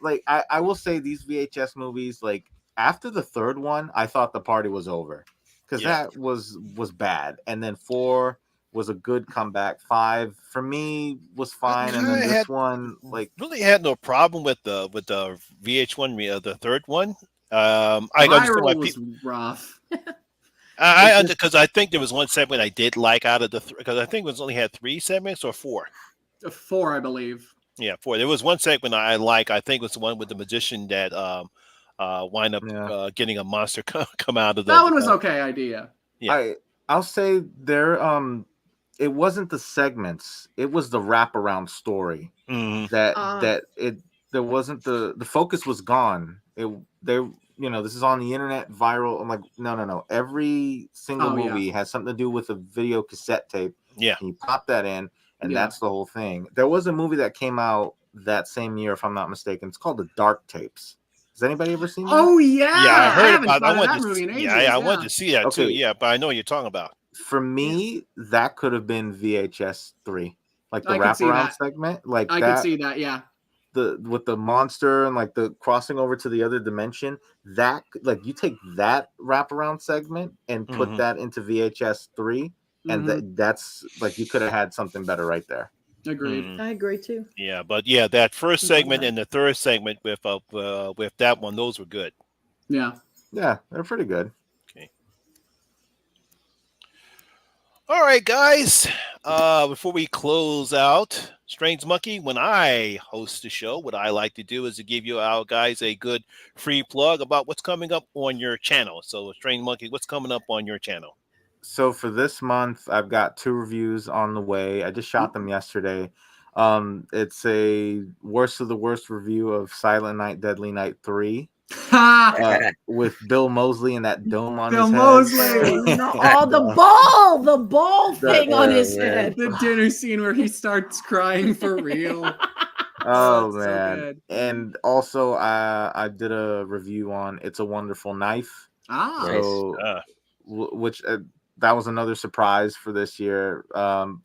like I will say these VHS movies, like after the third one, I thought the party was over because Yeah. that was bad, and then 4 was a good comeback. 5 for me was fine, and then I this had- one, like, Really had no problem with the VH1, the third one. I understand why Viral was people. rough. Because I think there was one segment I did like out of the because I think it was only had 3 segments or 4. 4, I believe. Yeah, 4. There was one segment I like. I think it was the one with the magician that wind up Yeah. getting a monster come out of the. That one was okay idea. Yeah. I'll say there it wasn't the segments, it was the wraparound story Mhm. that there wasn't the focus was gone. This is on the internet viral. I'm like, no. Every single Oh, yeah. movie has something to do with a video cassette tape. Yeah. And you pop that in, and Yeah. that's the whole thing. There was a movie that came out that same year, if I'm not mistaken. It's called The Dark Tapes. Has anybody ever seen that? Oh yeah, Yeah, I heard haven't about. thought I of wanted that to. movie in ages. I wanted to see that too. Okay. Yeah, but I know what you're talking about. For me, that could have been VHS 3, like the I could see wraparound that. segment, like I that. could see that. Yeah, With the monster and like the crossing over to the other dimension, that like you take that wraparound segment and put Mhm. that into VHS 3, and Mhm. that's like you could have had something better right there. Agreed. Mhm. I agree too. Yeah, but yeah, that first Mhm. segment and the third segment with that one, those were good. Yeah. Yeah, they're pretty good. Okay. All right, guys. Before we close out, Strange Monkey, when I host the show, what I like to do is to give you our guys a good free plug about what's coming up on your channel. So, Strange Monkey, what's coming up on your channel? So for this month, I've got 2 reviews on the way. I just shot them yesterday. It's a worst of the worst review of Silent Night, Deadly Night 3 with Bill Moseley and that dome on Bill his head. Moseley. No, oh, the ball thing on his head. The dinner scene where he starts crying for real. Oh that's so man! good. And also, I did a review on "It's a Wonderful Knife." Ah, So, which that was another surprise for this year.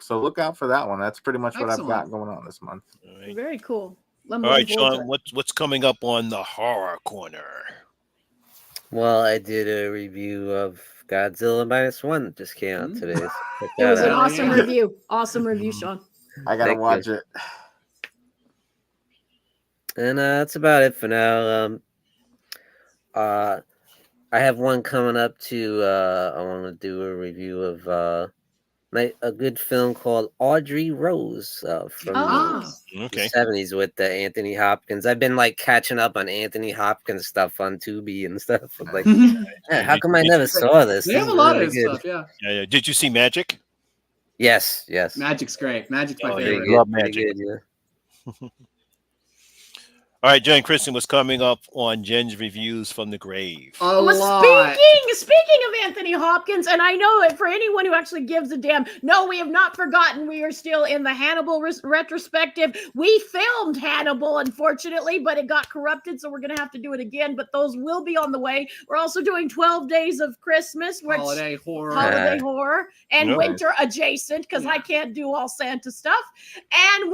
So look out for that one. That's pretty much what I've got going on this month. All right, Very cool. All right, Sean, what's coming up on the horror corner? Well, I did a review of Godzilla -1. Just came out today. So check It was that an out. awesome review. Awesome review, Sean. I gotta Thank watch you. it. And that's about it for now. I have one coming up too. I want to do a review of a good film called Audrey Rose from the 70s with Anthony Hopkins. I've been like catching up on Anthony Hopkins stuff on Tubi and stuff. I'm like, man, how come I never saw this? They This have is a lot really of good. stuff, Yeah. Did you see Magic? Yes. Magic's great. Magic's my Pretty favorite. good, Love pretty Magic. good, yeah. All right, Jen Christian, what's coming up on Jen's reviews from the grave? A Well, lot. speaking of Anthony Hopkins, and I know it for anyone who actually gives a damn, no, we have not forgotten. We are still in the Hannibal retrospective. We filmed Hannibal, unfortunately, but it got corrupted, so we're going to have to do it again, but those will be on the way. We're also doing 12 Days of Christmas, which Holiday horror. holiday horror and Yep. winter adjacent, because I can't do all Santa stuff. And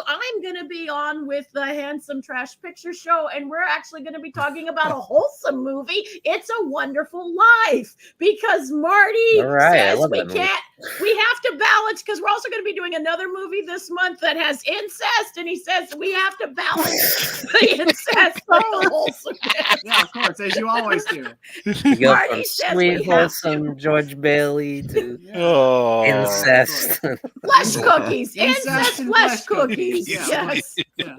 I'm going to be on with the Handsome Trash Picture Show, and we're actually going to be talking about a wholesome movie, It's a Wonderful Life, because Marty All right, I says love we that movie. can't, we have to balance, because we're also going to be doing another movie this month that has incest, and he says we have to balance the incest with the wholesomeness. Yeah, of course, as you always do. You go Marty from says we sweet, have wholesome George Bailey to Oh, incest. Flesh cookies, Incest incest and flesh flesh cookies. cookies. Yeah. Yes. Yeah.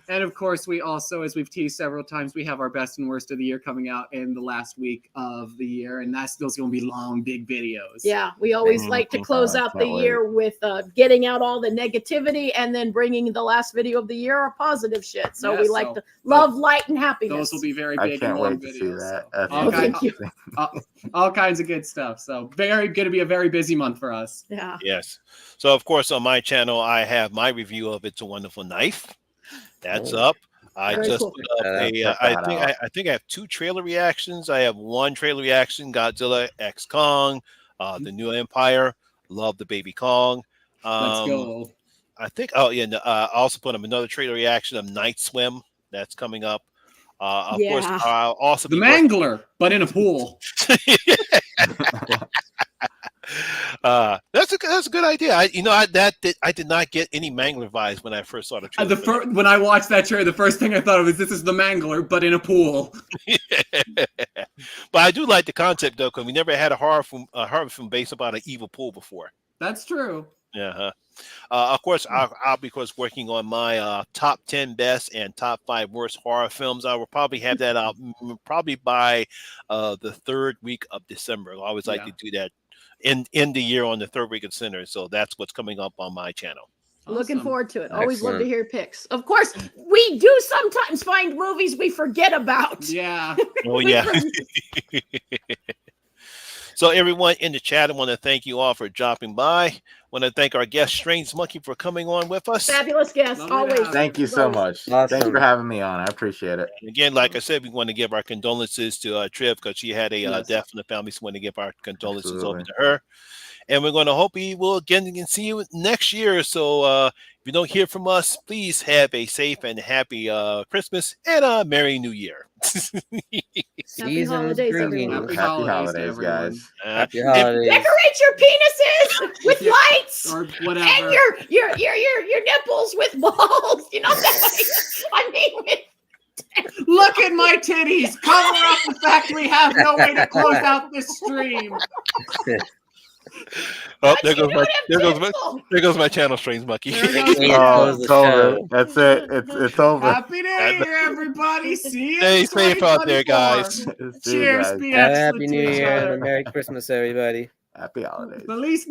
And of course, we also, as we've teased several times, we have our best and worst of the year coming out in the last week of the year, and those going to be long, big videos. Yeah, we always like to close out the can't wait. year with getting out all the negativity and then bringing the last video of the year or positive shit. So Yeah, we like so to love, light, and happiness. Those will be very I big can't and long wait to see videos. that. So That's all, Oh, kind, thank you. all kinds of good stuff. So going to be a very busy month for us. Yeah. yes. So, of course, on my channel, I have my review of It's a Wonderful Knife. That's up. I Very just cool. put up Check I that think out. I think I have 2 trailer reactions. I have 1 trailer reaction, Godzilla X Kong, the New Empire. Love the baby Kong. Let's go. I think. Oh yeah. I also put up another trailer reaction of Night Swim. That's coming up. Of course, Yeah. I'll also The be working- Mangler, but in a pool. That's a good idea. I did not get any Mangler vibes when I first saw the trailer. When I watched that trailer, the first thing I thought of was this is the Mangler, but in a pool. But I do like the concept though, because we never had a horror film based about an evil pool before. That's true. Yeah. Of course, I'll be working on my top 10 best and top 5 worst horror films. I will probably have that out probably by the 3rd week of December. I always like to do that in the year on the 3rd week of December. So that's what's coming up on my channel. Looking Awesome. forward to it. Always love to Excellent. hear picks. Of course, we do sometimes find movies we forget about. Yeah. Oh yeah. So everyone in the chat, I want to thank you all for dropping by. I want to thank our guest Strange Monkey for coming on with us. Fabulous guest, Lovely to always. have Thank you so much. Awesome. Thanks for having me on. I appreciate it. And again, like I said, we want to give our condolences to Triv because she had a Yes. death in the family. So we want to give our condolences over Absolutely. to her. And we're going to hope we will again see you next year. So if you don't hear from us, please have a safe and happy Christmas and a Merry New Year. Season's holidays, greetings. everyone. Happy Happy holidays to holidays, everyone. guys. Happy holidays. Decorate your penises with Yeah. lights Or and whatever. your nipples with balls. You know that. I mean, with Look at my titties. Cover up the fact we have no way to close out this stream. Oh, But you don't have tinsel. there goes my channel strings, Mucky. There goes Hey, the close the It's over. show. That's it. It's over. Happy New Year, everybody. See you Stay in safe out there, 2024. guys. See you Cheers. guys. Be Have a excellent happy to New each Year and other. a Merry Christmas, everybody. Happy holidays. Feliz